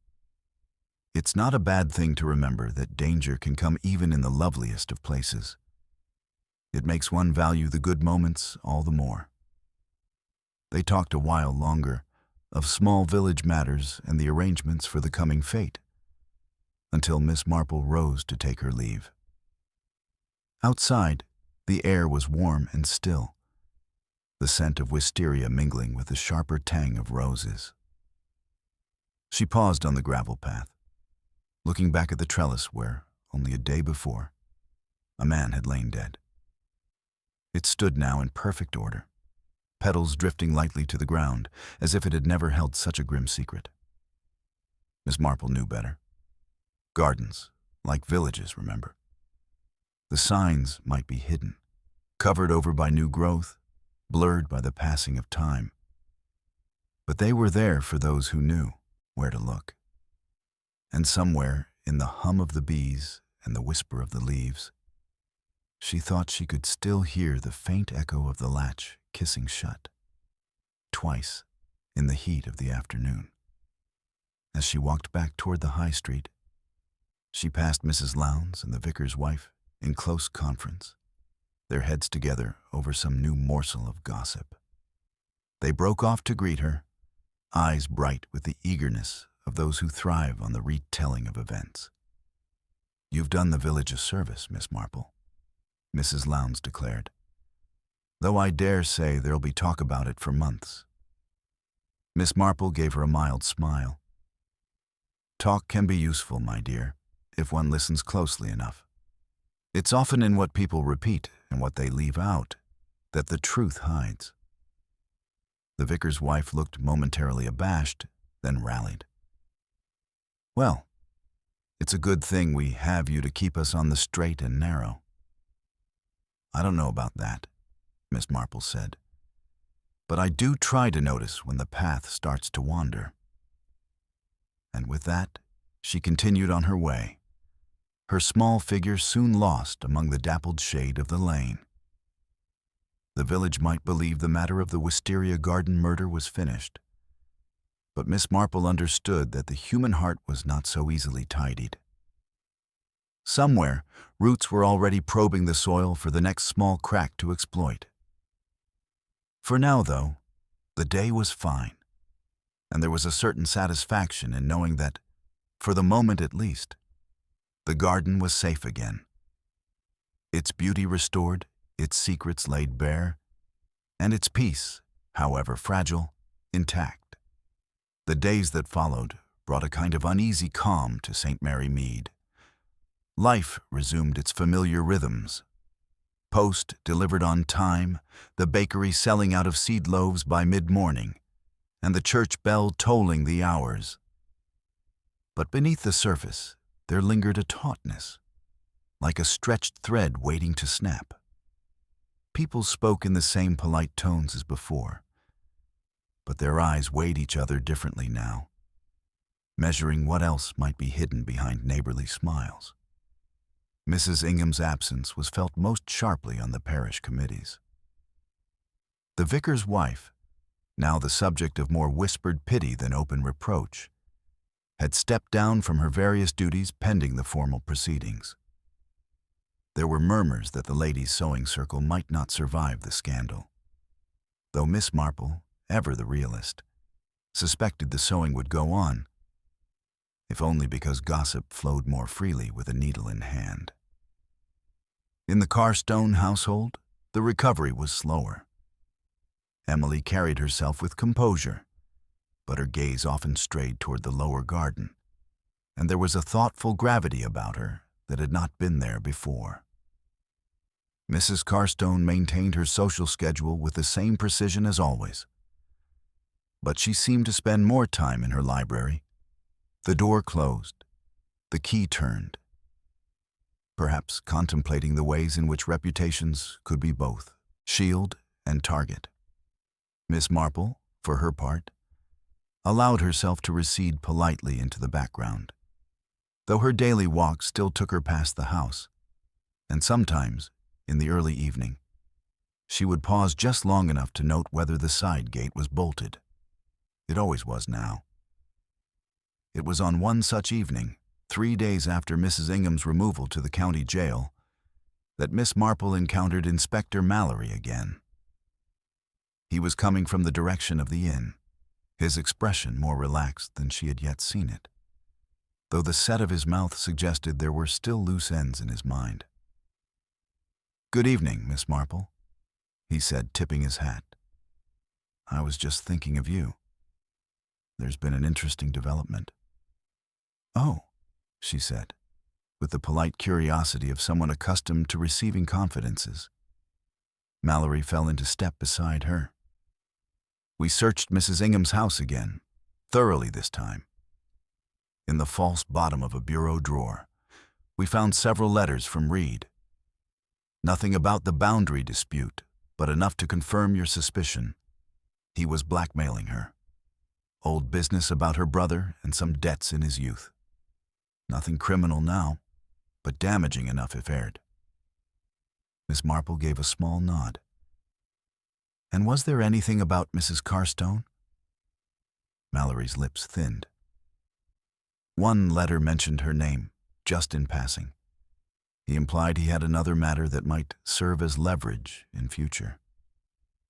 "It's not a bad thing to remember that danger can come even in the loveliest of places. It makes one value the good moments all the more." They talked a while longer, of small village matters and the arrangements for the coming fete, until Miss Marple rose to take her leave. Outside, the air was warm and still, the scent of wisteria mingling with the sharper tang of roses. She paused on the gravel path, looking back at the trellis where, only a day before, a man had lain dead. It stood now in perfect order, petals drifting lightly to the ground, as if it had never held such a grim secret. Miss Marple knew better. Gardens, like villages, remember. The signs might be hidden, covered over by new growth, blurred by the passing of time. But they were there for those who knew where to look. And somewhere, in the hum of the bees and the whisper of the leaves, she thought she could still hear the faint echo of the latch kissing shut, twice in the heat of the afternoon. As she walked back toward the high street, she passed Mrs. Lowndes and the vicar's wife in close conference, their heads together over some new morsel of gossip. They broke off to greet her, eyes bright with the eagerness of those who thrive on the retelling of events. "You've done the village a service, Miss Marple," Mrs. Lowndes declared, "though I dare say there'll be talk about it for months." Miss Marple gave her a mild smile. "Talk can be useful, my dear, if one listens closely enough. It's often in what people repeat and what they leave out that the truth hides." The vicar's wife looked momentarily abashed, then rallied. "Well, it's a good thing we have you to keep us on the straight and narrow." "I don't know about that," Miss Marple said, "but I do try to notice when the path starts to wander." And with that, she continued on her way, her small figure soon lost among the dappled shade of the lane. The village might believe the matter of the Wisteria Garden Murder was finished, but Miss Marple understood that the human heart was not so easily tidied. Somewhere, roots were already probing the soil for the next small crack to exploit. For now, though, the day was fine, and there was a certain satisfaction in knowing that, for the moment at least, the garden was safe again. Its beauty restored, its secrets laid bare, and its peace, however fragile, intact. The days that followed brought a kind of uneasy calm to St. Mary Mead. Life resumed its familiar rhythms. Post delivered on time, the bakery selling out of seed loaves by mid-morning, and the church bell tolling the hours. But beneath the surface, there lingered a tautness, like a stretched thread waiting to snap. People spoke in the same polite tones as before, but their eyes weighed each other differently now, measuring what else might be hidden behind neighborly smiles. Mrs. Ingham's absence was felt most sharply on the parish committees. The vicar's wife, now the subject of more whispered pity than open reproach, had stepped down from her various duties pending the formal proceedings. There were murmurs that the ladies' sewing circle might not survive the scandal, though Miss Marple, ever the realist, suspected the sewing would go on, if only because gossip flowed more freely with a needle in hand. In the Carstone household, the recovery was slower. Emily carried herself with composure, but her gaze often strayed toward the lower garden, and there was a thoughtful gravity about her that had not been there before. Mrs. Carstone maintained her social schedule with the same precision as always, but she seemed to spend more time in her library. The door closed, the key turned, perhaps contemplating the ways in which reputations could be both shield and target. Miss Marple, for her part, allowed herself to recede politely into the background, though her daily walk still took her past the house, and sometimes, in the early evening, She would pause just long enough to note whether the side gate was bolted. It always was now. It was on one such evening, 3 days after Mrs. Ingham's removal to the county jail, that Miss Marple encountered Inspector Mallory again. He was coming from the direction of the inn, his expression more relaxed than she had yet seen it, though the set of his mouth suggested there were still loose ends in his mind. "Good evening, Miss Marple," he said, tipping his hat. "I was just thinking of you. There's been an interesting development." "Oh," she said, with the polite curiosity of someone accustomed to receiving confidences. Mallory fell into step beside her. "We searched Mrs. Ingham's house again, thoroughly this time. In the false bottom of a bureau drawer, we found several letters from Reed. Nothing about the boundary dispute, but enough to confirm your suspicion. He was blackmailing her. Old business about her brother and some debts in his youth. Nothing criminal now, but damaging enough if aired." Miss Marple gave a small nod. "And was there anything about Mrs. Carstone?" Mallory's lips thinned. "One letter mentioned her name, just in passing. He implied he had another matter that might serve as leverage in future.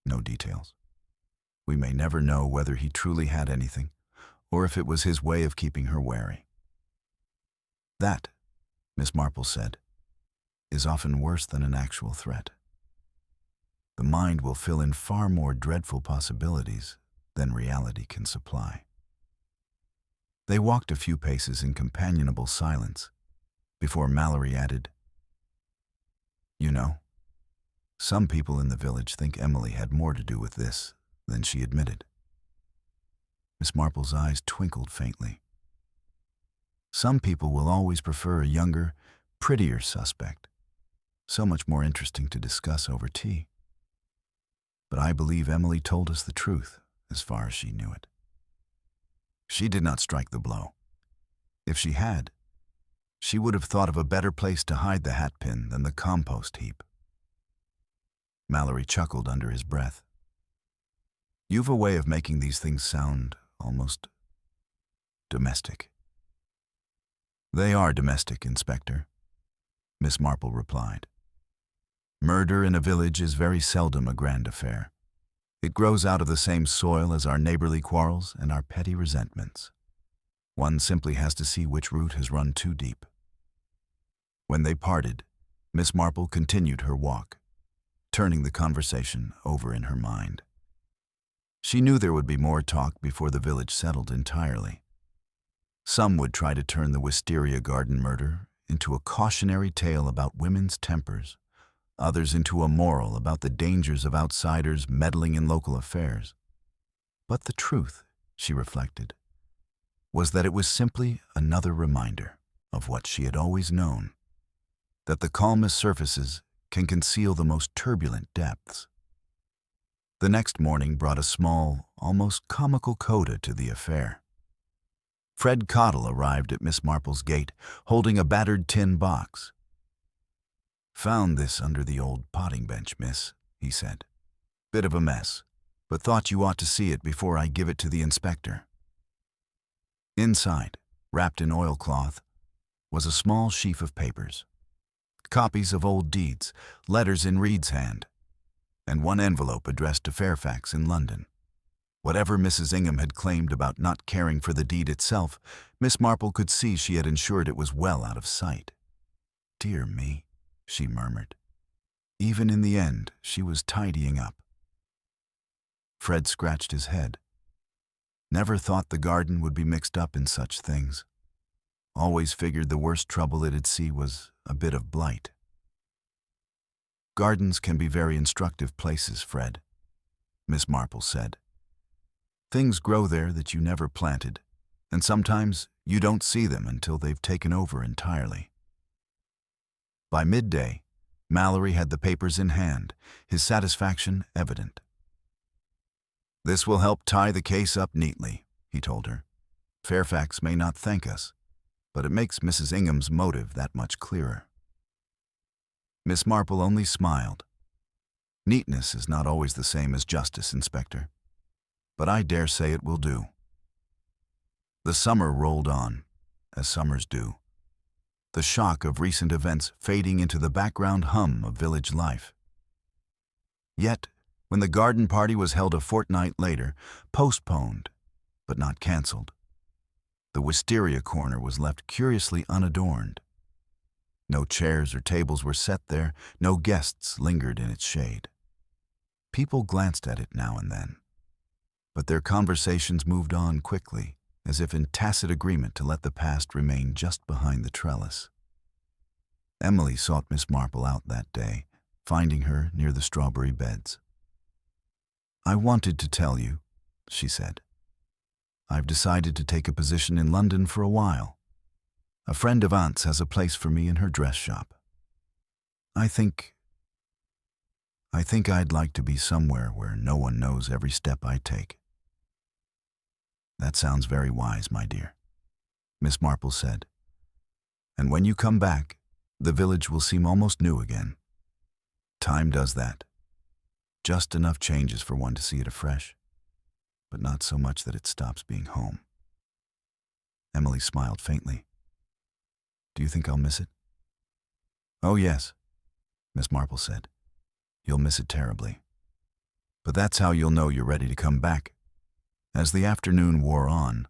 No details. We may never know whether he truly had anything, or if it was his way of keeping her wary. That," Miss Marple said, "is often worse than an actual threat. The mind will fill in far more dreadful possibilities than reality can supply." They walked a few paces in companionable silence before Mallory added, "You know, some people in the village think Emily had more to do with this than she admitted." Miss Marple's eyes twinkled faintly. "Some people will always prefer a younger, prettier suspect, so much more interesting to discuss over tea. But I believe Emily told us the truth, as far as she knew it. She did not strike the blow. If she had, she would have thought of a better place to hide the hatpin than the compost heap." Mallory chuckled under his breath. "You've a way of making these things sound almost domestic." "They are domestic, Inspector," Miss Marple replied. "Murder in a village is very seldom a grand affair. It grows out of the same soil as our neighborly quarrels and our petty resentments. One simply has to see which root has run too deep." When they parted, Miss Marple continued her walk, turning the conversation over in her mind. She knew there would be more talk before the village settled entirely. Some would try to turn the Wisteria Garden Murder into a cautionary tale about women's tempers, others into a moral about the dangers of outsiders meddling in local affairs. But the truth, she reflected, was that it was simply another reminder of what she had always known, that the calmest surfaces can conceal the most turbulent depths. The next morning brought a small, almost comical coda to the affair. Fred Cottle arrived at Miss Marple's gate, holding a battered tin box. "Found this under the old potting bench, miss," he said. "Bit of a mess, but thought you ought to see it before I give it to the inspector." Inside, wrapped in oilcloth, was a small sheaf of papers. Copies of old deeds, letters in Reed's hand, and one envelope addressed to Fairfax in London. Whatever Mrs. Ingham had claimed about not caring for the deed itself, Miss Marple could see she had ensured it was well out of sight. "Dear me," she murmured. Even in the end, she was tidying up. Fred scratched his head. Never thought the garden would be mixed up in such things. Always figured the worst trouble it'd see was a bit of blight. "Gardens can be very instructive places, Fred," Miss Marple said. "Things grow there that you never planted, and sometimes you don't see them until they've taken over entirely." By midday, Mallory had the papers in hand, his satisfaction evident. "This will help tie the case up neatly," he told her. "Fairfax may not thank us, but it makes Mrs. Ingham's motive that much clearer." Miss Marple only smiled. Neatness is not always the same as justice, Inspector, but I dare say it will do. The summer rolled on, as summers do, the shock of recent events fading into the background hum of village life. Yet, when the garden party was held a fortnight later, postponed, but not cancelled, the Wisteria corner was left curiously unadorned. No chairs or tables were set there, no guests lingered in its shade. People glanced at it now and then, but their conversations moved on quickly, as if in tacit agreement to let the past remain just behind the trellis. Emily sought Miss Marple out that day, finding her near the strawberry beds. "I wanted to tell you," she said. "I've decided to take a position in London for a while. A friend of Aunt's has a place for me in her dress shop. I think I'd like to be somewhere where no one knows every step I take." "That sounds very wise, my dear," Miss Marple said. "And when you come back, the village will seem almost new again. Time does that. Just enough changes for one to see it afresh, but not so much that it stops being home." Emily smiled faintly. "Do you think I'll miss it?" "Oh, yes," Miss Marple said. "You'll miss it terribly. But that's how you'll know you're ready to come back." As the afternoon wore on,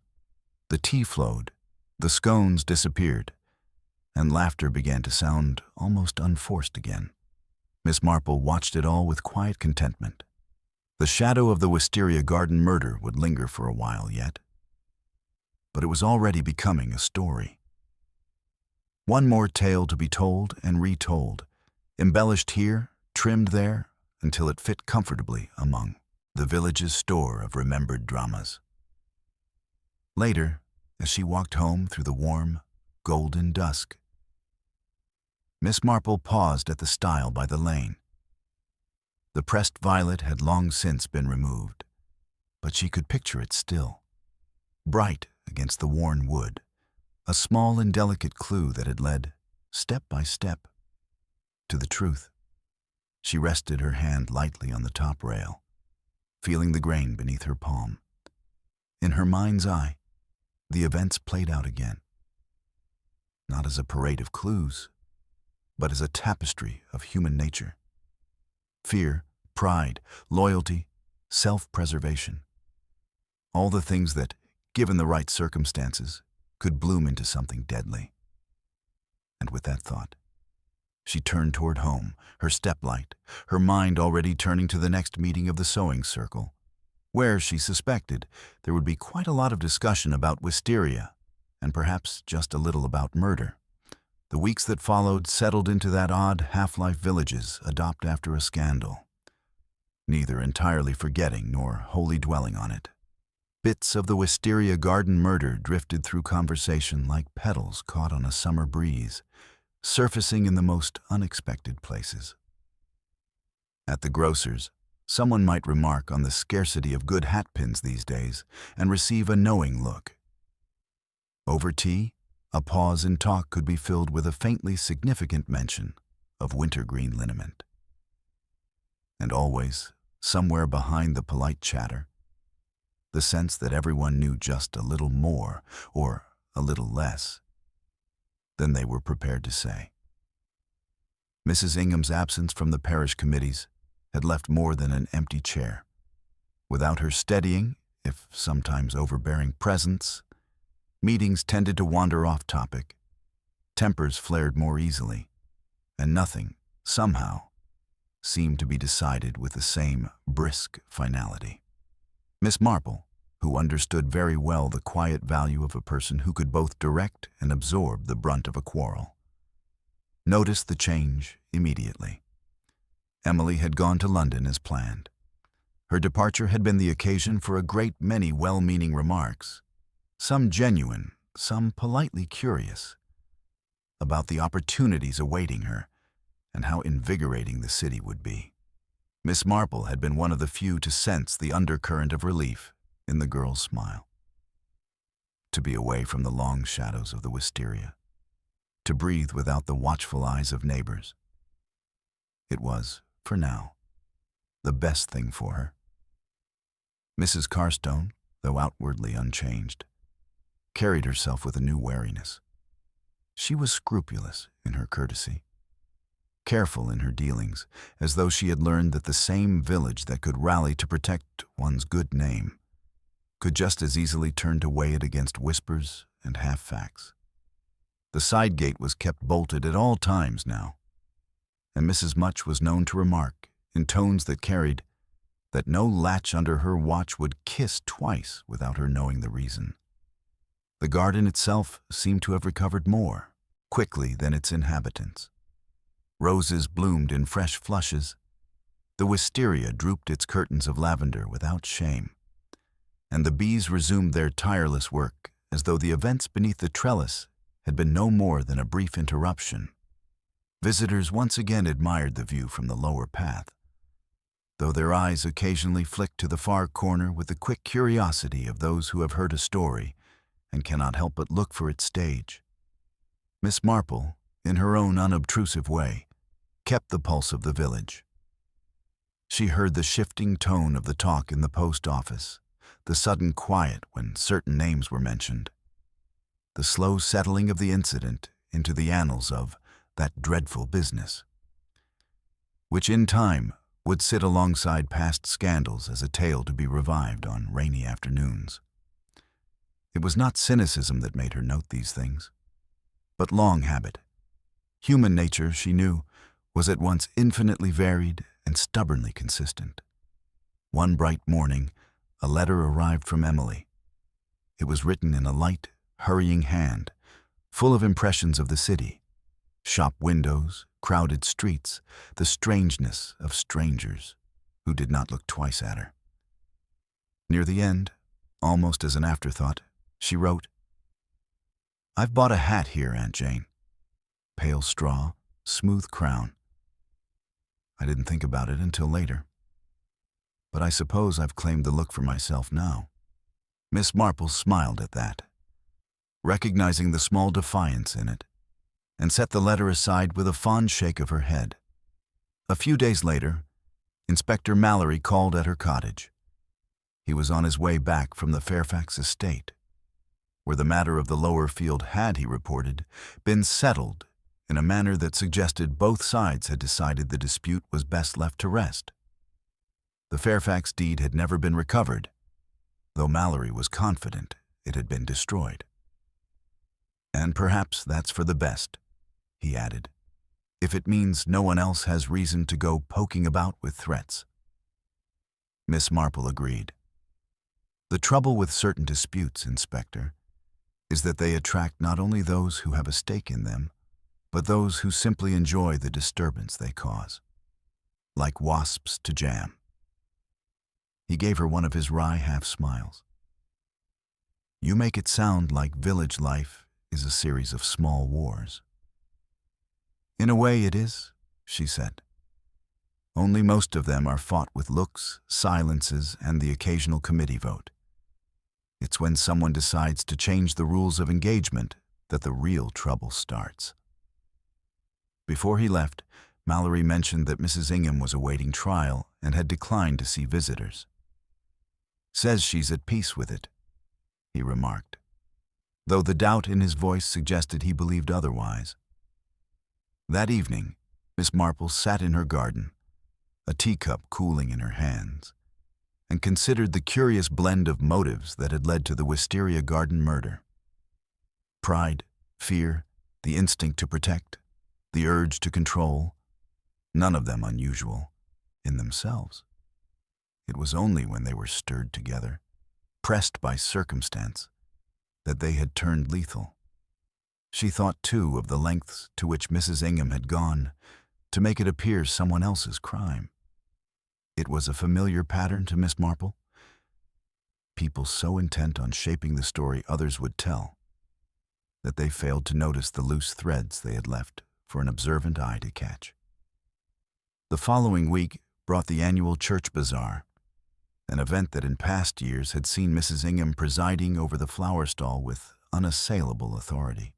the tea flowed, the scones disappeared, and laughter began to sound almost unforced again. Miss Marple watched it all with quiet contentment. The shadow of the Wisteria Garden Murder would linger for a while yet, but it was already becoming a story. One more tale to be told and retold, embellished here, trimmed there, until it fit comfortably among the village's store of remembered dramas. Later, as she walked home through the warm, golden dusk, Miss Marple paused at the stile by the lane. The pressed violet had long since been removed, but she could picture it still, bright against the worn wood, a small and delicate clue that had led, step by step, to the truth. She rested her hand lightly on the top rail, feeling the grain beneath her palm. In her mind's eye, the events played out again, not as a parade of clues, but as a tapestry of human nature. Fear, pride, loyalty, self-preservation. All the things that, given the right circumstances, could bloom into something deadly. And with that thought, she turned toward home, her step light, her mind already turning to the next meeting of the sewing circle, where, she suspected, there would be quite a lot of discussion about wisteria, and perhaps just a little about murder. The weeks that followed settled into that odd half-life villages adopt after a scandal, neither entirely forgetting nor wholly dwelling on it. Bits of the Wisteria Garden Murder drifted through conversation like petals caught on a summer breeze, surfacing in the most unexpected places. At the grocer's, someone might remark on the scarcity of good hat pins these days and receive a knowing look. Over tea, a pause in talk could be filled with a faintly significant mention of wintergreen liniment. And always, somewhere behind the polite chatter, the sense that everyone knew just a little more, or a little less, than they were prepared to say. Mrs. Ingham's absence from the parish committees had left more than an empty chair. Without her steadying, if sometimes overbearing presence, meetings tended to wander off topic, tempers flared more easily, and nothing, somehow, seemed to be decided with the same brisk finality. Miss Marple, who understood very well the quiet value of a person who could both direct and absorb the brunt of a quarrel, noticed the change immediately. Emily had gone to London as planned. Her departure had been the occasion for a great many well-meaning remarks, some genuine, some politely curious, about the opportunities awaiting her and how invigorating the city would be. Miss Marple had been one of the few to sense the undercurrent of relief in the girl's smile. To be away from the long shadows of the wisteria, to breathe without the watchful eyes of neighbors. It was, for now, the best thing for her. Mrs. Carstone, though outwardly unchanged, carried herself with a new wariness. She was scrupulous in her courtesy, careful in her dealings, as though she had learned that the same village that could rally to protect one's good name could just as easily turn to weigh it against whispers and half-facts. The side gate was kept bolted at all times now, and Mrs. Much was known to remark, in tones that carried, that no latch under her watch would kiss twice without her knowing the reason. The garden itself seemed to have recovered more quickly than its inhabitants. Roses bloomed in fresh flushes. The wisteria drooped its curtains of lavender without shame, and the bees resumed their tireless work as though the events beneath the trellis had been no more than a brief interruption. Visitors once again admired the view from the lower path, though their eyes occasionally flicked to the far corner with the quick curiosity of those who have heard a story and cannot help but look for its stage. Miss Marple, in her own unobtrusive way, kept the pulse of the village. She heard the shifting tone of the talk in the post office, the sudden quiet when certain names were mentioned, the slow settling of the incident into the annals of that dreadful business, which in time would sit alongside past scandals as a tale to be revived on rainy afternoons. It was not cynicism that made her note these things, but long habit. Human nature, she knew, was at once infinitely varied and stubbornly consistent. One bright morning, a letter arrived from Emily. It was written in a light, hurrying hand, full of impressions of the city, shop windows, crowded streets, the strangeness of strangers who did not look twice at her. Near the end, almost as an afterthought, she wrote, "I've bought a hat here, Aunt Jane. Pale straw, smooth crown. I didn't think about it until later, but I suppose I've claimed the look for myself now." Miss Marple smiled at that, recognizing the small defiance in it, and set the letter aside with a fond shake of her head. A few days later, Inspector Mallory called at her cottage. He was on his way back from the Fairfax estate, where the matter of the lower field had, he reported, been settled in a manner that suggested both sides had decided the dispute was best left to rest. The Fairfax deed had never been recovered, though Mallory was confident it had been destroyed. "And perhaps that's for the best," he added, "if it means no one else has reason to go poking about with threats." Miss Marple agreed. "The trouble with certain disputes, Inspector, is that they attract not only those who have a stake in them, but those who simply enjoy the disturbance they cause, like wasps to jam." He gave her one of his wry half-smiles. "You make it sound like village life is a series of small wars." "In a way it is," she said. "Only most of them are fought with looks, silences, and the occasional committee vote. It's when someone decides to change the rules of engagement that the real trouble starts." Before he left, Mallory mentioned that Mrs. Ingham was awaiting trial and had declined to see visitors. "Says she's at peace with it," he remarked, though the doubt in his voice suggested he believed otherwise. That evening, Miss Marple sat in her garden, a teacup cooling in her hands, and considered the curious blend of motives that had led to the Wisteria Garden Murder. Pride, fear, the instinct to protect, the urge to control, none of them unusual in themselves. It was only when they were stirred together, pressed by circumstance, that they had turned lethal. She thought, too, of the lengths to which Mrs. Ingham had gone to make it appear someone else's crime. It was a familiar pattern to Miss Marple. People so intent on shaping the story others would tell that they failed to notice the loose threads they had left for an observant eye to catch. The following week brought the annual church bazaar, an event that in past years had seen Mrs. Ingham presiding over the flower stall with unassailable authority.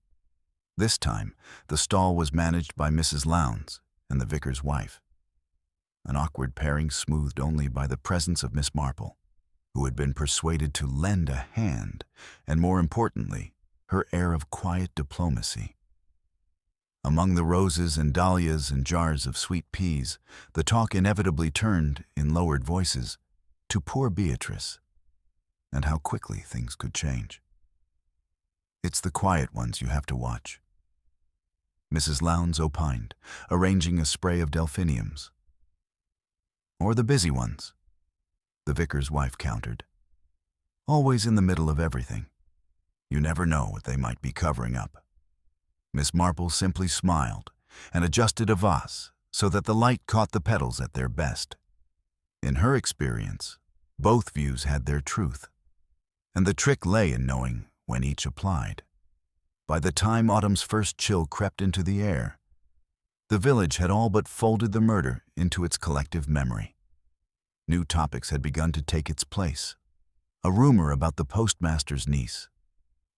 This time, the stall was managed by Mrs. Lowndes and the vicar's wife. an awkward pairing smoothed only by the presence of Miss Marple, who had been persuaded to lend a hand, and more importantly, her air of quiet diplomacy. Among the roses and dahlias and jars of sweet peas, the talk inevitably turned, in lowered voices, to poor Beatrice, and how quickly things could change. "It's the quiet ones you have to watch," Mrs. Lowndes opined, arranging a spray of delphiniums. "Or the busy ones," the vicar's wife countered. "Always in the middle of everything. You never know what they might be covering up." Miss Marple simply smiled and adjusted a vase so that the light caught the petals at their best. In her experience, both views had their truth, and the trick lay in knowing when each applied. By the time autumn's first chill crept into the air, the village had all but folded the murder into its collective memory. New topics had begun to take its place. A rumor about the postmaster's niece,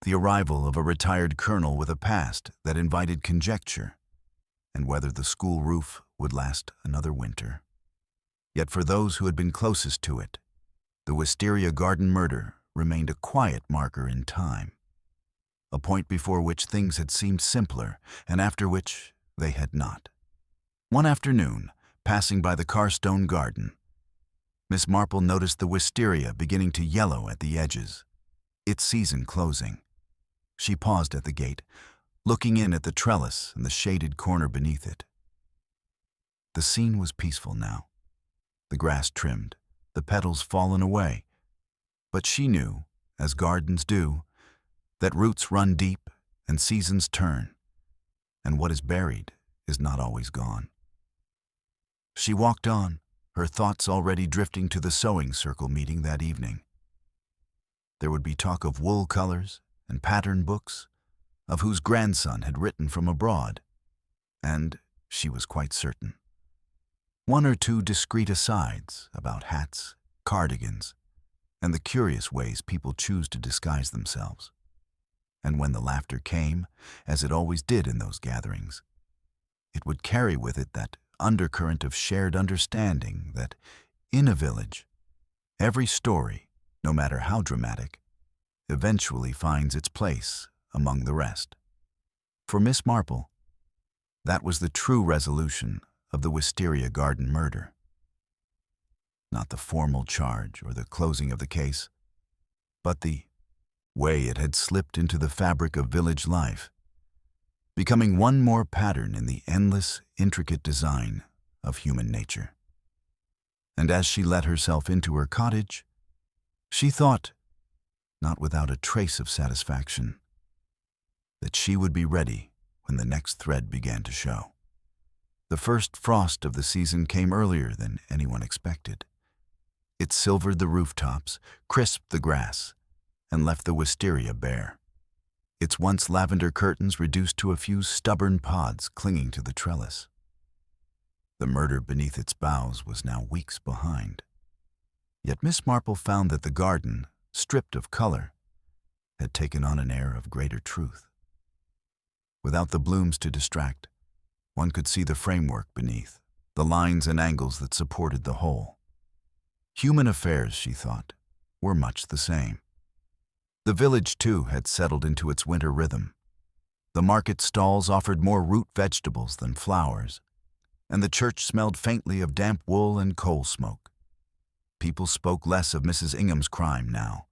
the arrival of a retired colonel with a past that invited conjecture, and whether the school roof would last another winter. Yet for those who had been closest to it, the Wisteria Garden Murder remained a quiet marker in time, a point before which things had seemed simpler and after which they had not. One afternoon, passing by the Carstone garden, Miss Marple noticed the wisteria beginning to yellow at the edges, its season closing. She paused at the gate, looking in at the trellis and the shaded corner beneath it. The scene was peaceful now, the grass trimmed, the petals fallen away. But she knew, as gardens do, that roots run deep and seasons turn, and what is buried is not always gone. She walked on, her thoughts already drifting to the sewing circle meeting that evening. There would be talk of wool colors and pattern books, of whose grandson had written from abroad, and, she was quite certain, one or two discreet asides about hats, cardigans, and the curious ways people choose to disguise themselves. And when the laughter came, as it always did in those gatherings, it would carry with it that undercurrent of shared understanding that, in a village, every story, no matter how dramatic, eventually finds its place among the rest. For Miss Marple, that was the true resolution of the Wisteria Garden Murder. Not the formal charge or the closing of the case, but the way it had slipped into the fabric of village life, becoming one more pattern in the endless, intricate design of human nature. And as she let herself into her cottage, she thought, not without a trace of satisfaction, that she would be ready when the next thread began to show. The first frost of the season came earlier than anyone expected. It silvered the rooftops, crisped the grass, and left the wisteria bare, its once lavender curtains reduced to a few stubborn pods clinging to the trellis. The murder beneath its boughs was now weeks behind. Yet Miss Marple found that the garden, stripped of color, had taken on an air of greater truth. Without the blooms to distract, one could see the framework beneath, the lines and angles that supported the whole. Human affairs, she thought, were much the same. The village, too, had settled into its winter rhythm. The market stalls offered more root vegetables than flowers, and the church smelled faintly of damp wool and coal smoke. People spoke less of Mrs. Ingham's crime now,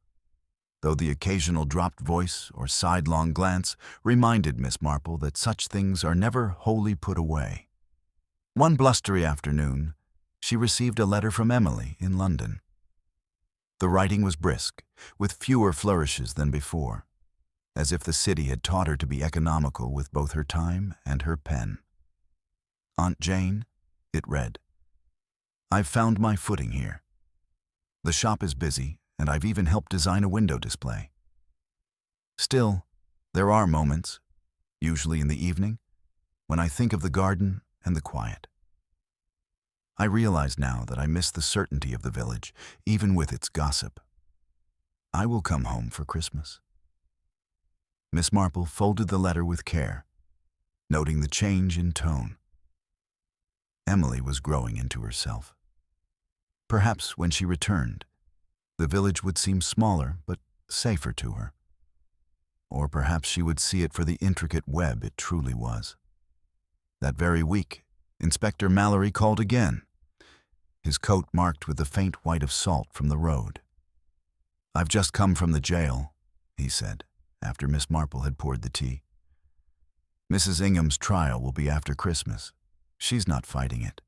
though the occasional dropped voice or sidelong glance reminded Miss Marple that such things are never wholly put away. One blustery afternoon, she received a letter from Emily in London. The writing was brisk, with fewer flourishes than before, as if the city had taught her to be economical with both her time and her pen. "Aunt Jane," it read, "I've found my footing here. The shop is busy, and I've even helped design a window display. Still, there are moments, usually in the evening, when I think of the garden and the quiet. I realize now that I miss the certainty of the village, even with its gossip. I will come home for Christmas." Miss Marple folded the letter with care, noting the change in tone. Emily was growing into herself. Perhaps when she returned, the village would seem smaller but safer to her. Or perhaps she would see it for the intricate web it truly was. That very week, Inspector Mallory called again, his coat marked with the faint white of salt from the road. "I've just come from the jail," he said, after Miss Marple had poured the tea. "Mrs. Ingham's trial will be after Christmas. She's not fighting it.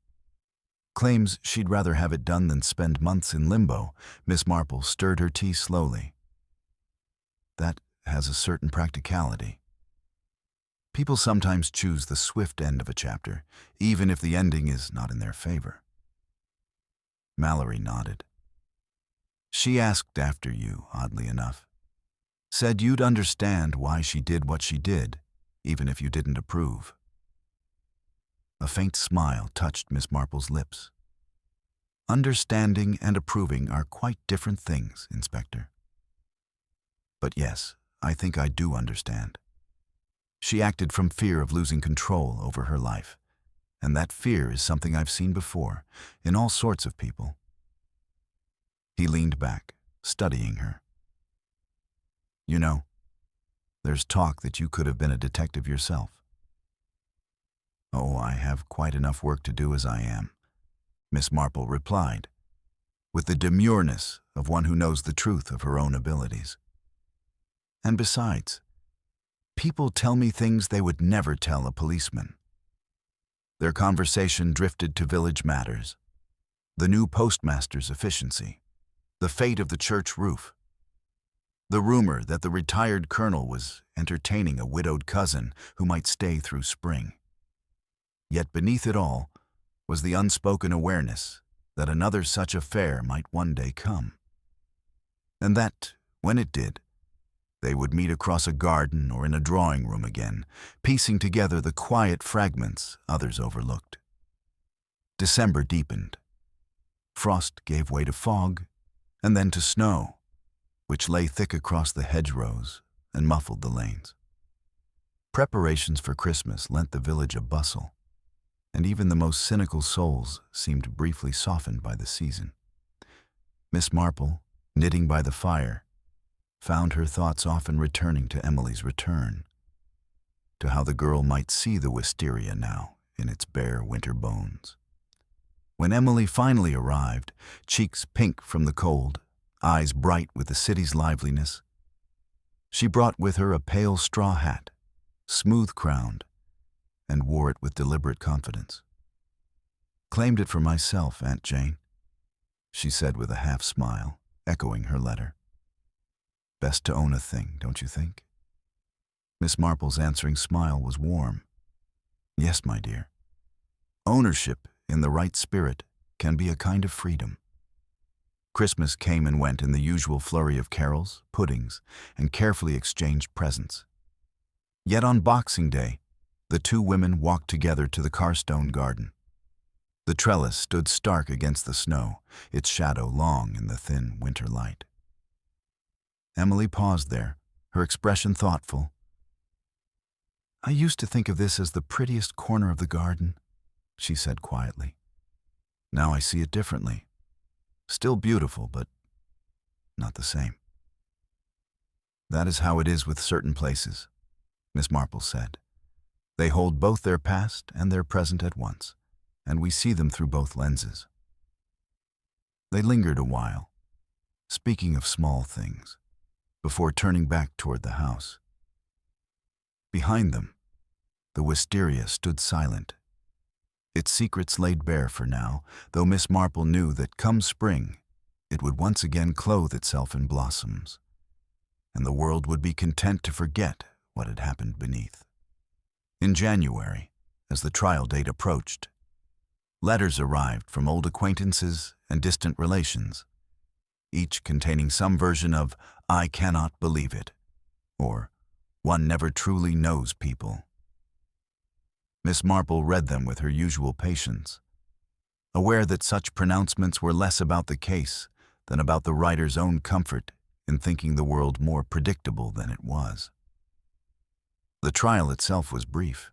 Claims she'd rather have it done than spend months in limbo." Miss Marple stirred her tea slowly. "That has a certain practicality. People sometimes choose the swift end of a chapter, even if the ending is not in their favor." Mallory nodded. "She asked after you, oddly enough. Said you'd understand why she did what she did, even if you didn't approve." A faint smile touched Miss Marple's lips. "Understanding and approving are quite different things, Inspector. But yes, I think I do understand. She acted from fear of losing control over her life, and that fear is something I've seen before, in all sorts of people." He leaned back, studying her. "You know, there's talk that you could have been a detective yourself." "Oh, I have quite enough work to do as I am," Miss Marple replied, with the demureness of one who knows the truth of her own abilities. "And besides, people tell me things they would never tell a policeman." Their conversation drifted to village matters: the new postmaster's efficiency, the fate of the church roof, the rumor that the retired colonel was entertaining a widowed cousin who might stay through spring. Yet beneath it all was the unspoken awareness that another such affair might one day come. And that, when it did, they would meet across a garden or in a drawing room again, piecing together the quiet fragments others overlooked. December deepened. Frost gave way to fog, and then to snow, which lay thick across the hedgerows and muffled the lanes. Preparations for Christmas lent the village a bustle, and even the most cynical souls seemed briefly softened by the season. Miss Marple, knitting by the fire, found her thoughts often returning to Emily's return, to how the girl might see the wisteria now in its bare winter bones. When Emily finally arrived, cheeks pink from the cold, eyes bright with the city's liveliness, she brought with her a pale straw hat, smooth-crowned, and wore it with deliberate confidence. "Claimed it for myself, Aunt Jane," she said with a half-smile, echoing her letter. "Best to own a thing, don't you think?" Miss Marple's answering smile was warm. "Yes, my dear. Ownership, in the right spirit, can be a kind of freedom." Christmas came and went in the usual flurry of carols, puddings, and carefully exchanged presents. Yet on Boxing Day, the two women walked together to the Carstone garden. The trellis stood stark against the snow, its shadow long in the thin winter light. Emily paused there, her expression thoughtful. "I used to think of this as the prettiest corner of the garden," she said quietly. "Now I see it differently. Still beautiful, but not the same." "That is how it is with certain places," Miss Marple said. "They hold both their past and their present at once, and we see them through both lenses." They lingered a while, speaking of small things, before turning back toward the house. Behind them, the wisteria stood silent, its secrets laid bare for now, though Miss Marple knew that come spring, it would once again clothe itself in blossoms, and the world would be content to forget what had happened beneath. In January, as the trial date approached, letters arrived from old acquaintances and distant relations, each containing some version of "I cannot believe it," or "One never truly knows people." Miss Marple read them with her usual patience, aware that such pronouncements were less about the case than about the writer's own comfort in thinking the world more predictable than it was. The trial itself was brief.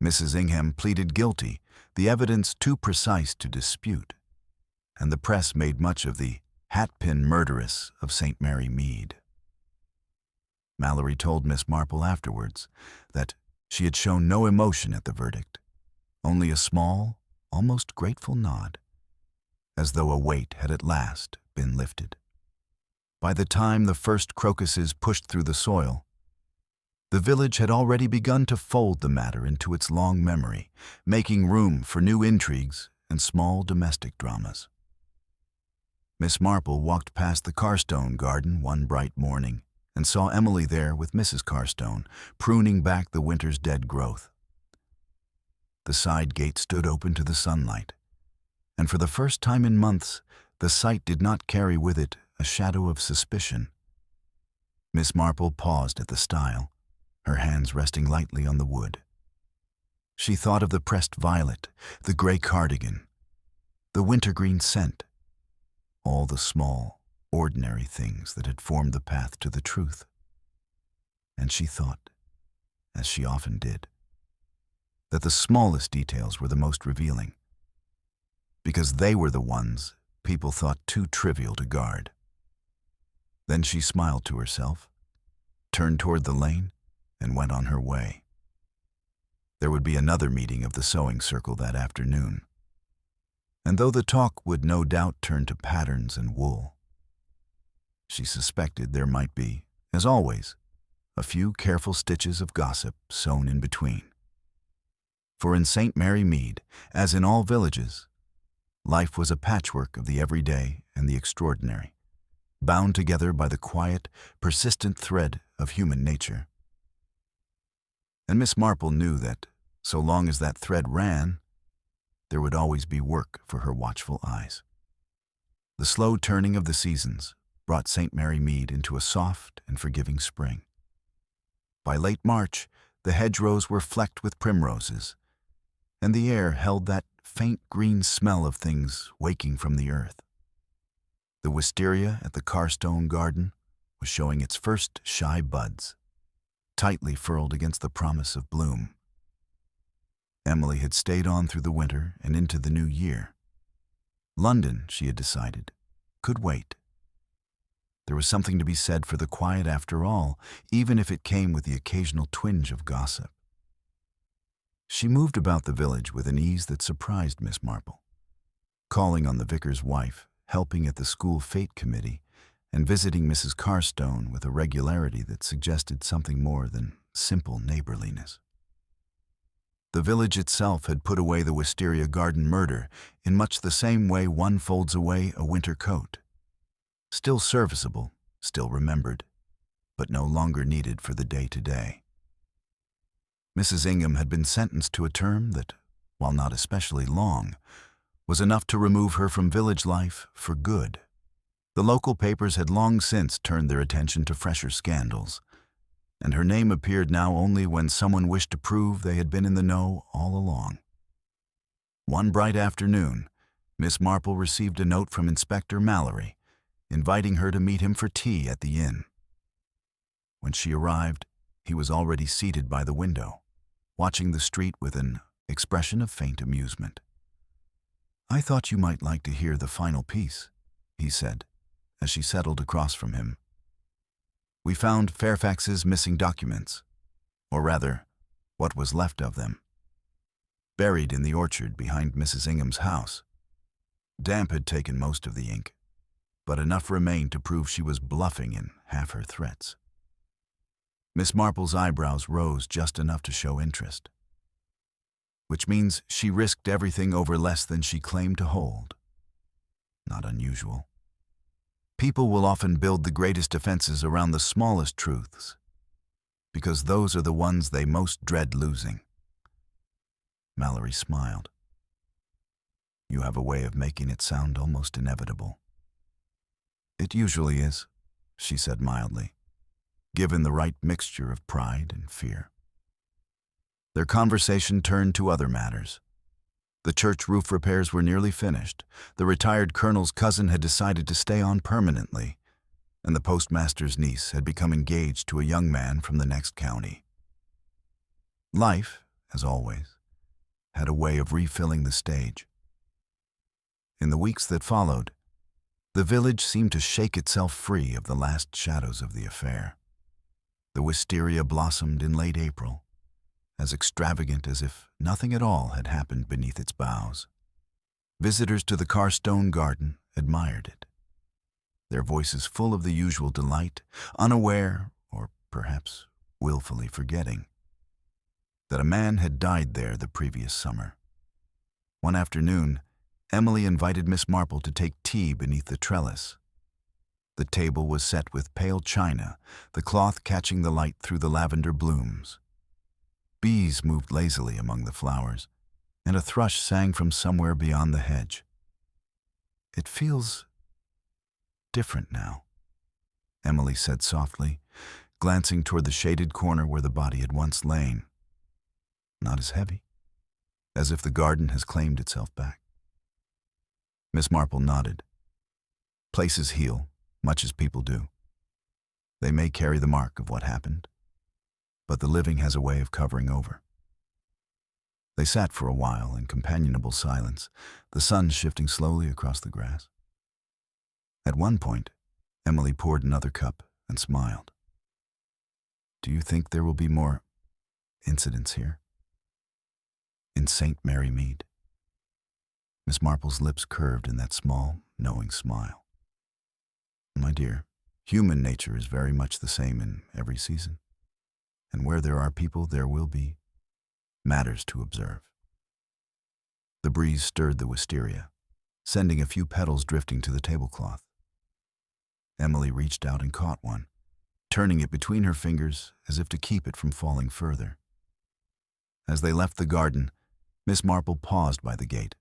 Mrs. Ingham pleaded guilty, the evidence too precise to dispute, and the press made much of the hatpin murderess of St. Mary Mead. Mallory told Miss Marple afterwards that she had shown no emotion at the verdict, only a small, almost grateful nod, as though a weight had at last been lifted. By the time the first crocuses pushed through the soil, the village had already begun to fold the matter into its long memory, making room for new intrigues and small domestic dramas. Miss Marple walked past the Carstone garden one bright morning and saw Emily there with Mrs. Carstone, pruning back the winter's dead growth. The side gate stood open to the sunlight, and for the first time in months, the sight did not carry with it a shadow of suspicion. Miss Marple paused at the stile, her hands resting lightly on the wood. She thought of the pressed violet, the gray cardigan, the wintergreen scent, all the small, ordinary things that had formed the path to the truth. And she thought, as she often did, that the smallest details were the most revealing, because they were the ones people thought too trivial to guard. Then she smiled to herself, turned toward the lane, and went on her way. There would be another meeting of the sewing circle that afternoon, and though the talk would no doubt turn to patterns and wool, she suspected there might be, as always, a few careful stitches of gossip sewn in between. For in St. Mary Mead, as in all villages, life was a patchwork of the everyday and the extraordinary, bound together by the quiet, persistent thread of human nature. And Miss Marple knew that, so long as that thread ran, there would always be work for her watchful eyes. The slow turning of the seasons brought St. Mary Mead into a soft and forgiving spring. By late March, the hedgerows were flecked with primroses, and the air held that faint green smell of things waking from the earth. The wisteria at the Carstone garden was showing its first shy buds, tightly furled against the promise of bloom. Emily had stayed on through the winter and into the new year. London, she had decided, could wait. There was something to be said for the quiet after all, even if it came with the occasional twinge of gossip. She moved about the village with an ease that surprised Miss Marple, calling on the vicar's wife, helping at the school fete committee, and visiting Mrs. Carstone with a regularity that suggested something more than simple neighborliness. The village itself had put away the Wisteria Garden Murder in much the same way one folds away a winter coat. Still serviceable, still remembered, but no longer needed for the day-to-day. Mrs. Ingham had been sentenced to a term that, while not especially long, was enough to remove her from village life for good. The local papers had long since turned their attention to fresher scandals, and her name appeared now only when someone wished to prove they had been in the know all along. One bright afternoon, Miss Marple received a note from Inspector Mallory, inviting her to meet him for tea at the inn. When she arrived, he was already seated by the window, watching the street with an expression of faint amusement. "I thought you might like to hear the final piece," he said, as she settled across from him. "We found Fairfax's missing documents, or rather, what was left of them, buried in the orchard behind Mrs. Ingham's house. Damp had taken most of the ink, but enough remained to prove she was bluffing in half her threats." Miss Marple's eyebrows rose just enough to show interest. "Which means she risked everything over less than she claimed to hold. Not unusual. People will often build the greatest defenses around the smallest truths, because those are the ones they most dread losing." Mallory smiled. "You have a way of making it sound almost inevitable." "It usually is," she said mildly, given the right mixture of pride and fear. Their conversation turned to other matters. The church roof repairs were nearly finished. The retired colonel's cousin had decided to stay on permanently, and the postmaster's niece had become engaged to a young man from the next county. Life, as always, had a way of refilling the stage. In the weeks that followed, the village seemed to shake itself free of the last shadows of the affair. The wisteria blossomed in late April, as extravagant as if nothing at all had happened beneath its boughs. Visitors to the Carstone Garden admired it, their voices full of the usual delight, unaware, or perhaps willfully forgetting, that a man had died there the previous summer. One afternoon, Emily invited Miss Marple to take tea beneath the trellis. The table was set with pale china, the cloth catching the light through the lavender blooms. Bees moved lazily among the flowers, and a thrush sang from somewhere beyond the hedge. "It feels different now," Emily said softly, glancing toward the shaded corner where the body had once lain. "Not as heavy, as if the garden has claimed itself back." Miss Marple nodded. Places heal, much as people do. They may carry the mark of what happened, but the living has a way of covering over. They sat for a while in companionable silence, the sun shifting slowly across the grass. At one point, Emily poured another cup and smiled. "Do you think there will be more incidents here? In St. Mary Mead?" Miss Marple's lips curved in that small, knowing smile. "My dear, human nature is very much the same in every season. And where there are people, there will be matters to observe." The breeze stirred the wisteria, sending a few petals drifting to the tablecloth. Emily reached out and caught one, turning it between her fingers as if to keep it from falling further. As they left the garden, Miss Marple paused by the gate,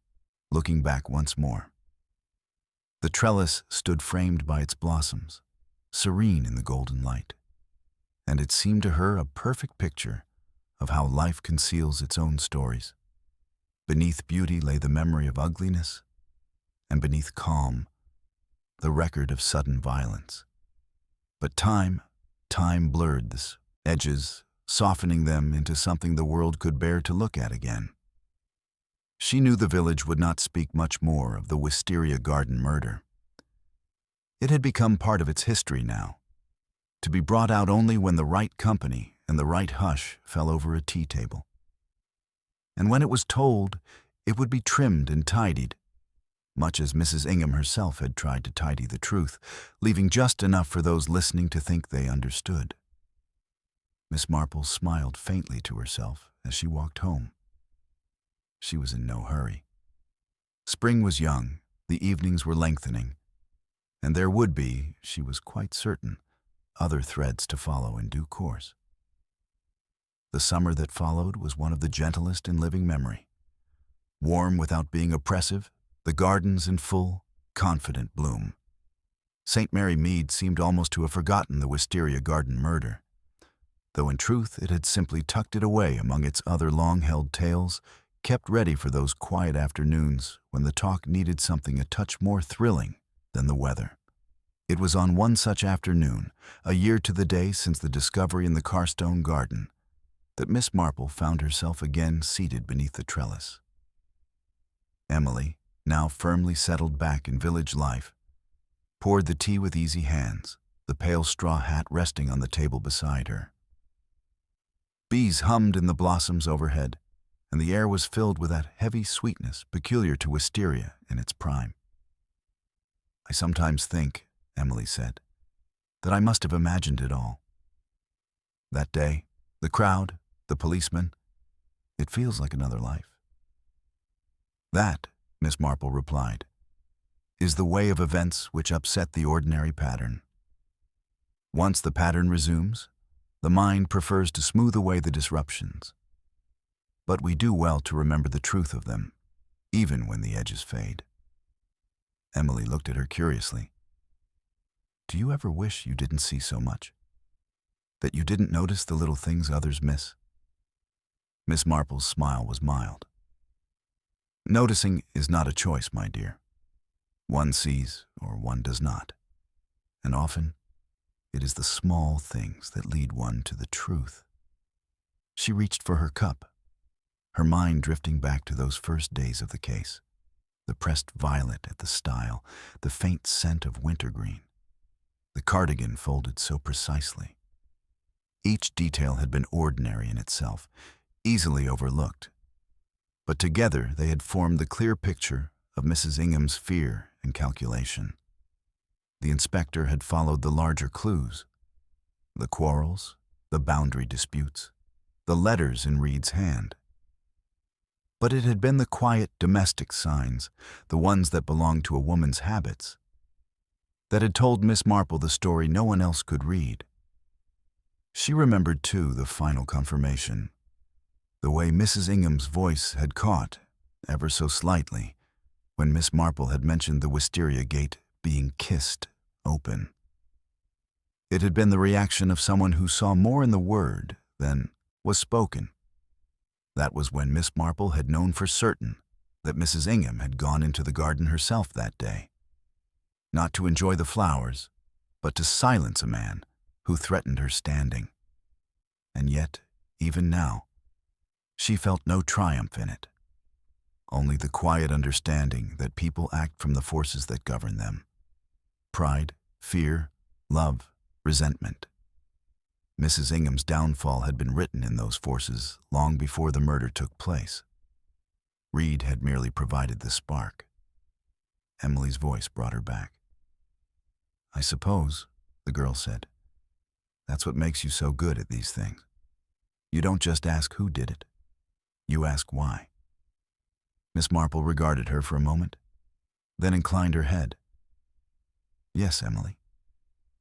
looking back once more. The trellis stood framed by its blossoms, serene in the golden light, and it seemed to her a perfect picture of how life conceals its own stories. Beneath beauty lay the memory of ugliness, and beneath calm, the record of sudden violence. But time blurred the edges, softening them into something the world could bear to look at again. She knew the village would not speak much more of the Wisteria Garden Murder. It had become part of its history now, to be brought out only when the right company and the right hush fell over a tea table. And when it was told, it would be trimmed and tidied, much as Mrs. Ingham herself had tried to tidy the truth, leaving just enough for those listening to think they understood. Miss Marple smiled faintly to herself as she walked home. She was in no hurry. Spring was young, the evenings were lengthening, and there would be, she was quite certain, other threads to follow in due course. The summer that followed was one of the gentlest in living memory. Warm without being oppressive, the gardens in full, confident bloom. St. Mary Mead seemed almost to have forgotten the Wisteria Garden Murder, though in truth it had simply tucked it away among its other long-held tales, kept ready for those quiet afternoons when the talk needed something a touch more thrilling than the weather. It was on one such afternoon, a year to the day since the discovery in the Carstone Garden, that Miss Marple found herself again seated beneath the trellis. Emily, now firmly settled back in village life, poured the tea with easy hands, the pale straw hat resting on the table beside her. Bees hummed in the blossoms overhead, and the air was filled with that heavy sweetness peculiar to wisteria in its prime. "I sometimes think," Emily said, "that I must have imagined it all. That day, the crowd, the policeman, it feels like another life." "That," Miss Marple replied, "is the way of events which upset the ordinary pattern. Once the pattern resumes, the mind prefers to smooth away the disruptions. But we do well to remember the truth of them, even when the edges fade." Emily looked at her curiously. "Do you ever wish you didn't see so much? That you didn't notice the little things others miss?" Miss Marple's smile was mild. "Noticing is not a choice, my dear. One sees or one does not. And often, it is the small things that lead one to the truth." She reached for her cup, her mind drifting back to those first days of the case. The pressed violet at the stile, the faint scent of wintergreen, the cardigan folded so precisely. Each detail had been ordinary in itself, easily overlooked, but together they had formed the clear picture of Mrs. Ingham's fear and calculation. The inspector had followed the larger clues, the quarrels, the boundary disputes, the letters in Reed's hand. But it had been the quiet domestic signs, the ones that belonged to a woman's habits, that had told Miss Marple the story no one else could read. She remembered, too, the final confirmation, the way Mrs. Ingham's voice had caught, ever so slightly, when Miss Marple had mentioned the Wisteria gate being kissed open. It had been the reaction of someone who saw more in the word than was spoken. That was when Miss Marple had known for certain that Mrs. Ingham had gone into the garden herself that day, not to enjoy the flowers, but to silence a man who threatened her standing. And yet, even now, she felt no triumph in it, only the quiet understanding that people act from the forces that govern them: pride, fear, love, resentment. Mrs. Ingham's downfall had been written in those forces long before the murder took place. Reed had merely provided the spark. Emily's voice brought her back. "I suppose," the girl said, "that's what makes you so good at these things. You don't just ask who did it. You ask why." Miss Marple regarded her for a moment, then inclined her head. "Yes, Emily,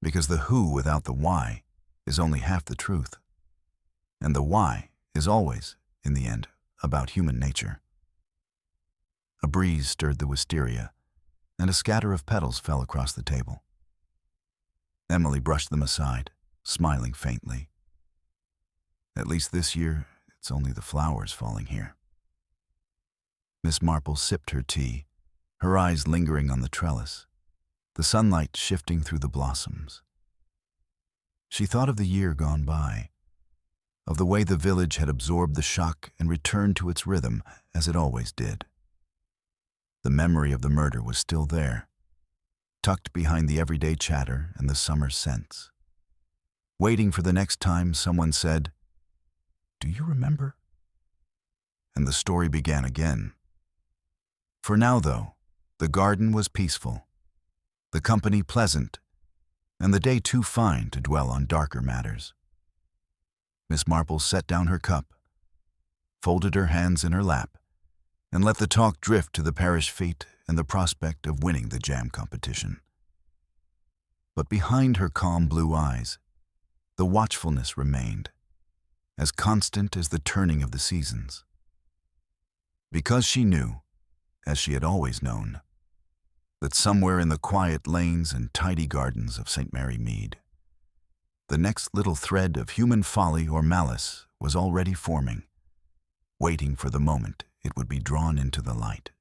because the who without the why is only half the truth. And the why is always, in the end, about human nature." A breeze stirred the wisteria, and a scatter of petals fell across the table. Emily brushed them aside, smiling faintly. "At least this year, it's only the flowers falling here." Miss Marple sipped her tea, her eyes lingering on the trellis, the sunlight shifting through the blossoms. She thought of the year gone by, of the way the village had absorbed the shock and returned to its rhythm as it always did. The memory of the murder was still there, tucked behind the everyday chatter and the summer scents, waiting for the next time someone said, "Do you remember?" And the story began again. For now, though, the garden was peaceful, the company pleasant, and the day too fine to dwell on darker matters. Miss Marple set down her cup, folded her hands in her lap, and let the talk drift to the parish fete and the prospect of winning the jam competition. But behind her calm blue eyes, the watchfulness remained, as constant as the turning of the seasons. Because she knew, as she had always known, that somewhere in the quiet lanes and tidy gardens of St. Mary Mead, the next little thread of human folly or malice was already forming, waiting for the moment it would be drawn into the light.